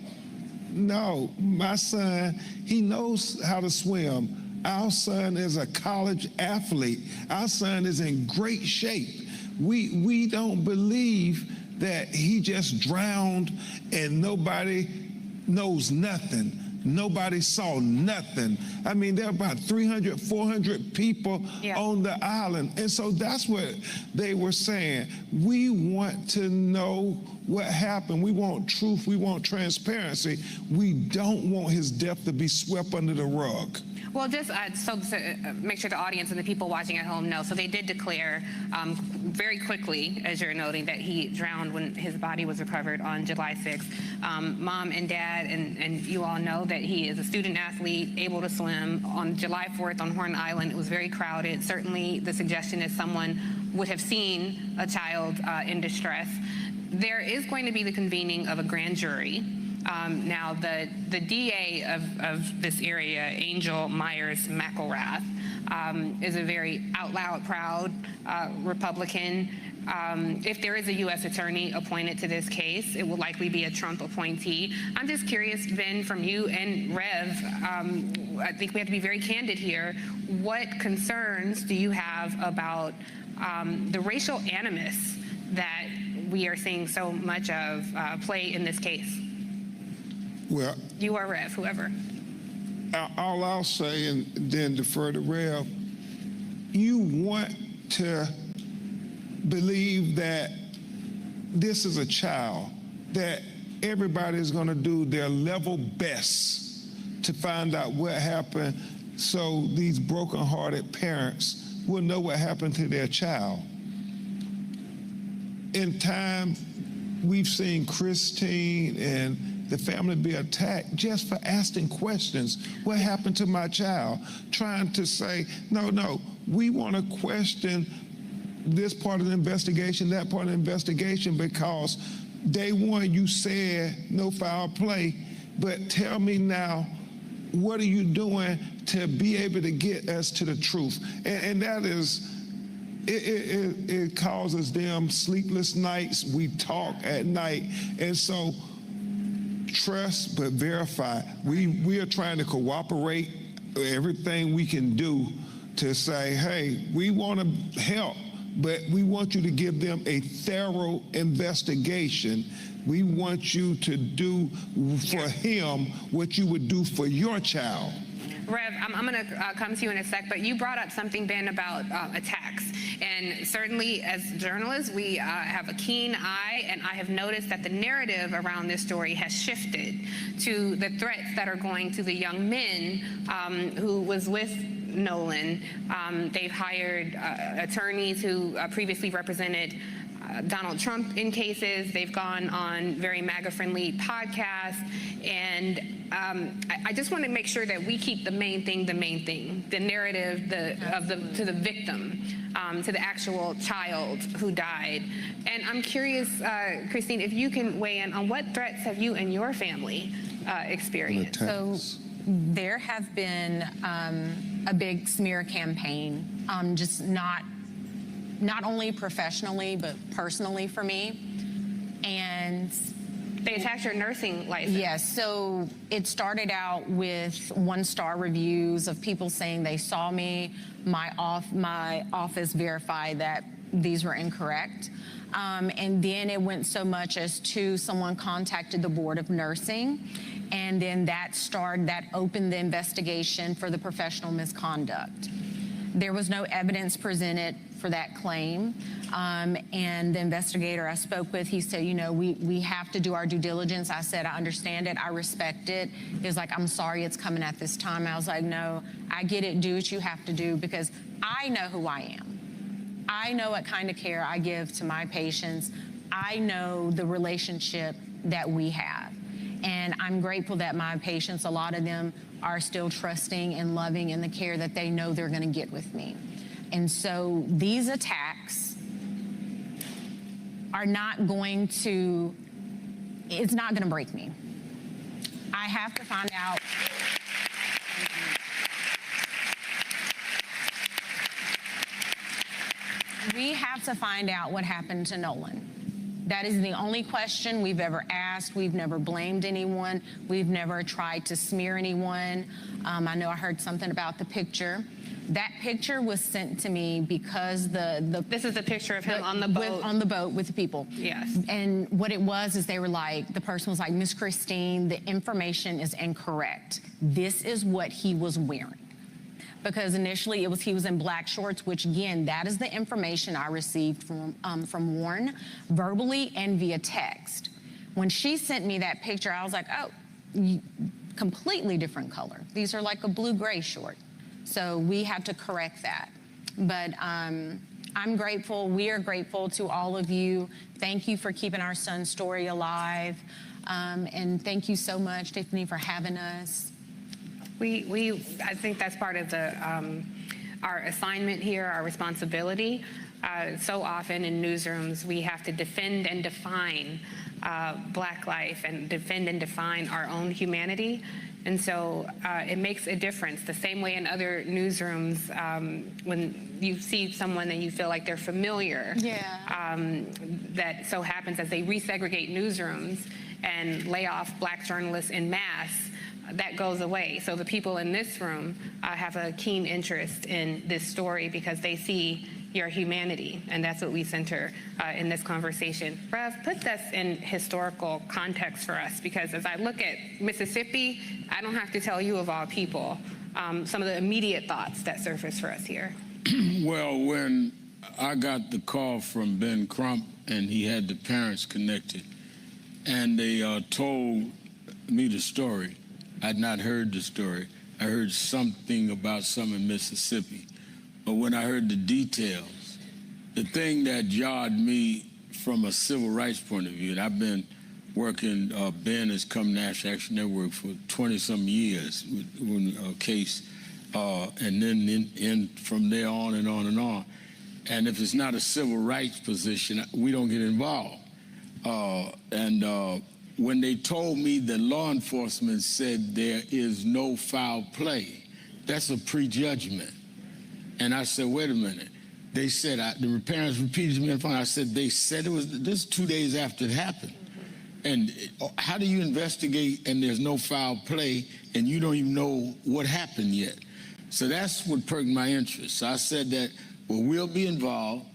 no, my son, he knows how to swim. Our son is a college athlete. Our son is in great shape. We don't believe that he just drowned and nobody knows nothing. Nobody saw nothing. I mean, there are about 300, 400 people on the island. And so that's what they were saying. We want to know what happened. We want truth. We want transparency. We don't want his death to be swept under the rug. Well, just so to make sure the audience and the people watching at home know, so they did declare very quickly, as you're noting, that he drowned when his body was recovered on July 6th. Mom and Dad and you all know that he is a student athlete, able to swim. On July 4th on Horn Island, it was very crowded. Certainly the suggestion is someone would have seen a child in distress. There is going to be the convening of a grand jury. Now, the DA of this area, Angel Myers McElrath, is a very out loud, proud Republican. If there is a U.S. attorney appointed to this case, it will likely be a Trump appointee. I'm just curious, Ben, from you and Rev, I think we have to be very candid here. What concerns do you have about the racial animus that we are seeing so much of play in this case? Well, you or Rev, whoever. All I'll say, and then defer to Rev, you want to believe that this is a child, that everybody is going to do their level best to find out what happened, so these broken-hearted parents will know what happened to their child. In time, we've seen Christine and the family be attacked just for asking questions. What happened to my child? Trying to say, no, we want to question this part of the investigation, that part of the investigation, because day one you said no foul play, but tell me now, what are you doing to be able to get us to the truth? And that is it causes them sleepless nights. We talk at night. And so trust but verify. We are trying to cooperate everything we can do to say, hey, we want to help, but we want you to give them a thorough investigation. We want you to do for him what you would do for your child. Rev, I'm going to come to you in a sec, but you brought up something, Ben, about attacks. And certainly as journalists, we have a keen eye, and I have noticed that the narrative around this story has shifted to the threats that are going to the young men who was with Nolan. They've hired attorneys who previously represented Donald Trump in cases. They've gone on very MAGA-friendly podcasts. And I just want to make sure that we keep the main thing, the narrative to the victim, to the actual child who died. And I'm curious, Christine, if you can weigh in on what threats have you and your family experienced? So there have been a big smear campaign, just not only professionally, but personally for me. And they attacked your nursing license. Yes, so it started out with 1-star reviews of people saying they saw me. My office verified that these were incorrect. And then it went so much as to someone contacted the Board of Nursing, and then that opened the investigation for the professional misconduct. There was no evidence presented for that claim. And the investigator I spoke with, he said, you know, we have to do our due diligence. I said, I understand it. I respect it. He was like, I'm sorry it's coming at this time. I was like, no, I get it. Do what you have to do, because I know who I am. I know what kind of care I give to my patients. I know the relationship that we have. And I'm grateful that my patients, a lot of them, are still trusting and loving in the care that they know they're going to get with me. And so these attacks are not going to, it's not going to break me. I have to find out. We have to find out what happened to Nolan. That is the only question we've ever asked. We've never blamed anyone. We've never tried to smear anyone. I know I heard something about the picture. That picture was sent to me because this is a picture of him on the boat. On the boat with the people. Yes. And what it was is they were like, the person was like, Miss Christine, the information is incorrect. This is what he was wearing. Because initially he was in black shorts, which again, that is the information I received from Warren, verbally and via text. When she sent me that picture, I was like, oh, completely different color. These are like a blue-gray short. So we had to correct that. But I'm grateful, we are grateful to all of you. Thank you for keeping our son's story alive. And thank you so much, Tiffany, for having us. I think that's part of our assignment here, our responsibility. So often in newsrooms, we have to defend and define Black life and defend and define our own humanity. And so it makes a difference. The same way in other newsrooms, when you see someone and you feel like they're familiar, that so happens as they resegregate newsrooms and lay off Black journalists en masse, that goes away. So the people in this room have a keen interest in this story because they see your humanity, and that's what we center in this conversation. Rev, put this in historical context for us, because as I look at Mississippi, I don't have to tell you of all people some of the immediate thoughts that surface for us here. Well, when I got the call from Ben Crump and he had the parents connected, and they told me the story, I'd not heard the story. I heard something about some in Mississippi. But when I heard the details, the thing that jarred me from a civil rights point of view, and I've been working, Ben has come National Action Network for 20-some years with a case, and then from there on and on and on. And if it's not a civil rights position, we don't get involved. When they told me that law enforcement said there is no foul play, that's a prejudgment. And I said, wait a minute, They said, the parents repeated to me on the phone, I said, they said it was, this 2 days after it happened. And how do you investigate and there's no foul play and you don't even know what happened yet? So that's what perked my interest. So I said that, well, we'll be involved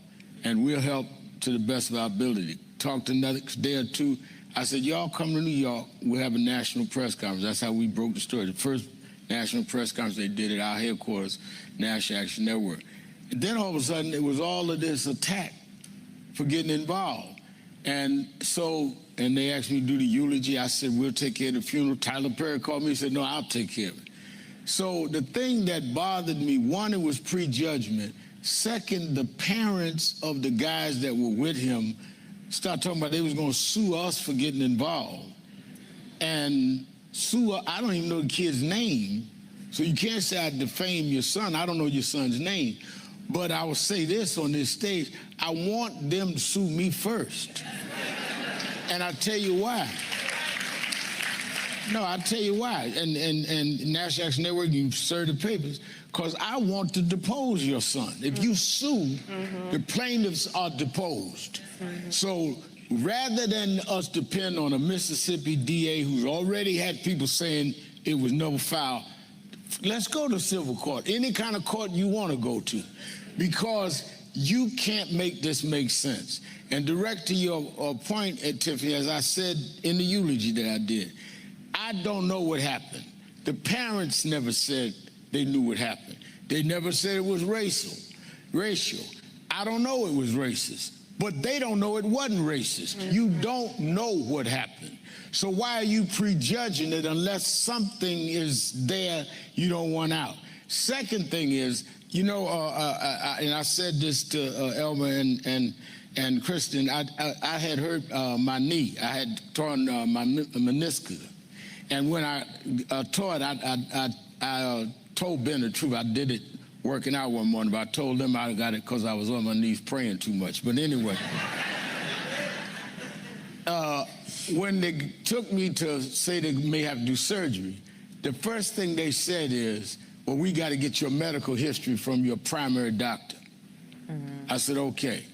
and we'll help to the best of our ability. Talked another day or two. I said, y'all come to New York, we'll have a national press conference. That's how we broke the story. The first national press conference they did at our headquarters, National Action Network. And then all of a sudden, it was all of this attack for getting involved. And so, and they asked me to do the eulogy. I said, we'll take care of the funeral. Tyler Perry called me and said, no, I'll take care of it. So the thing that bothered me, one, it was prejudgment. Second, the parents of the guys that were with him started talking about they was going to sue us for getting involved. And sue, I don't even know the kid's name. So you can't say I defame your son. I don't know your son's name. But I will say this on this stage, I want them to sue me first. And I'll tell you why. No, I'll tell you why. And National Action Network, you serve the papers, because I want to depose your son. If you sue, the plaintiffs are deposed. So rather than us depend on a Mississippi DA who's already had people saying it was no foul, let's go to civil court, any kind of court you want to go to, because you can't make this make sense. And direct to your point, Tiffany, as I said in the eulogy that I did, I don't know what happened. The parents never said they knew what happened. They never said it was racial. I don't know it was racist, but they don't know it wasn't racist. You don't know what happened. So why are you prejudging it unless something is there you don't want out? Second thing is, you know, and I said this to Elmer and Kristen, I had hurt my knee. I had torn my meniscus. And when I tore it, I told Ben the truth. I did it working out one morning, but I told them I got it because I was on my knees praying too much. But anyway, when they took me to say they may have to do surgery, the first thing they said is, well, we got to get your medical history from your primary doctor. I said, okay.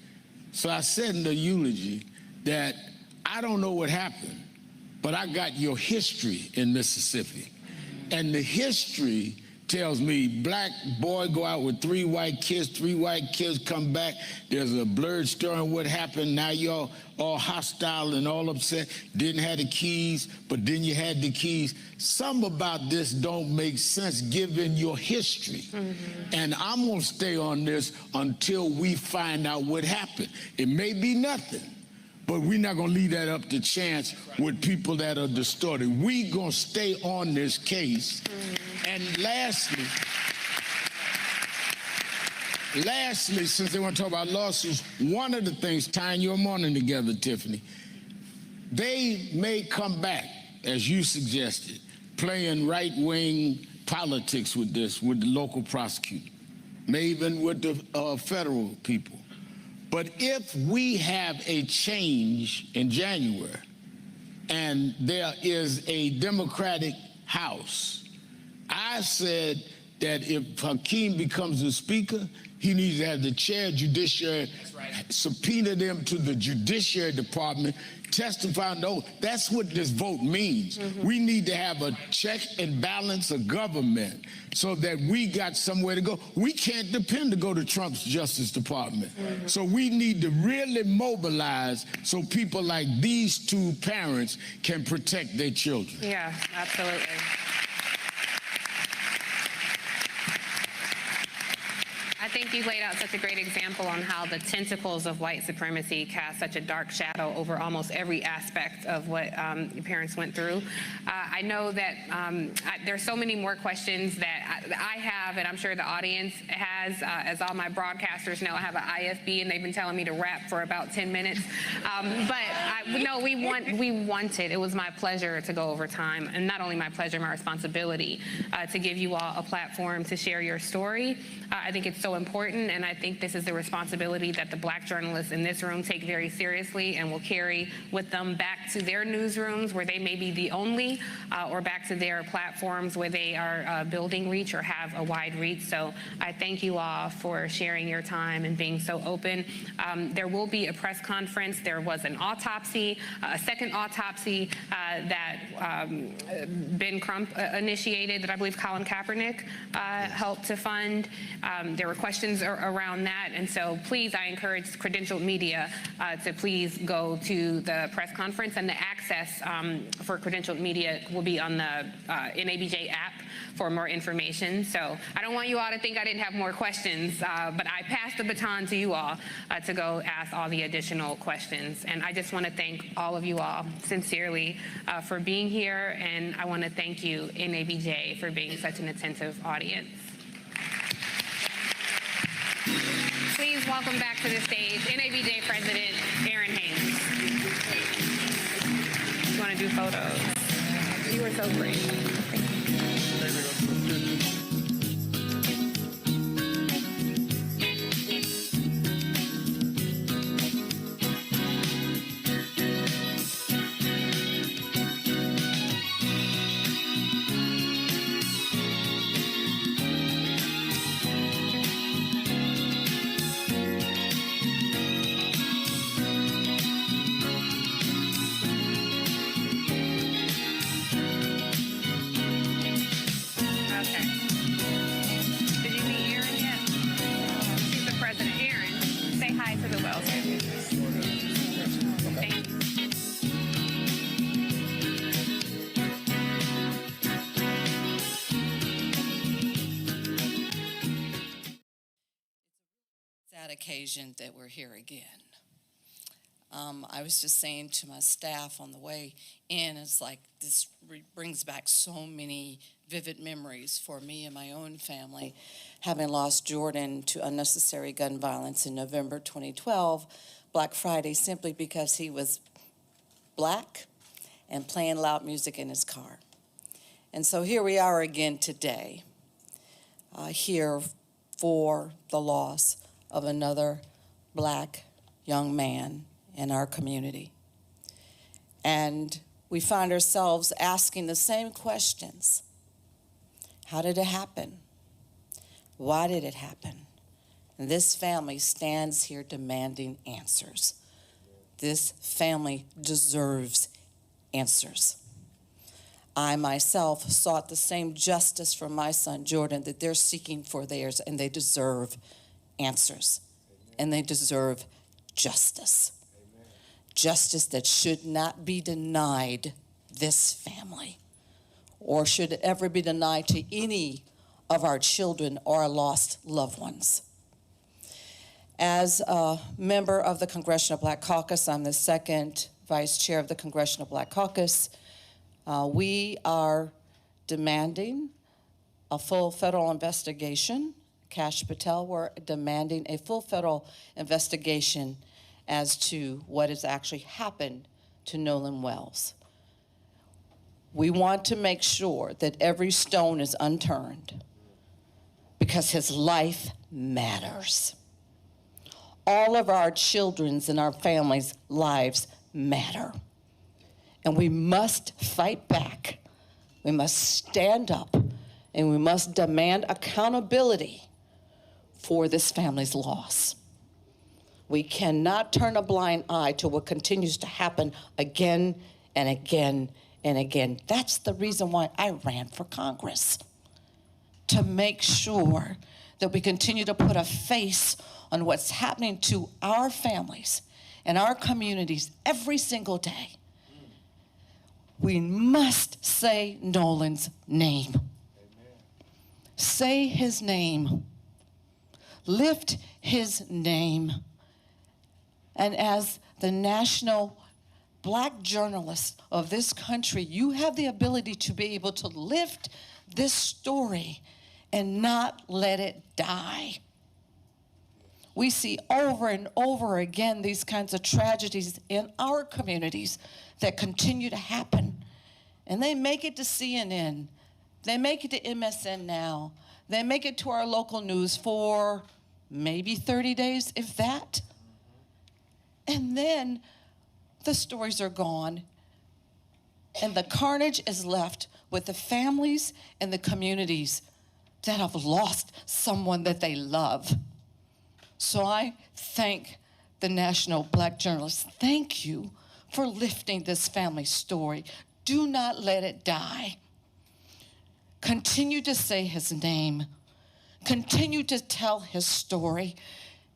So I said in the eulogy that I don't know what happened, but I got your history in Mississippi. And the history tells me black boy go out with 3 white kids come back. There's a blurred story on what happened. Now y'all all hostile and all upset. Didn't have the keys, but then you had the keys. Some about this don't make sense given your history. And I'm gonna stay on this until we find out what happened. It may be nothing, but we're not gonna leave that up to chance with people that are distorted. We gonna stay on this case. And lastly, since they want to talk about lawsuits, one of the things tying your morning together, Tiffany, they may come back, as you suggested, playing right-wing politics with this, with the local prosecutor, maybe even with the federal people. But if we have a change in January and there is a Democratic House, I said that if Hakeem becomes the speaker, he needs to have the chair of judiciary, subpoena them to the Judiciary Department, testify on those. That's what this vote means. We need to have a check and balance of government so that we got somewhere to go. We can't depend to go to Trump's Justice Department. So we need to really mobilize so people like these 2 parents can protect their children. Yeah, absolutely. I think you laid out such a great example on how the tentacles of white supremacy cast such a dark shadow over almost every aspect of what your parents went through. I know that there's so many more questions that I have, and I'm sure the audience has, as all my broadcasters know, I have an IFB, and they've been telling me to rap for about 10 minutes. No, we wanted. It was my pleasure to go over time, and not only my pleasure, my responsibility to give you all a platform to share your story. I think it's so important important, and I think this is a responsibility that the Black journalists in this room take very seriously and will carry with them back to their newsrooms where they may be the only, or back to their platforms where they are building reach or have a wide reach. So I thank you all for sharing your time and being so open. There will be a press conference. There was an autopsy, a second autopsy that Ben Crump initiated that I believe Colin Kaepernick helped to fund. There were questions around that, and so please, I encourage credentialed media to please go to the press conference, and the access for credentialed media will be on the NABJ app for more information. So I don't want you all to think I didn't have more questions, but I passed the baton to you all to go ask all the additional questions. And I just want to thank all of you all sincerely for being here, and I want to thank you, NABJ, for being such an attentive audience. Please welcome back to the stage NABJ President Aaron Haynes. You want to do photos? You were so great. Thank you. Occasion that we're here again. I was just saying to my staff on the way in, it's like this brings back so many vivid memories for me and my own family, having lost Jordan to unnecessary gun violence in November 2012, Black Friday, simply because he was Black and playing loud music in his car. And so here we are again today, here for the loss of another Black young man in our community. And we find ourselves asking the same questions. How did it happen? Why did it happen? And this family stands here demanding answers. This family deserves answers. I myself sought the same justice for my son Jordan that they're seeking for theirs, and they deserve answers. Amen. And they deserve justice. Amen. Justice that should not be denied this family, or should it ever be denied to any of our children or our lost loved ones. As a member of the Congressional Black Caucus, I'm the second vice chair of the Congressional Black Caucus. We are demanding a full federal investigation. Kash Patel, we're demanding a full federal investigation as to what has actually happened to Nolan Wells. We want to make sure that every stone is unturned because his life matters. All of our children's and our families' lives matter. And we must fight back. We must stand up, and we must demand accountability for this family's loss. We cannot turn a blind eye to what continues to happen again and again and again. That's the reason why I ran for Congress, to make sure that we continue to put a face on what's happening to our families and our communities every single day. We must say Nolan's name. Amen. Say his name. Lift his name. And as the national Black journalist of this country, you have the ability to be able to lift this story and not let it die. We see over and over again these kinds of tragedies in our communities that continue to happen. And they make it to CNN. They make it to MSN Now. They make it to our local news for maybe 30 days, if that. And then the stories are gone, and the carnage is left with the families and the communities that have lost someone that they love. So I thank the National Black Journalists. Thank you for lifting this family story. Do not let it die. Continue to say his name. Continue to tell his story,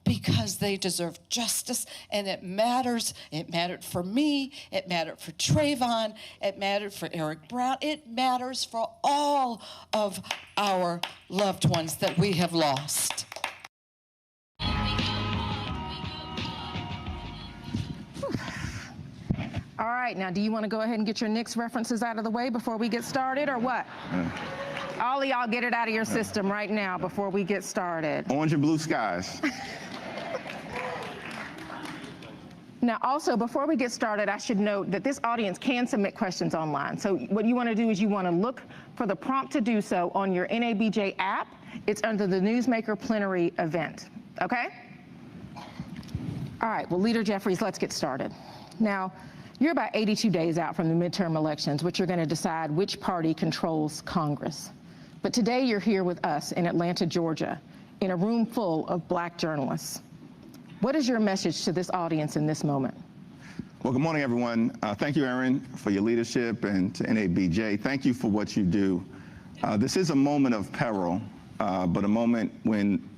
because they deserve justice, and it matters. It mattered for me. It mattered for Trayvon. It mattered for Eric Brown. It matters for all of our loved ones that we have lost. All right, now do you want to go ahead and get your Knicks references out of the way before we get started, or what? All of y'all get it out of your system right now before we get started. Orange and blue skies. Now, also, before we get started, I should note that this audience can submit questions online. So what you want to do is you want to look for the prompt to do so on your NABJ app. It's under the Newsmaker Plenary event, okay? All right, well, Leader Jeffries, let's get started. Now, you're about 82 days out from the midterm elections, which are going to decide which party controls Congress. But today you're here with us in Atlanta, Georgia, in a room full of Black journalists. What is your message to this audience in this moment? Well, good morning, everyone. Thank you, Erin, for your leadership, and to NABJ. Thank you for what you do. This is a moment of peril, but a moment when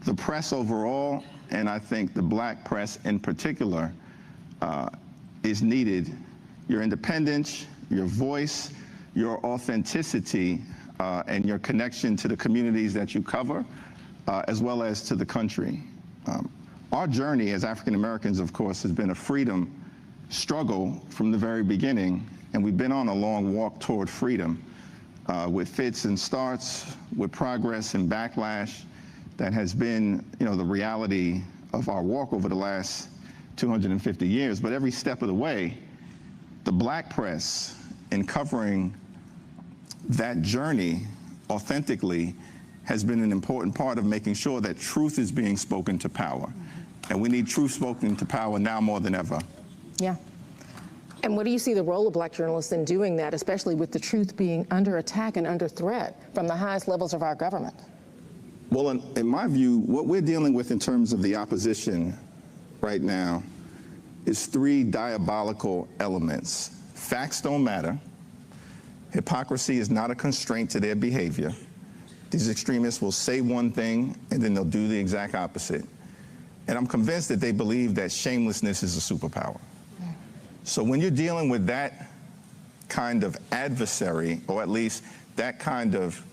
the press overall, and I think the Black press in particular, is needed. Your independence, your voice, your authenticity, and your connection to the communities that you cover, as well as to the country. Our journey as African Americans, of course, has been a freedom struggle from the very beginning, and we've been on a long walk toward freedom, with fits and starts, with progress and backlash. That has been, the reality of our walk over the last 250 years. But every step of the way, the Black press, in covering that journey authentically, has been an important part of making sure that truth is being spoken to power. And we need truth spoken to power now more than ever. Yeah. And what do you see the role of Black journalists in doing that, especially with the truth being under attack and under threat from the highest levels of our government? Well, in my view, what we're dealing with in terms of the opposition right now is three diabolical elements. Facts don't matter. Hypocrisy is not a constraint to their behavior. These extremists will say one thing and then they'll do the exact opposite. And I'm convinced that they believe that shamelessness is a superpower. So when you're dealing with that kind of adversary, or at least that kind of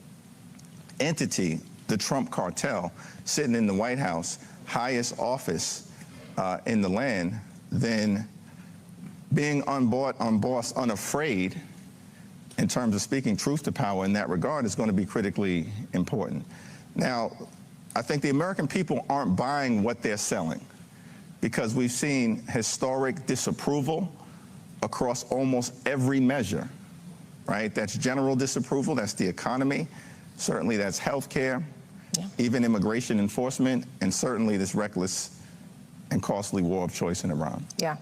entity, the Trump cartel, sitting in the White House, highest office in the land, then being unbossed, unafraid, in terms of speaking truth to power in that regard, is going to be critically important. Now, I think the American people aren't buying what they're selling, because we've seen historic disapproval across almost every measure, right? That's general disapproval, that's the economy, certainly that's healthcare, even immigration enforcement, and certainly this reckless and costly war of choice in Iran. Yeah.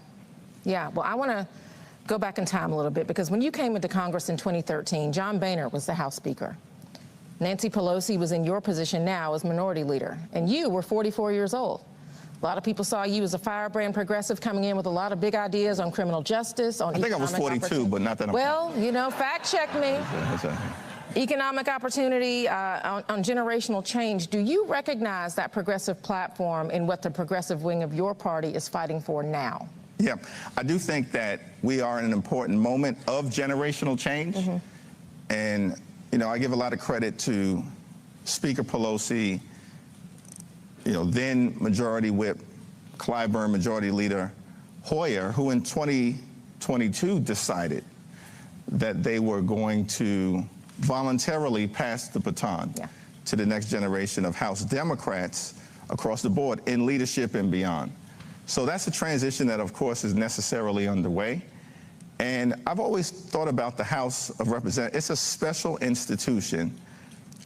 Well, I want to go back in time a little bit, because when you came into Congress in 2013, John Boehner was the House Speaker. Nancy Pelosi was in your position now as Minority Leader, and you were 44 years old. A lot of people saw you as a firebrand progressive coming in with a lot of big ideas on criminal justice, on I think I was 42, but not that I'm... Well, fact check me. Economic opportunity, on generational change. Do you recognize that progressive platform in what the progressive wing of your party is fighting for now? Yeah, I do think that we are in an important moment of generational change. And, I give a lot of credit to Speaker Pelosi, then Majority Whip Clyburn, Majority Leader Hoyer, who in 2022 decided that they were going to voluntarily pass the baton to the next generation of House Democrats across the board in leadership and beyond. So that's a transition that, of course, is necessarily underway. And I've always thought about the House of Representatives. It's a special institution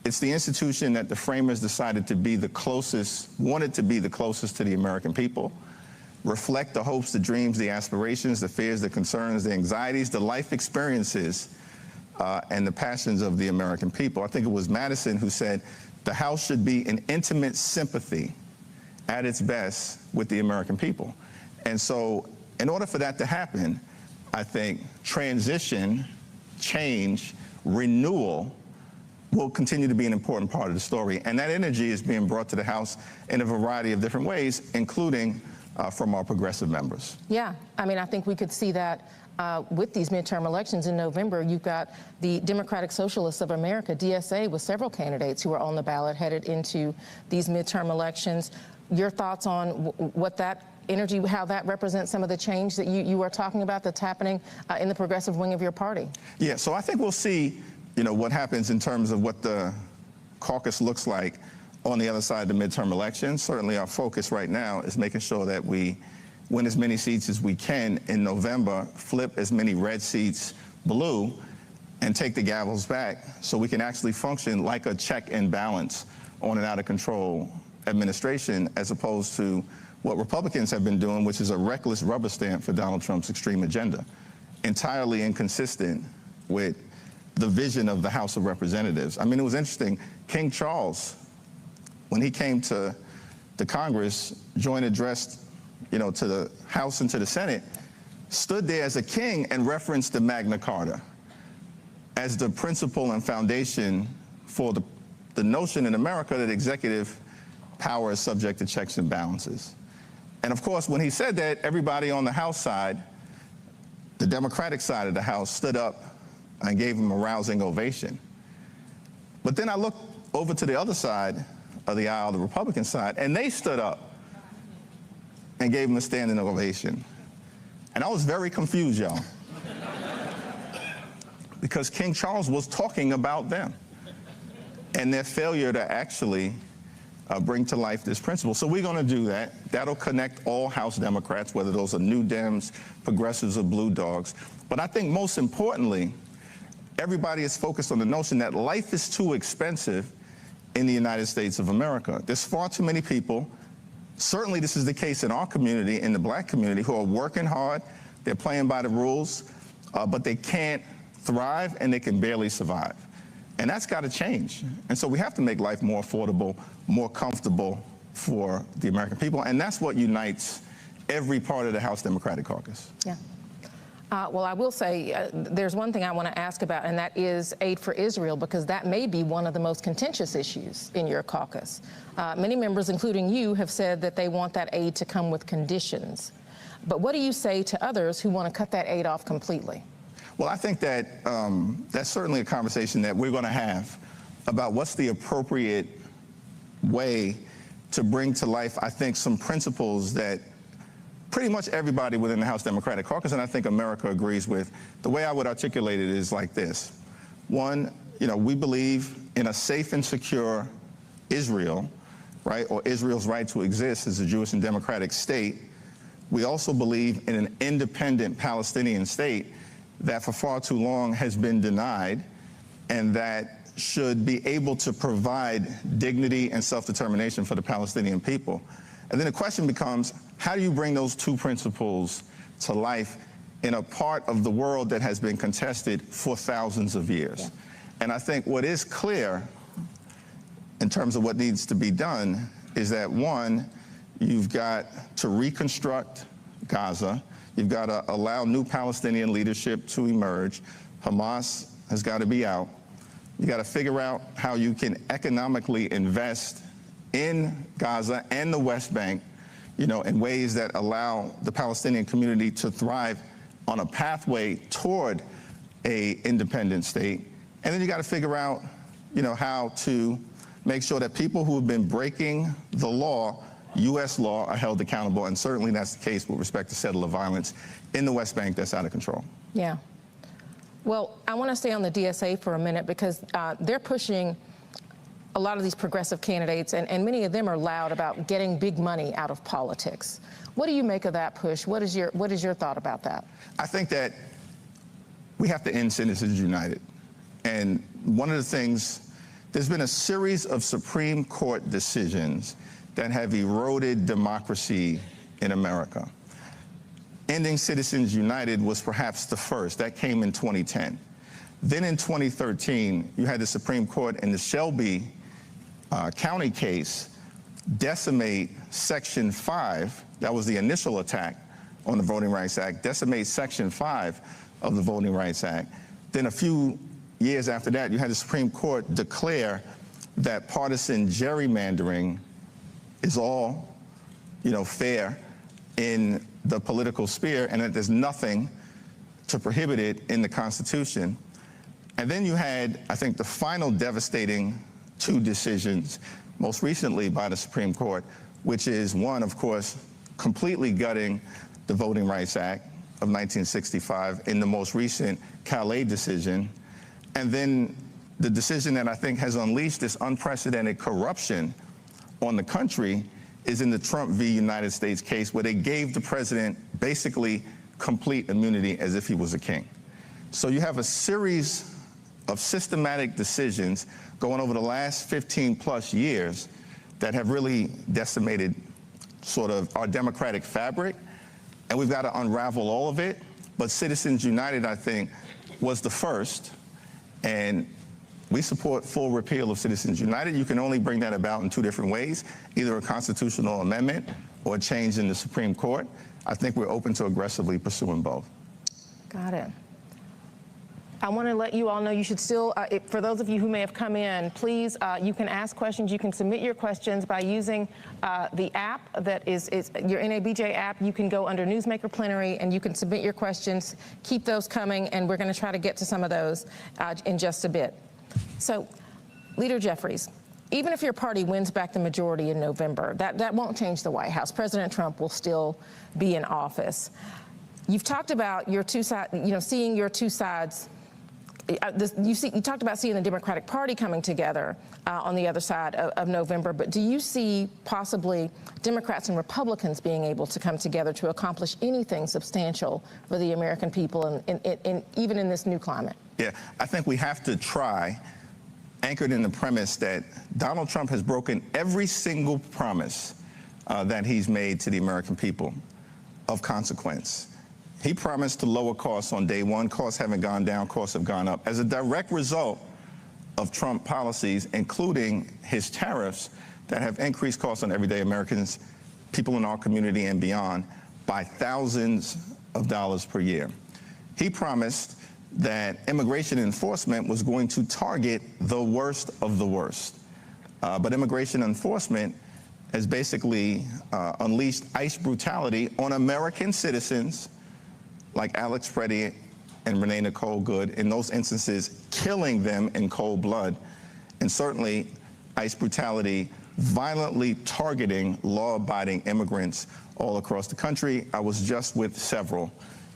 It's the institution that the framers decided to be the closest, wanted to be the closest to the American people, reflect the hopes, the dreams, the aspirations, the fears, the concerns, the anxieties, the life experiences, and the passions of the American people. I think it was Madison who said, the House should be an intimate sympathy at its best with the American people. And so in order for that to happen, I think transition, change, renewal will continue to be an important part of the story. And that energy is being brought to the House in a variety of different ways, including from our progressive members. Yeah, I mean, I think we could see that with these midterm elections in November. You've got the Democratic Socialists of America, DSA, with several candidates who are on the ballot headed into these midterm elections. Your thoughts on what that energy, how that represents some of the change that you are talking about that's happening in the progressive wing of your party? Yeah, so I think we'll see, what happens in terms of what the caucus looks like on the other side of the midterm elections. Certainly our focus right now is making sure that we win as many seats as we can in November, flip as many red seats blue, and take the gavels back so we can actually function like a check and balance on an out-of-control administration, as opposed to what Republicans have been doing, which is a reckless rubber stamp for Donald Trump's extreme agenda, entirely inconsistent with the vision of the House of Representatives. I mean, it was interesting. King Charles, when he came to Congress, joint addressed, to the House and to the Senate, stood there as a king and referenced the Magna Carta as the principle and foundation for the notion in America that executive power is subject to checks and balances. And of course, when he said that, everybody on the House side, the Democratic side of the House, stood up and gave him a rousing ovation. But then I looked over to the other side of the aisle, the Republican side, and they stood up and gave him a standing ovation. And I was very confused, y'all. Because King Charles was talking about them and their failure to actually bring to life this principle. So we're going to do that. That'll connect all House Democrats, whether those are New Dems, progressives, or Blue Dogs. But I think most importantly, everybody is focused on the notion that life is too expensive in the United States of America. There's far too many people. Certainly this is the case in our community, in the black community, who are working hard, they're playing by the rules, but they can't thrive and they can barely survive. And that's got to change. And so we have to make life more affordable, more comfortable for the American people. And that's what unites every part of the House Democratic Caucus. Yeah. Well, I will say there's one thing I want to ask about, and that is aid for Israel, because that may be one of the most contentious issues in your caucus. Many members, including you, have said that they want that aid to come with conditions. But what do you say to others who want to cut that aid off completely? Well, I think that that's certainly a conversation that we're going to have about what's the appropriate way to bring to life, I think, some principles that pretty much everybody within the House Democratic Caucus, and I think America agrees with. The way I would articulate it is like this. One, we believe in a safe and secure Israel, right, or Israel's right to exist as a Jewish and democratic state. We also believe in an independent Palestinian state that for far too long has been denied, and that should be able to provide dignity and self-determination for the Palestinian people. And then the question becomes, how do you bring those two principles to life in a part of the world that has been contested for thousands of years? Yeah. And I think what is clear in terms of what needs to be done is that, one, you've got to reconstruct Gaza. You've got to allow new Palestinian leadership to emerge. Hamas has got to be out. You got to figure out how you can economically invest in Gaza and the West Bank, in ways that allow the Palestinian community to thrive on a pathway toward a independent state. And then you got to figure out, how to make sure that people who have been breaking the law, U.S. law, are held accountable. And certainly that's the case with respect to settler violence in the West Bank that's out of control. Yeah. Well, I want to stay on the DSA for a minute, because they're pushing a lot of these progressive candidates, and many of them are loud about getting big money out of politics. What do you make of that push? What is your thought about that? I think that we have to end Citizens United. And one of the things There's been a series of Supreme Court decisions that have eroded democracy in America. Ending Citizens United was perhaps the first. That came in 2010. Then in 2013, you had the Supreme Court in the Shelby County case decimate Section 5, that was the initial attack on the Voting Rights Act, decimate Section 5 of the Voting Rights Act. Then a few years after that, you had the Supreme Court declare that partisan gerrymandering is all, fair in the political sphere, and that there's nothing to prohibit it in the Constitution. And then you had, I think, the final devastating two decisions, most recently by the Supreme Court, which is one, of course, completely gutting the Voting Rights Act of 1965 in the most recent Calais decision, and then the decision that I think has unleashed this unprecedented corruption on the country is in the Trump v. United States case, where they gave the president basically complete immunity as if he was a king. So you have a series of systematic decisions going over the last 15 plus years that have really decimated sort of our democratic fabric, and we've got to unravel all of it. But Citizens United, I think, was the first, and we support full repeal of Citizens United. You can only bring that about in two different ways, either a constitutional amendment or a change in the Supreme Court. I think we're open to aggressively pursuing both. Got it. I want to let you all know you should still, for those of you who may have come in, please, you can ask questions. You can submit your questions by using the app that is your NABJ app. You can go under Newsmaker Plenary and you can submit your questions. Keep those coming, and we're going to try to get to some of those in just a bit. So, Leader Jeffries, even if your party wins back the majority in November, that won't change the White House. President Trump will still be in office. You've talked about your two sides, seeing your two sides. You talked about seeing the Democratic Party coming together on the other side of November, but do you see possibly Democrats and Republicans being able to come together to accomplish anything substantial for the American people, even in this new climate? Yeah, I think we have to try, anchored in the premise that Donald Trump has broken every single promise that he's made to the American people of consequence. He promised to lower costs on day one. Costs haven't gone down, costs have gone up. As a direct result of Trump policies, including his tariffs that have increased costs on everyday Americans, people in our community and beyond, by thousands of dollars per year. He promised that immigration enforcement was going to target the worst of the worst. But immigration enforcement has basically unleashed ICE brutality on American citizens like Alex Freddie and Renee Nicole Good, in those instances, killing them in cold blood. And certainly, ICE brutality violently targeting law-abiding immigrants all across the country. I was just with several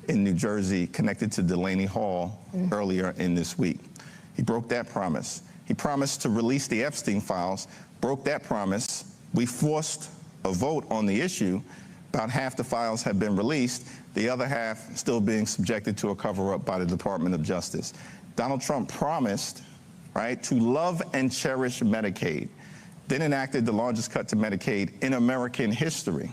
in New Jersey connected to Delaney Hall earlier in this week. He broke that promise. He promised to release the Epstein files, broke that promise. We forced a vote on the issue. About half the files have been released, the other half still being subjected to a cover-up by the Department of Justice. Donald Trump promised, right, to love and cherish Medicaid, then enacted the largest cut to Medicaid in American history,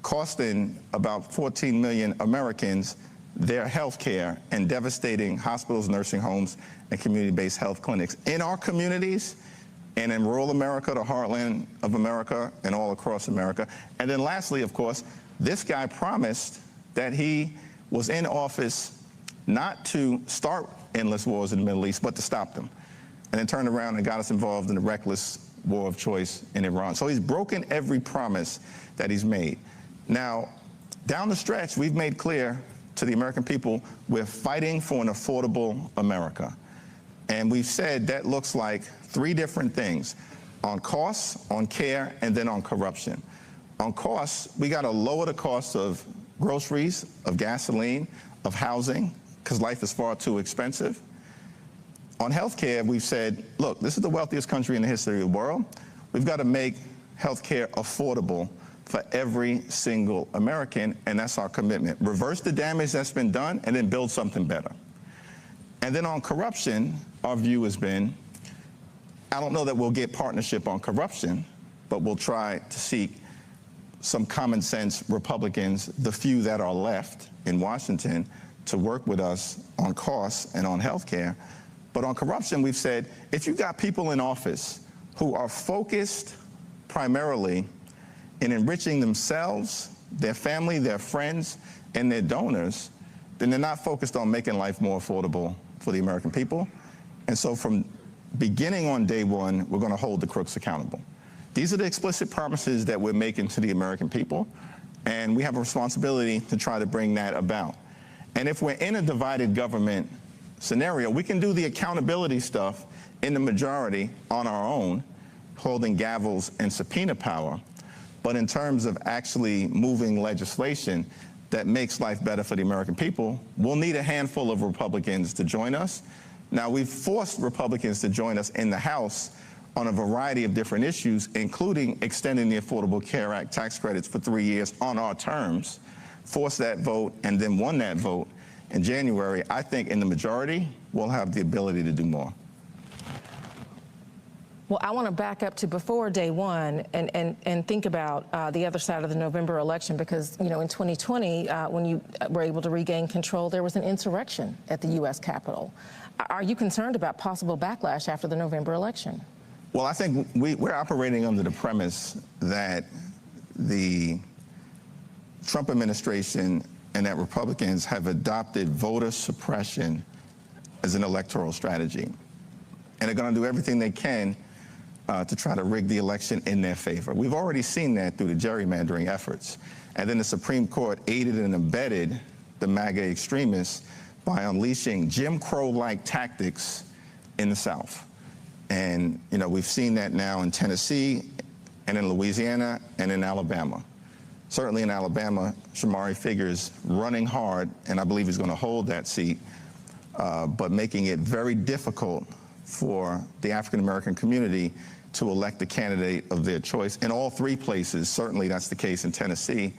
costing about 14 million Americans their health care and devastating hospitals, nursing homes, and community-based health clinics in our communities and in rural America, the heartland of America, and all across America. And then lastly, of course, this guy promised that he was in office not to start endless wars in the Middle East, but to stop them. And then turned around and got us involved in the reckless war of choice in Iran. So he's broken every promise that he's made. Now, down the stretch, we've made clear to the American people, we're fighting for an affordable America. And we've said that looks like three different things: on costs, on care, and then on corruption. On costs, we got to lower the cost of groceries, of gasoline, of housing, because life is far too expensive. On health care, we've said, look, this is the wealthiest country in the history of the world. We've got to make health care affordable for every single American, and that's our commitment. Reverse the damage that's been done and then build something better. And then on corruption, our view has been I don't know that we'll get partnership on corruption, but we'll try to seek some common sense Republicans, the few that are left in Washington, to work with us on costs and on health care. But on corruption, we've said, if you've got people in office who are focused primarily in enriching themselves, their family, their friends, and their donors, then they're not focused on making life more affordable for the American people. And so from beginning on day one, we're going to hold the crooks accountable. These are the explicit promises that we're making to the American people, and we have a responsibility to try to bring that about. And if we're in a divided government scenario, we can do the accountability stuff in the majority on our own, holding gavels and subpoena power. But in terms of actually moving legislation that makes life better for the American people, we'll need a handful of Republicans to join us. Now, we've forced Republicans to join us in the House on a variety of different issues, including extending the Affordable Care Act tax credits for 3 years on our terms, forced that vote, and then won that vote in January. I think in the majority, we'll have the ability to do more. Well, I want to back up to before day one and think about the other side of the November election, because, you know, in 2020, when you were able to regain control, there was an insurrection at the U.S. Capitol. Are you concerned about possible backlash after the November election? Well, I think we're operating under the premise that the Trump administration and that Republicans have adopted voter suppression as an electoral strategy. And they're going to do everything they can to try to rig the election in their favor. We've already seen that through the gerrymandering efforts. And then the Supreme Court aided and abetted the MAGA extremists by unleashing Jim Crow-like tactics in the South. And, you know, we've seen that now in Tennessee and in Louisiana and in Alabama. Certainly in Alabama, Shamari figures running hard, and I believe he's going to hold that seat, but making it very difficult for the African-American community to elect a candidate of their choice in all three places. Certainly that's the case in Tennessee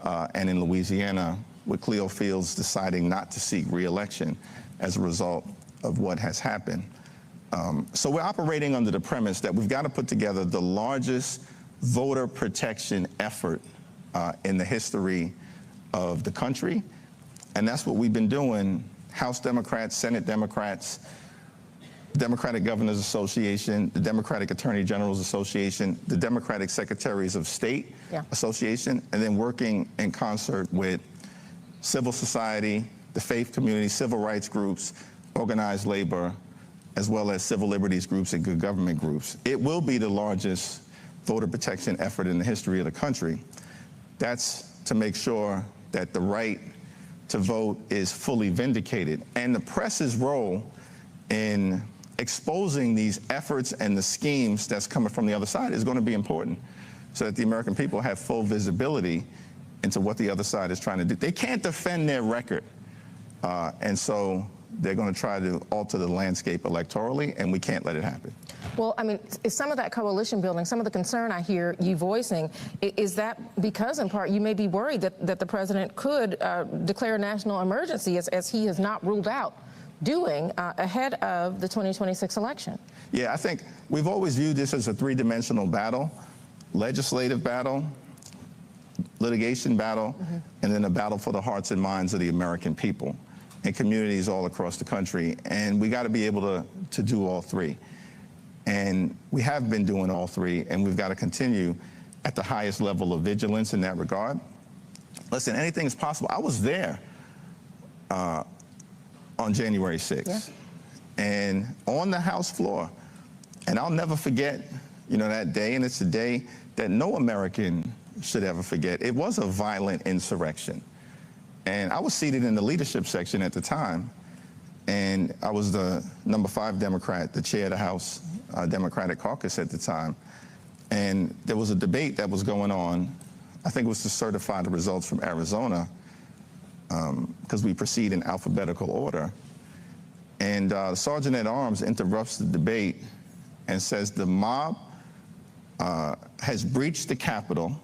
and in Louisiana, with Cleo Fields deciding not to seek re-election as a result of what has happened. So we're operating under the premise that we've got to put together the largest voter protection effort in the history of the country. And that's what we've been doing. House Democrats, Senate Democrats, Democratic Governors Association, the Democratic Attorney Generals Association, the Democratic Secretaries of State Association, and then working in concert with civil society, the faith community, civil rights groups, organized labor, as well as civil liberties groups and good government groups. It will be the largest voter protection effort in the history of the country. That's to make sure that the right to vote is fully vindicated. And the press's role in exposing these efforts and the schemes that's coming from the other side is going to be important, so that the American people have full visibility into what the other side is trying to do. They can't defend their record, and so they're going to try to alter the landscape electorally, and we can't let it happen. Well, I mean, is some of that coalition building, some of the concern I hear you voicing, is that because in part you may be worried that the president could declare a national emergency, as he has not ruled out doing ahead of the 2026 election? Yeah, I think we've always viewed this as a three-dimensional battle: legislative battle, litigation battle, and then a battle for the hearts and minds of the American people and communities all across the country. And we got to be able to do all three. And we have been doing all three, and we've got to continue at the highest level of vigilance in that regard. Listen, anything is possible. I was there on January 6th, and on the House floor, and I'll never forget, you know, that day, and it's a day that no American should ever forget. It was a violent insurrection. And I was seated in the leadership section at the time, and I was the number 5 Democrat, the chair of the House Democratic Caucus at the time. And there was a debate that was going on. I think it was to certify the results from Arizona, because we proceed in alphabetical order. And the Sergeant at Arms interrupts the debate and says the mob has breached the Capitol.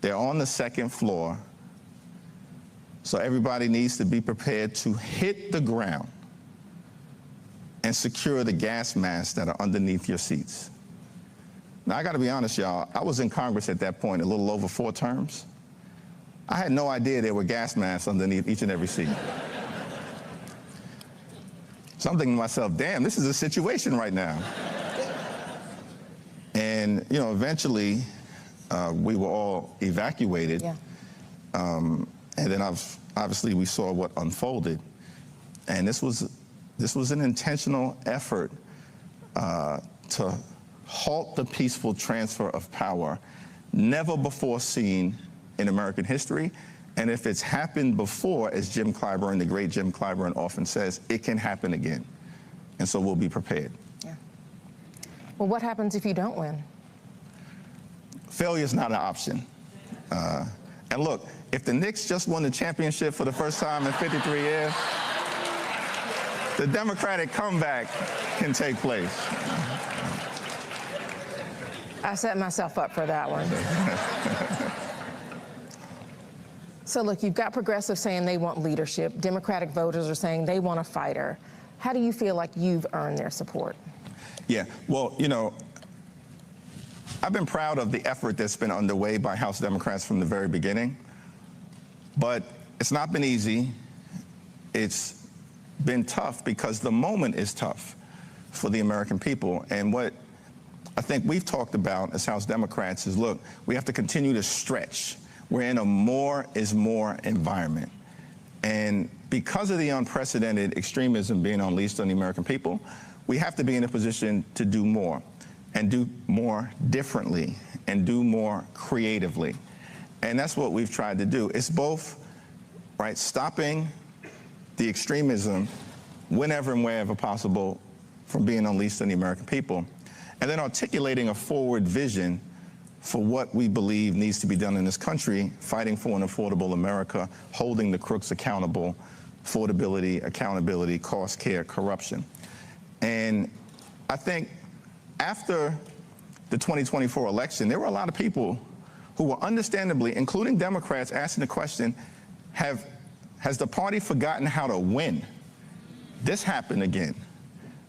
They're on the 2nd floor. So everybody needs to be prepared to hit the ground. and secure the gas masks that are underneath your seats. Now, I got to be honest, y'all. I was in Congress at that point, a little over 4 terms. I had no idea there were gas masks underneath each and every seat. So I'm thinking to myself, damn, this is a situation right now. And, you know, eventually we were all evacuated. Yeah. And then obviously we saw what unfolded. And this was an intentional effort to halt the peaceful transfer of power, never before seen in American history. And if it's happened before, as Jim Clyburn, the great Jim Clyburn often says, it can happen again. And so we'll be prepared. Yeah. Well, what happens if you don't win? Failure is not an option. And look, if the Knicks just won the championship for the first time in 53 years, the Democratic comeback can take place. I set myself up for that one. So look, you've got progressives saying they want leadership. Democratic voters are saying they want a fighter. How do you feel like you've earned their support? Yeah, well, you know, I've been proud of the effort that's been underway by House Democrats from the very beginning, but it's not been easy. It's been tough because the moment is tough for the American people. And what I think we've talked about as House Democrats is, look, we have to continue to stretch. We're in a more is more environment. And because of the unprecedented extremism being unleashed on the American people, we have to be in a position to do more, and do more differently, and do more creatively. And that's what we've tried to do. It's both, right, stopping the extremism whenever and wherever possible from being unleashed on the American people, and then articulating a forward vision for what we believe needs to be done in this country, fighting for an affordable America, holding the crooks accountable, affordability, accountability, cost, care, corruption. And I think after the 2024 election, there were a lot of people who were understandably, including Democrats, asking the question, has the party forgotten how to win? This happened again.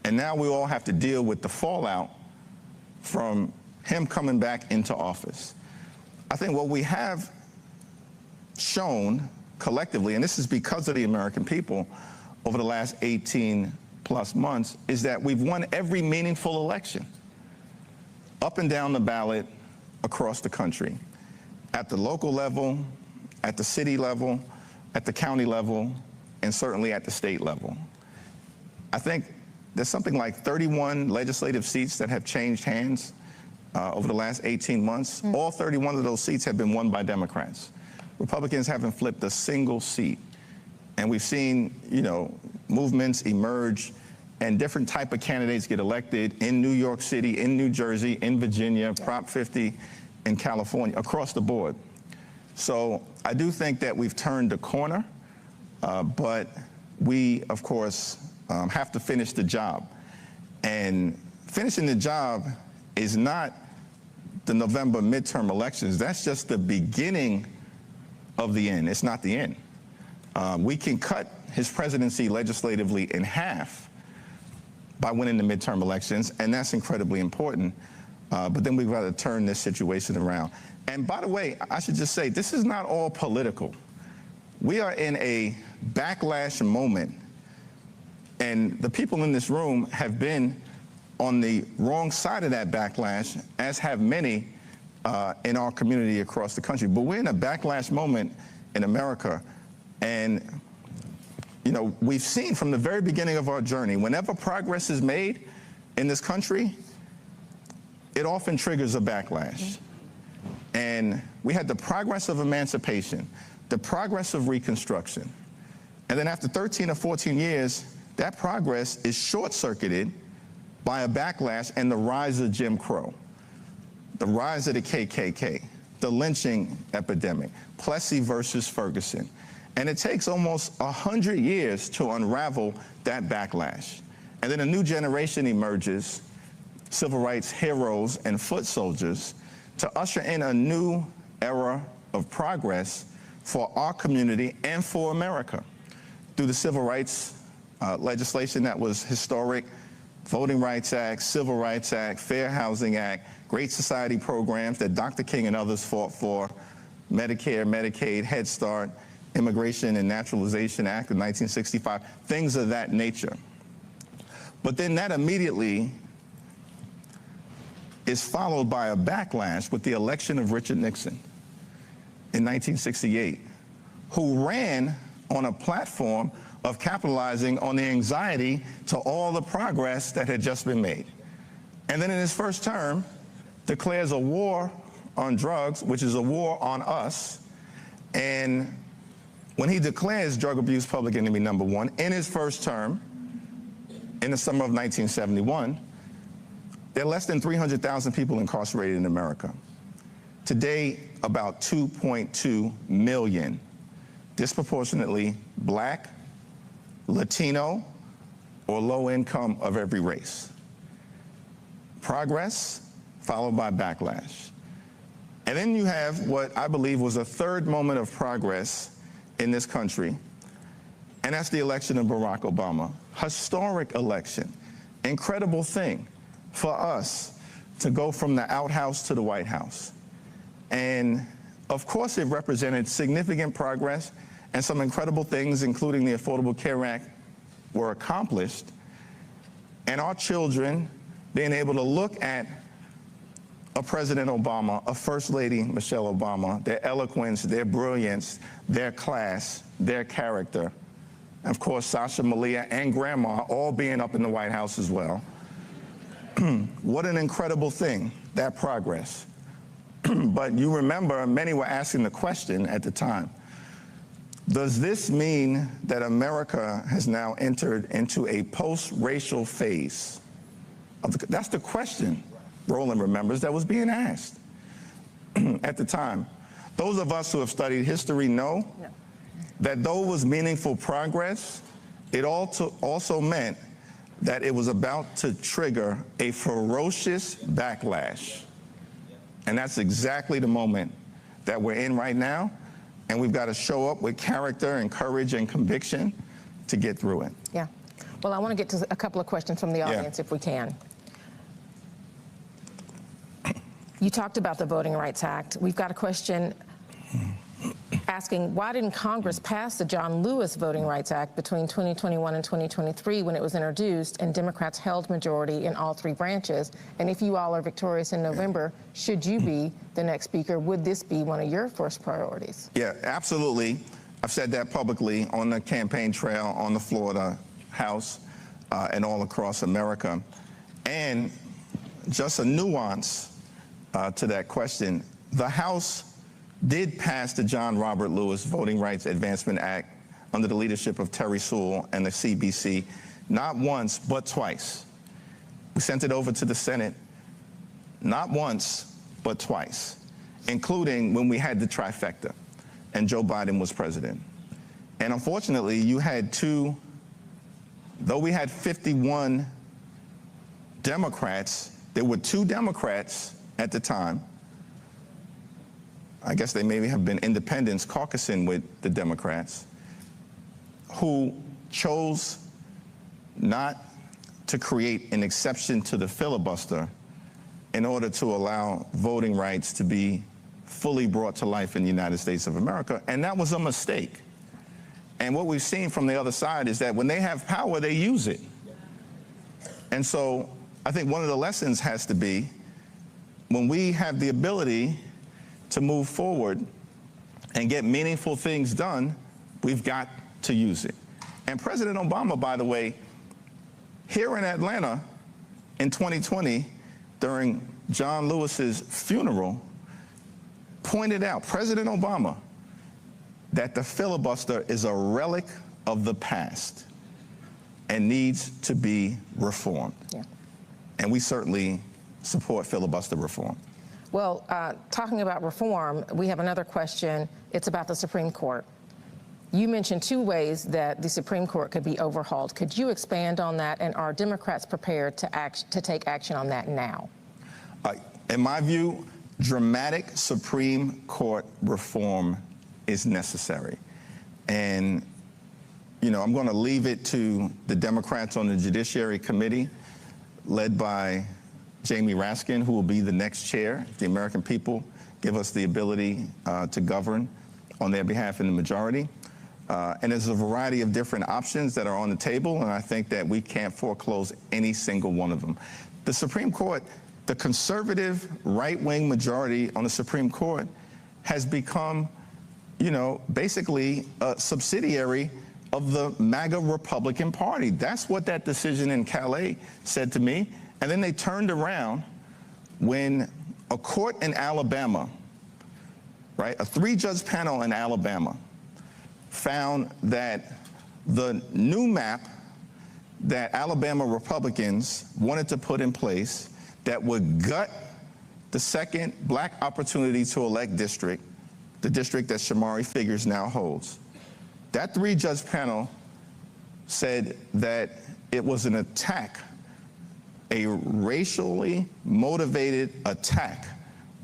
And now we all have to deal with the fallout from him coming back into office. I think what we have shown collectively, and this is because of the American people over the last 18 plus months, is that we've won every meaningful election up and down the ballot across the country, at the local level, at the city level, at the county level, and certainly at the state level. I think there's something like 31 legislative seats that have changed hands over the last 18 months. All 31 of those seats have been won by Democrats. Republicans haven't flipped a single seat. And we've seen, you know, movements emerge and different type of candidates get elected in New York City, in New Jersey, in Virginia, Prop 50 in California, across the board. So I do think that we've turned the corner, but we, of course, have to finish the job. And finishing the job is not the November midterm elections. That's just the beginning of the end. It's not the end. We can cut his presidency legislatively in half by winning the midterm elections, and that's incredibly important. But then we've got to turn this situation around. And by the way, I should just say, this is not all political. We are in a backlash moment, and the people in this room have been on the wrong side of that backlash, as have many in our community across the country. But we're in a backlash moment in America, and you know, we've seen from the very beginning of our journey, whenever progress is made in this country, it often triggers a backlash. And we had the progress of emancipation, the progress of Reconstruction. And then after 13 or 14 years, that progress is short-circuited by a backlash and the rise of Jim Crow, the rise of the KKK, the lynching epidemic, Plessy versus Ferguson. And it takes almost 100 years to unravel that backlash. And then a new generation emerges, civil rights heroes and foot soldiers, to usher in a new era of progress for our community and for America through the civil rights legislation that was historic Voting Rights Act, Civil Rights Act, Fair Housing Act, Great Society programs that Dr. King and others fought for, Medicare, Medicaid, Head Start, Immigration and Naturalization Act of 1965, things of that nature. But then that immediately is followed by a backlash with the election of Richard Nixon in 1968, who ran on a platform of capitalizing on the anxiety to all the progress that had just been made. And then in his first term, declares a war on drugs, which is a war on us. And when he declares drug abuse public enemy number one in his first term, in the summer of 1971, there are less than 300,000 people incarcerated in America. Today, about 2.2 million, disproportionately Black, Latino, or low income of every race. Progress followed by backlash. And then you have what I believe was a third moment of progress in this country, and that's the election of Barack Obama. Historic election, incredible thing for us to go from the outhouse to the White House. And of course it represented significant progress, and some incredible things, including the Affordable Care Act, were accomplished. And our children being able to look at a President Obama, a First Lady Michelle Obama, their eloquence, their brilliance, their class, their character. Of course, Sasha, Malia, and Grandma all being up in the White House as well. What an incredible thing, that progress. But you remember, many were asking the question at the time, does this mean that America has now entered into a post-racial phase? That's the question, Roland remembers, that was being asked at the time. Those of us who have studied history know that though it was meaningful progress, it also meant that it was about to trigger a ferocious backlash. And that's exactly the moment that we're in right now. And we've got to show up with character and courage and conviction to get through it. Yeah. Well, I want to get to a couple of questions from the audience, if we can. You talked about the Voting Rights Act. We've got a question asking, why didn't Congress pass the John Lewis Voting Rights Act between 2021 and 2023 when it was introduced and Democrats held majority in all three branches? And if you all are victorious in November, should you be the next speaker, would this be one of your first priorities? Yeah, absolutely. I've said that publicly on the campaign trail, on the floor of the House, and all across America. And just a nuance to that question, the House did pass the John Robert Lewis Voting Rights Advancement Act under the leadership of Terry Sewell and the CBC, not once, but twice. We sent it over to the Senate, not once, but twice, including when we had the trifecta and Joe Biden was president. And unfortunately, you had though we had 51 Democrats, there were 2 Democrats at the time. I guess they maybe have been independents caucusing with the Democrats, who chose not to create an exception to the filibuster in order to allow voting rights to be fully brought to life in the United States of America. And that was a mistake. And what we've seen from the other side is that when they have power, they use it. And so I think one of the lessons has to be, when we have the ability to move forward and get meaningful things done, we've got to use it. And President Obama, by the way, here in Atlanta in 2020, during John Lewis's funeral, pointed out, President Obama, that the filibuster is a relic of the past and needs to be reformed. Yeah. And we certainly support filibuster reform. Well, talking about reform, we have another question. It's about the Supreme Court. You mentioned 2 ways that the Supreme Court could be overhauled. Could you expand on that, and are Democrats prepared to take action on that now? In my view, dramatic Supreme Court reform is necessary. And, you know, I'm going to leave it to the Democrats on the Judiciary Committee led by Jamie Raskin, who will be the next chair. The American people give us the ability to govern on their behalf in the majority. And there's a variety of different options that are on the table, and I think that we can't foreclose any single one of them. The Supreme Court, the conservative right-wing majority on the Supreme Court has become, you know, basically a subsidiary of the MAGA Republican Party. That's what that decision in Calais said to me. And then they turned around when a court in Alabama, right, a 3-judge panel in Alabama, found that the new map that Alabama Republicans wanted to put in place that would gut the second black opportunity to elect district, the district that Shamari Figures now holds. That 3-judge panel said that it was an attack, a racially motivated attack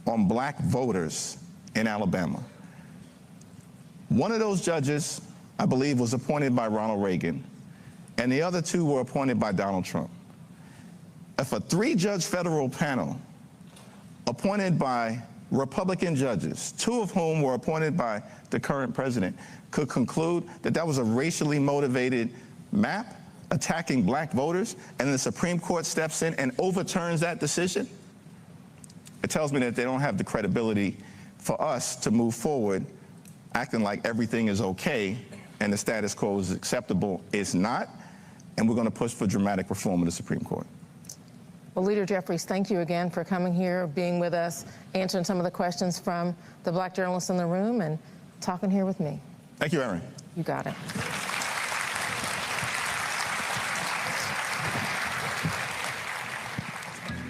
on black voters in Alabama. One of those judges, I believe, was appointed by Ronald Reagan, and the other 2 were appointed by Donald Trump. If a 3-judge federal panel appointed by Republican judges, 2 of whom were appointed by the current president, could conclude that that was a racially motivated map attacking black voters, and the Supreme Court steps in and overturns that decision, it tells me that they don't have the credibility for us to move forward acting like everything is okay and the status quo is acceptable. It's not, and we're going to push for dramatic reform of the Supreme Court. Well, Leader Jeffries, thank you again for coming here, being with us, answering some of the questions from the black journalists in the room, and talking here with me. Thank you, Erin. You got it.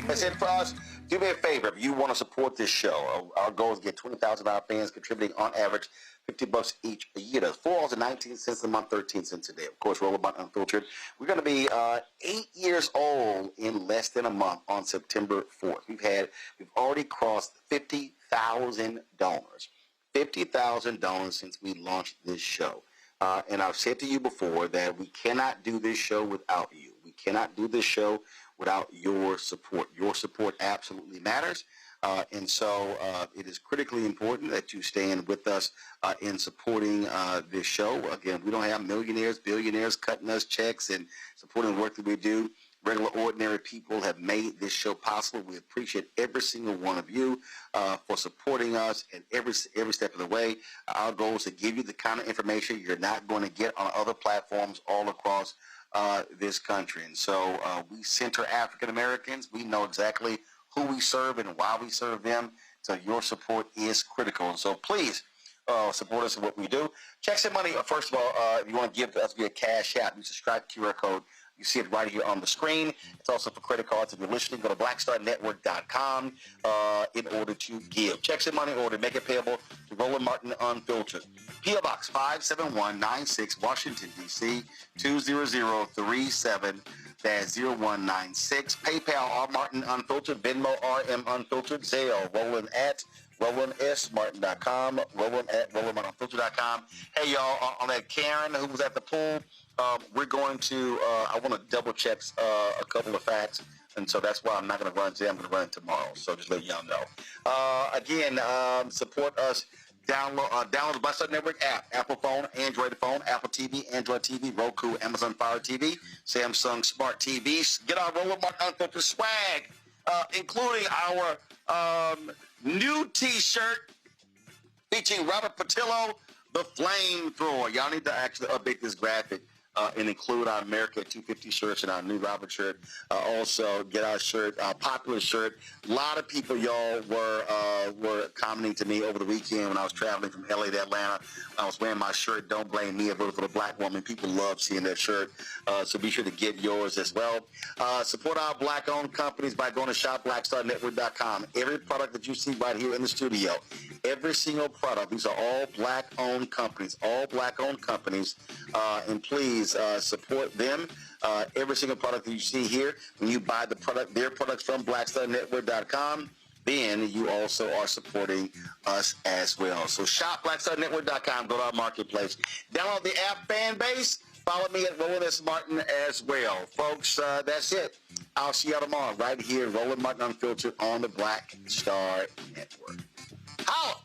That's it for us. Do me a favor, if you want to support this show, our goal is to get 20,000 of our fans contributing on average $50 each a year. That's $4.19 a month, 13 cents a day. Of course, Roll About Unfiltered. We're going to be 8 years old in less than a month on September 4th. We've already crossed 50,000 donors. 50,000 donors since we launched this show. And I've said to you before that we cannot do this show without you. We cannot do this show without your support. Your support absolutely matters. And so it is critically important that you stand with us in supporting this show. Again, we don't have millionaires, billionaires cutting us checks and supporting the work that we do. Regular, ordinary people have made this show possible. We appreciate every single one of you for supporting us and every step of the way. Our goal is to give you the kind of information you're not going to get on other platforms all across this country. And so we center African Americans. We know exactly who we serve and why we serve them. So your support is critical. And so please support us in what we do. Checks and money, first of all, if you want to give us via Cash App, you subscribe to QR code. You see it right here on the screen. It's also for credit cards. If you're listening, go to blackstarnetwork.com in order to give. Checks and money order. Make it payable to Roland Martin Unfiltered. P.O. Box 57196, Washington, D.C. 20037-0196. PayPal, R. Martin Unfiltered. Venmo, RM Unfiltered. Zelle, Roland at RolandSMartin.com. Roland at RolandMartinUnfiltered.com. Hey, y'all, on that Karen who was at the pool, we're going to, I want to double check a couple of facts, and so that's why I'm not going to run today. I'm going to run tomorrow, so just let y'all know. Again, support us. Download the Black Star Network app, Apple phone, Android phone, Apple TV, Android TV, Roku, Amazon Fire TV, Samsung Smart TVs. Get our Roland Martin Unfiltered swag, including our new T-shirt featuring Robert Patillo, the Flamethrower. Y'all need to actually update this graphic and include our America 250 shirts and our new Robert shirt. Also, get our shirt, popular shirt. A lot of people, y'all, were commenting to me over the weekend when I was traveling from LA to Atlanta. I was wearing my shirt, Don't Blame Me, I voted for the black woman. People love seeing that shirt, so be sure to get yours as well. Support our black-owned companies by going to shopblackstarnetwork.com. Every product that you see right here in the studio, every single product, these are all black-owned companies, and please support them. Every single product that you see here, when you buy their products from blackstarnetwork.com, then you also are supporting us as well. So shop blackstarnetwork.com, go to our marketplace. Download the app Fan Base. Follow me at Roland S. Martin as well. Folks, that's it. I'll see y'all tomorrow right here, Roland Martin Unfiltered on the Black Star Network. Out!